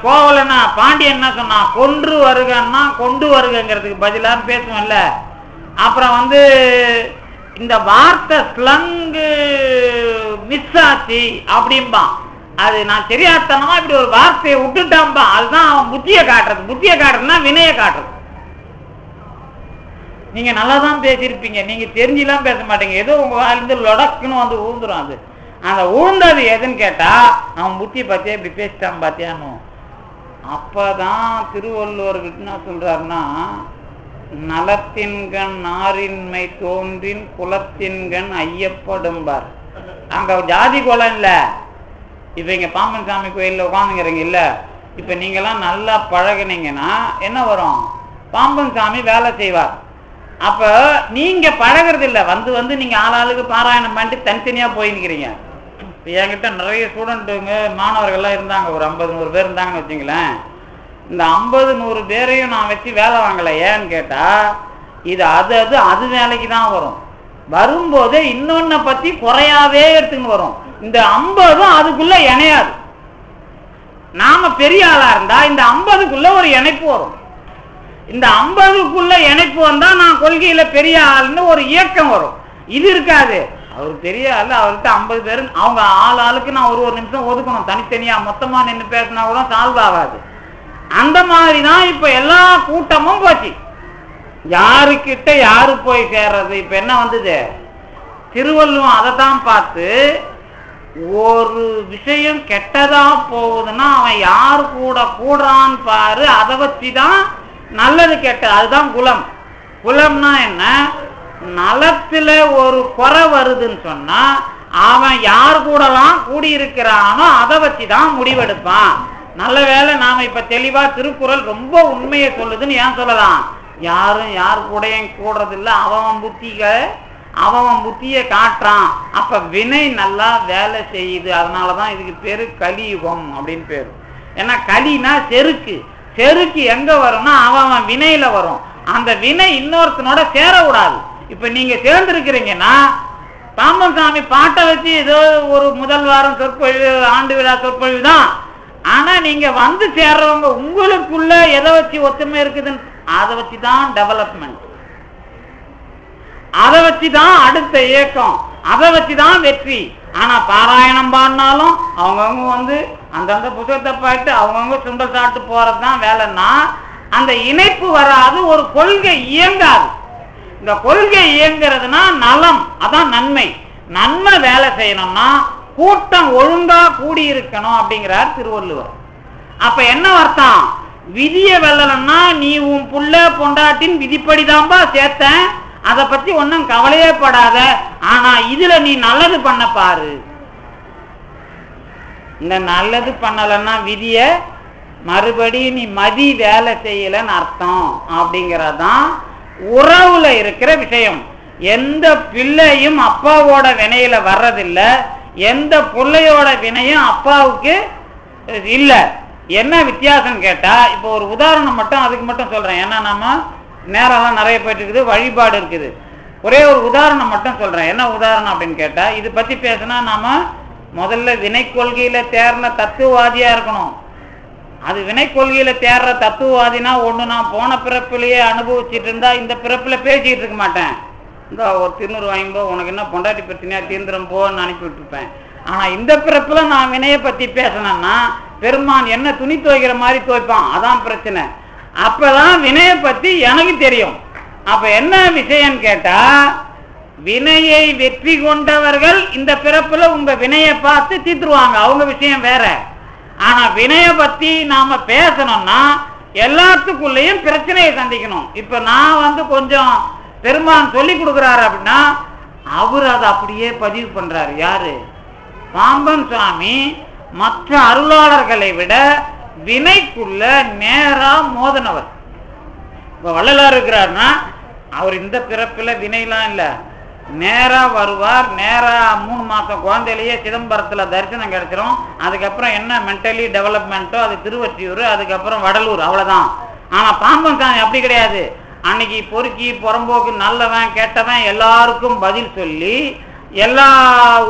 கோவலனா பாண்டியன் என்ன சொன்னா, கொன்று வருகன்னா கொண்டு வருகிறதுக்கு பதிலான்னு பேசுவோம்ல. அப்புறம் இந்த வார்த்தை ஸ்லங்கு மிஸ் ஆச்சு அப்படிம்பான். அது நான் தெரியாதனமா இப்படி ஒரு வார்த்தையை விட்டுட்டான்பா. அதுதான் அவன் புத்தியை காட்டுறது. புத்தியை காட்டுறதுன்னா வினையை காட்டுறது. நீங்க நல்லா தான் பேசியிருப்பீங்க, நீங்க தெரிஞ்சுலாம் பேச மாட்டீங்க. ஏதோ உங்க வாழ்ந்து லொடக்குன்னு ஊந்துரும். அது அந்த ஊழ்ந்தது எதுன்னு கேட்டா, அவன் புத்தியை பார்த்தியா இப்படி பேசிட்டான் பார்த்தியான்னு. அப்பதான் திருவள்ளுவர் என்ன சொல்றாருன்னா, நலத்தின்கண் நாரின்மை தோன்றின் குலத்தின்கண் ஐயப்படும்பார். அங்க ஜாதி குலம் இல்ல. இப்ப இங்க பாம்பன் சாமி கோயில்ல உட்காந்துங்கிறீங்க இல்ல, இப்ப நீங்கெல்லாம் நல்லா பழகுனீங்கன்னா என்ன வரும், பாம்பன் சாமி வேலை செய்வார். அப்ப நீங்க பழகிறது இல்ல, நீங்க ஆளாளுக்கு பாராயணம் பண்ணிட்டு தனித்தனியா போயின்னுக்கிறீங்க. என்கிட்ட நிறைய ஸ்டூடெண்ட்டுங்க மாணவர்கள்லாம் இருந்தாங்க, ஒரு 50-100 பேர் இருந்தாங்கன்னு வச்சுங்களேன். இந்த 50-100 பேரையும் நான் வச்சு வேலை வாங்கலை. ஏன்னு கேட்டா, இது அது வேலைக்கு தான் வரும். வரும்போது இன்னொன்ன பத்தி குறையாவே எடுத்துன்னு வரும். இந்த 50 அதுக்குள்ள இணையாது. நாம பெரிய ஆளா இருந்தா இந்த 50க்குள்ள ஒரு இணைப்பு வரும். இந்த 50க்குள்ள இணைப்பு வந்தா நான் கொள்கையில பெரிய ஆளுன்னு ஒரு இயக்கம் வரும். இது இருக்காது. அவர் பெரிய ஆளு, அவர்கிட்ட 50 பேரு, அவங்க ஆளுக்கு நான் ஒரு நிமிஷம் ஒதுக்கணும். தனித்தனியா மொத்தமா நின்று பேசினா கூட சால்வ் ஆகாது. அந்த மாதிரிதான் இப்ப எல்லா கூட்டமும் போச்சு. யாருக்கிட்ட யாரு போய் சேர்றது? இப்ப என்ன வந்தது, திருவள்ளுவன் அதைத்தான் பார்த்து, ஒரு விஷயம் கெட்டதா போகுதுன்னா அவன் யாரு கூட கூடுறான்னு பாரு, அதை வச்சுதான் நல்லது கெட்டது. அதுதான் குலம். குலம்னா என்ன, நலத்துல ஒரு குறை வருதுன்னு சொன்னா அவன் யார் கூடலாம் கூடியிருக்கிறானோ அதை வச்சுதான் முடிவெடுப்பான். நல்ல வேலை நாம இப்ப தெளிவா திருக்குறள் ரொம்ப உண்மையை சொல்லுதுன்னு ஏன் சொல்லலாம், யாரும் யார் கூடயும் கூடுறது இல்லை, அவன் புத்திய காட்டுறான். அப்ப வினை நல்லா வேலை செய்யுது. அதனாலதான் இதுக்கு பேரு கலியுகம் அப்படின்னு பேரு. ஏன்னா கலினா செருக்கு எங்க வரும்னா அவன் வினையில வரும். அந்த வினை இன்னொருத்தனோட சேரக்கூடாது. இப்ப நீங்க சேர்ந்திருக்கிறீங்கன்னா பாம்பன் சாமி பாட்டை வச்சு ஏதோ ஒரு முதல் வாரம் சொற்பொழிவு, ஆண்டு விழா சொற்பொழிவு தான். ஆனா நீங்க சேர்றவங்க உங்களுக்குள்ள எதை வச்சு ஒத்துமை இருக்குதுன்னு அதை வச்சுதான் டெவலப்மெண்ட், அதை வச்சுதான் அடுத்த இயக்கம், அதை வச்சுதான் வெற்றி. ஆனா பாராயணம் பாடினாலும் அவங்கவுங்க அந்தந்த புத்தகத்தை பார்த்து அவங்கவுங்க சுண்டல் சாப்பிட்டு போறதுதான் வேலைன்னா அந்த இணைப்பு வராது, ஒரு கொள்கை இயங்காது. இந்த கொள்கை இயங்குறதுனா நலம், அதான் நன்மை வேலை செய்யணும்னா கூட்டம் ஒழுங்கா கூடியிருக்கணும் அப்படிங்கிறார் திருவள்ளுவர். அப்ப என்ன அர்த்தம், விதிய வெல்லலன்னா நீ உன் புள்ள பொண்டாட்டின் விதிப்படிதான்பா சேர்த்தேன், அதை பத்தி ஒன்னும் கவலையே படாத, ஆனா இதுல நீ நல்லது பண்ண பாரு. இந்த நல்லது பண்ணலன்னா விதிய மறுபடி நீ மதி வேலை செய்யலன்னு அர்த்தம். அப்படிங்கறதான் உறவுல இருக்கிற விஷயம். எந்த பிள்ளையும் அப்பாவோட வினையில வர்றதில்லை, எந்த பிள்ளையோட வினையும் அப்பாவுக்கு இல்ல. என்ன வித்தியாசம் கேட்டா, இப்போ ஒரு உதாரணம் மட்டும் அதுக்கு மட்டும் சொல்றேன். ஏன்னா நம்ம நேரம்லாம் நிறைய போயிட்டு இருக்குது, வழிபாடு இருக்குது. ஒரே ஒரு உதாரணம் மட்டும் சொல்றேன். என்ன உதாரணம் அப்படின்னு கேட்டா, இது பத்தி பேசினா நாம முதல்ல வினை கொள்கையில தேர்ன தத்துவவாதியா இருக்கணும். அது வினை கொள்கையில தேர்ற தத்துவவாதினா ஒண்ணு, நான் போன பிறப்பிலேயே அனுபவிச்சுட்டு இருந்தா இந்த பிறப்புல பேசிட்டு இருக்க மாட்டேன். இந்த ஒரு திருநூறு வாங்கிப்போ, உனக்கு என்ன பொண்டாட்டி பிரச்சனையா தீர்ந்துரும் போன்னு அனுப்பி விட்டுருப்பேன். ஆனா இந்த பிறப்புல நான் வினையை பத்தி பேசினேன்னா பெருமான் என்ன துணி துவைக்கிற மாதிரி துவைப்பான், அதான் பிரச்சனை. அப்பதான் வினையை பத்தி எனக்கு தெரியும். அப்ப என்ன விஷயம் கேட்டா, வினையை வெற்றி கொண்டவர்கள் இந்த பிறப்புல உங்க வினையை பார்த்து தீர்த்துருவாங்க, அவங்க விஷயம் வேற. ஆனா வினைய பத்தி நாம பேசணும்னா எல்லாத்துக்குள்ளேயும் பிரச்சனையை சந்திக்கணும். இப்ப நான் கொஞ்சம் பெருமான் சொல்லி கொடுக்குறாரு அப்படின்னா அவர் அதை அப்படியே பதிவு பண்றாரு. யாரு? பாம்பன் சுவாமி மற்ற அருளாளர்களை விட வினைக்குள்ள நேரா மோதனவர். இப்ப வள்ளலார் இருக்கிறாருன்னா அவர் இந்த பிறப்புல வினைலாம் இல்லை, நேரா வருவார். நேரா 3 மாசம் குழந்தையிலேயே சிதம்பரத்துல தரிசனம் கிடைச்சிரும். அதுக்கப்புறம் என்ன மென்டலி டெவலப்மெண்ட்டோ அது திருவொற்றியூர், அதுக்கப்புறம் வடலூர், அவ்வளவுதான். ஆனா பாம்பன் சாமி அப்படி கிடையாது. அன்னைக்கு பொறுக்கி புறம்போக்கு நல்லவன் கெட்டவன் எல்லாருக்கும் பதில் சொல்லி எல்லா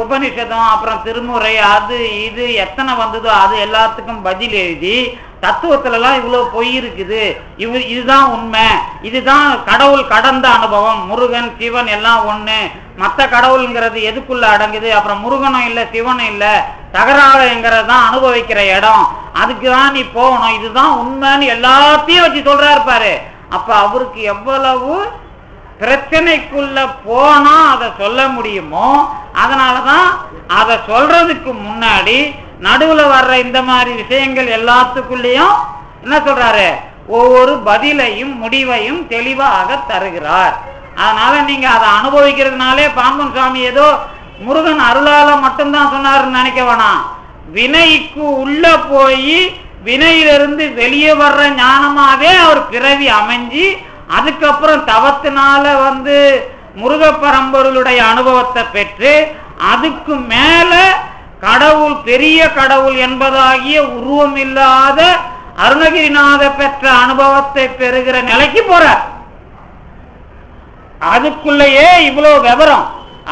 உபனிஷதம் அப்புறம் திருமுறை அது இது எத்தனை வந்ததோ அது எல்லாத்துக்கும் பதில் எழுதி தத்துவத்துலலாம் இவ்வளவு பொய் இருக்குது, இதுதான் உண்மை, இதுதான் கடவுள் கடந்த அனுபவம், முருகன் சிவன் எல்லாம் ஒண்ணு, மற்ற கடவுள்ங்கிறது எதுக்குள்ள அடங்குது, அப்புறம் முருகனும் இல்லை சிவனும் இல்லை, தகராறுங்கிறது தான் அனுபவிக்கிற இடம், அதுக்கு தான் நீ போகணும், இதுதான் உண்மைன்னு எல்லாத்தையும் வச்சு சொல்றாரு பாரு. அப்ப அவருக்கு எவ்வளவு பிரச்சனைக்குள்ள போனா அதை சொல்ல முடியுமோ, அதனாலதான் அதை சொல்றதுக்கு முன்னாடி நடுவுல வர்ற இந்த மாதிரி விஷயங்கள் எல்லாத்துக்குள்ளேயும் என்ன சொல்றாரு, ஒவ்வொரு பதிலையும் முடிவையும் தெளிவாக தருகிறார். அதனால நீங்க அதை அனுபவிக்கிறதுனாலே பாம்பன் சுவாமி ஏதோ முருகன் அருளால மட்டும்தான் சொன்னாருன்னு நினைக்க வேணாம். வினைக்கு உள்ள போய் வினையிலிருந்து வெளியே வர்ற ஞானமாவே அவர் பிறவி அமைஞ்சு அதுக்கப்புறம் தவத்தினால முருக பரம்பொருளுடைய அனுபவத்தை பெற்று அதுக்கு மேல கடவுள் பெரிய கடவுள் என்பதாகிய உருவம் இல்லாத அருணகிரிநாத பெற்ற அனுபவத்தை பெறுகிற நிலைக்கு போறார். அதுக்குள்ளேயே இவ்வளவு விவரம்.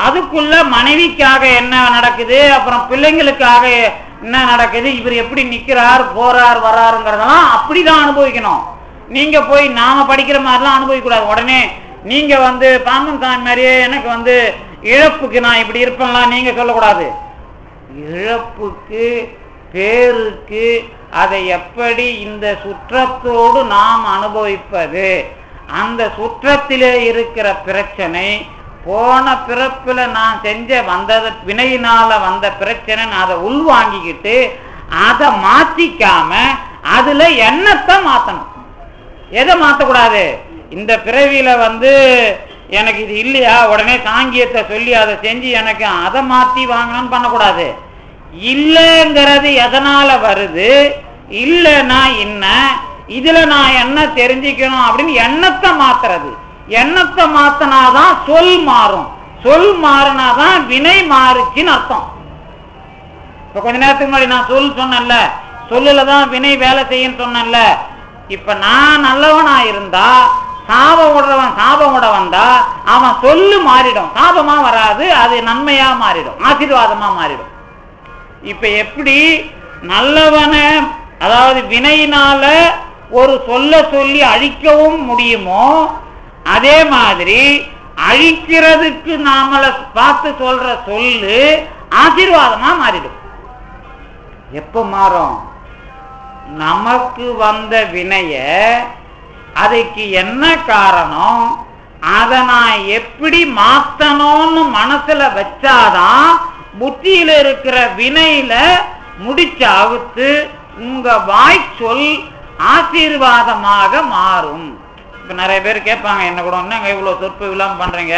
அதுக்குள்ள மனைவிக்காக என்ன நடக்குது, அப்புறம் பிள்ளைங்களுக்காக என்ன நடக்குது, இவர் எப்படி நிக்கிறார் போறார் வராருங்கிறதெல்லாம் அப்படிதான் அனுபவிக்கணும். நீங்க போய் நாம படிக்கிற மாதிரிலாம் அனுபவிக்க கூடாது. உடனே நீங்க பாம்பன் சாமி மாதிரியே எனக்கு இழப்புக்கு நான் இப்படி இருப்பேன்லாம் நீங்க சொல்லக்கூடாது. இழப்புக்கு பேருக்கு அதை எப்படி இந்த சுற்றத்தோடு நாம் அனுபவிப்பது, அந்த சுற்றத்திலே இருக்கிற பிரச்சனை போன பிறப்புல நான் செஞ்ச வந்தது வினையினால வந்த பிரச்சனை, நான் அதை உள்வாங்கிக்கிட்டு அதை மாத்திக்காம அதுல எண்ணத்தை மாத்தணும். எதை மாத்தக்கூடாது, இந்த பிறவியில எனக்கு இது இல்லையா உடனே சாங்கியத்தை சொல்லி அதை செஞ்சு எனக்கு அதை மாத்தி வாங்கணும்னு பண்ணக்கூடாது. இல்லைங்கிறது எதனால வருது, இல்லைன்னா என்ன, இதுல நான் என்ன தெரிஞ்சுக்கணும் அப்படின்னு எண்ணத்தை மாத்துறது. எண்ணத்தை மாத்தினாதான் சொல் மாறும், சொல் மாறினாதான் வினை மாறுச்சுன்னு அர்த்தம். இப்ப கொஞ்ச நேரத்துக்கு முன்னாடி நான் சொல் சொன்னேன்ல, சொல்லுலதான் வினை வேலை செய்யும் சொன்னேன்ல. இப்ப நான் நல்லவனா இருந்தா சாபம் விடுறவன் சாபம் விட வந்தா அவன் சொல்லு மாறிடும், சாபமா வராது, அது நன்மையா மாறிடும், ஆசீர்வாதமா மாறிடும். இப்ப எப்படி நல்லவன அதாவது வினையினால ஒரு சொல்ல சொல்லி அழிக்கவும் முடியுமோ, அதே மாதிரி அழிக்கிறதுக்கு நாமள பார்த்து சொல்ற சொல்லு ஆசீர்வாதமா மாறிடும். எப்ப மாறும், நமக்கு வந்த வினைய அதுக்கு என்ன காரணம், அதை நான் எப்படி மாத்தணும்னு மனசுல வச்சாதான் புத்தியில இருக்கிற வினையில முடிச்சு அவுத்து உங்க வாய் சொல் ஆசீர்வாதமாக மாறும். இப்ப நிறைய பேர் கேட்பாங்க, என்ன கூட என்னங்க இவ்வளவு சொற்பு இல்லாம பண்றீங்க,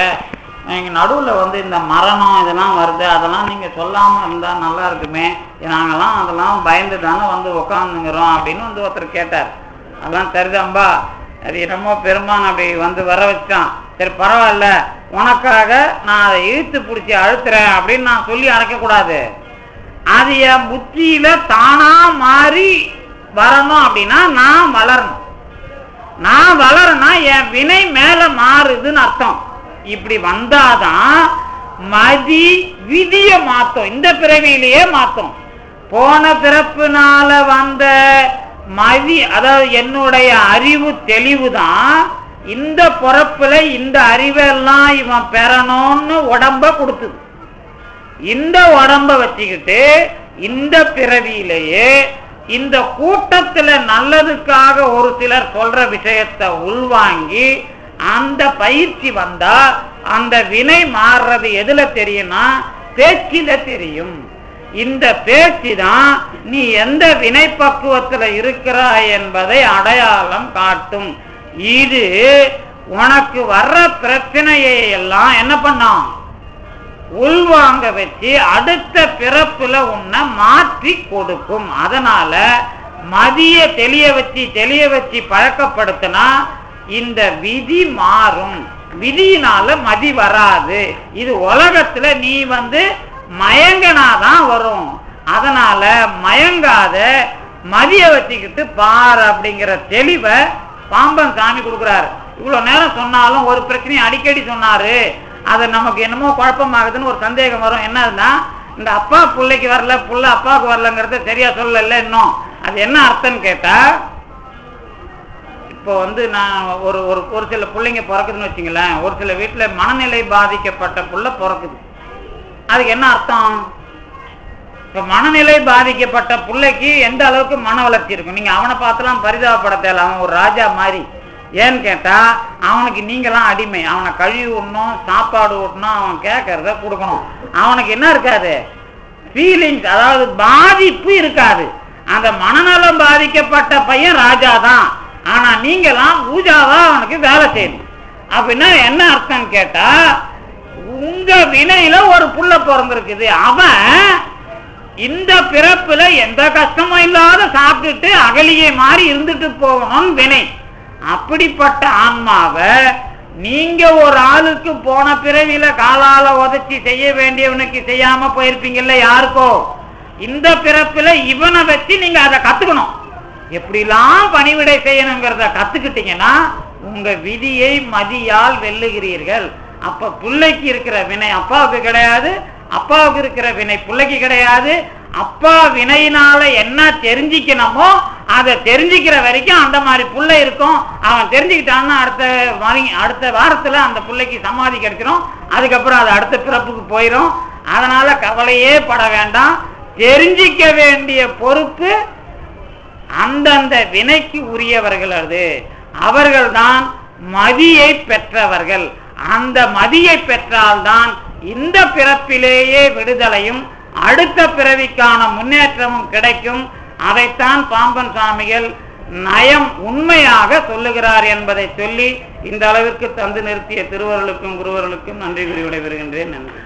நீங்க நடுவுல இந்த மரணம் இதெல்லாம் வருது, அதெல்லாம் நீங்க சொல்லாம இருந்தா நல்லா இருக்குமே, நாங்கெல்லாம் அதெல்லாம் பயந்து தானே உக்காந்துங்கிறோம் அப்படின்னு ஒருத்தர் கேட்டார். அதெல்லாம் சரிதான்பா, அது என்னமோ பெருமான் அப்படி வர வச்சான், சரி பரவாயில்ல உனக்காக நான் அதை இழுத்து பிடிச்சி அழுத்துறேன் அப்படின்னு நான் சொல்லி அழைக்கக்கூடாது. அது என் புத்தியில தானா மாறி வரணும் அப்படின்னா நான் வளரணும். நான் வளரனா என் வினை மேல மாறுதுன்னு அர்த்தம். இப்படி வந்தாதான் மதி விதிய மாத்தோம், இந்த பிறவியிலேயே மாத்தோம். போன பிறப்புனால வந்த மதி அதாவது என்னுடைய அறிவு தெளிவுதான் இந்த பிறப்புல இந்த அறிவெல்லாம் இவன் பெறணும்னு உடம்ப கொடுத்தது. இந்த உடம்ப வச்சுக்கிட்டு இந்த பிறவியிலேயே இந்த கூட்டத்துல நல்லதுக்காக ஒரு சிலர் சொல்ற விஷயத்தை உள்வாங்கி அந்த பயிற்சி வந்தா அந்த வினை மாறுறது எதுல தெரியும்னா பேச்சில தெரியும். இந்த பேச்சு தான் நீ எந்த வினை பக்குவத்தில் இருக்கிறாய் என்பதை அடையாளம் காட்டும். இது உனக்கு வர்ற பிரச்சனையை எல்லாம் என்ன பண்ணோம், உள்வாங்க வச்சு அடுத்த பிறப்புல உன்னை மாற்றி கொடுக்கும். அதனால மதிய தெளிய வச்சு பழக்கப்படுத்தினா இந்த விதி மாறும். விதியினால மதி வராது. இது உலகத்துல நீ மயங்கனாதான் வரும். அதனால மயங்காத மதிய வச்சுக்கிட்டு பார் அப்படிங்கிற தெளிவை பாம்பன் சாமி கொடுக்குறாரு. இவ்வளவு நேரம் சொன்னாலும் ஒரு பிரச்சனையை அடிக்கடி சொன்னாரு, அது நமக்கு என்னமோ குழப்பமாகுதுன்னு ஒரு சந்தேகம் வரும். என்னதுன்னா, இந்த அப்பா பிள்ளைக்கு வரல, புள்ள அப்பாவுக்கு வரலங்கிறத சரியா சொல்லல இன்னும். அது என்ன அர்த்தம்னு கேட்டா, இப்போ நான் ஒரு சில பிள்ளைங்க பிறக்குதுன்னு வச்சுங்களேன். ஒரு சில வீட்டுல மனநிலை பாதிக்கப்பட்ட புள்ள பிறக்குது. அதுக்கு என்ன அர்த்தம்? இப்ப மனநிலை பாதிக்கப்பட்ட பிள்ளைக்கு எந்த அளவுக்கு மன வளர்ச்சி இருக்கும்? நீங்க அவனை பார்த்துலாம் பரிதாபப்பட தேவை. அவன் ஒரு ராஜா மாதிரி. ஏன்னு கேட்டா, அவனுக்கு நீங்களாம் அடிமை. அவனை கழுவி விடணும், சாப்பாடு ஊட்டணும், அவன் கேட்கறத கொடுக்கணும். அவனுக்கு என்ன இருக்காது, ஃபீலிங்ஸ், அதாவது பாதிப்பு இருக்காது. அந்த மனநலம் பாதிக்கப்பட்ட பையன் ராஜா தான். ஆனா நீங்களாம் பூஜாவா அவனுக்கு வேலை செய்யணும். அப்படின்னா என்ன அர்த்தம் கேட்டா, உங்க வினையில ஒரு புள்ள பிறந்திருக்குது. அவன் இந்த பிறப்புல எந்த கஷ்டமும் இல்லாத சாப்பிட்டுட்டு அகலியை மாதிரி இருந்துட்டு போகணும்னு வினை. அப்படிப்பட்ட ஆன்மாவை நீங்க ஒரு ஆளுக்கு போன பிறவில காலால உதச்சி செய்ய வேண்டியவனுக்கு செய்யாம போயிருப்பீங்கல்ல யாருக்கோ, இந்த பிறப்புல இவனை வச்சு நீங்க அதை கத்துக்கணும். எப்படிலாம் பணிவிடை செய்யணுங்கிறத கத்துக்கிட்டீங்கன்னா உங்க விதியை மதியால் வெல்லுகிறீர்கள். அப்ப பிள்ளைக்கு இருக்கிற வினை அப்பாவுக்கு கிடையாது, அப்பாவுக்கு இருக்கிற வினை பிள்ளைக்கு கிடையாது. அப்பா வினையினால என்ன தெரிஞ்சுக்கணுமோ அதை தெரிஞ்சுக்கிற வரைக்கும் அந்த மாதிரி புள்ளை இருக்கும். அவன் தெரிஞ்சுக்கிட்டான்னா அடுத்த வாரத்துல அந்த பிள்ளைக்கு சமாதி கிடைச்சிடும். அதுக்கப்புறம் அது அடுத்த பிறப்புக்கு போயிடும். அதனால கவலையே பட வேண்டாம். தெரிஞ்சிக்க வேண்டிய பொறுப்பு அந்தந்த வினைக்கு உரியவர்கள். அது அவர்கள்தான் மதியை பெற்றவர்கள். அந்த மதியை பெற்றால்தான் இந்த பிறப்பிலேயே விடுதலையும் அடுத்த பிறவிக்கான முன்னேற்றமும் கிடைக்கும். அதைத்தான் பாம்பன் சாமிகள் நயம் உண்மையாக சொல்லுகிறார் என்பதை சொல்லி இந்த அளவிற்கு தந்து நிறுத்திய திருவருளுக்கும் குருவருளுக்கும் நன்றி கூறி விடைபெறுகின்றேன். நன்றி.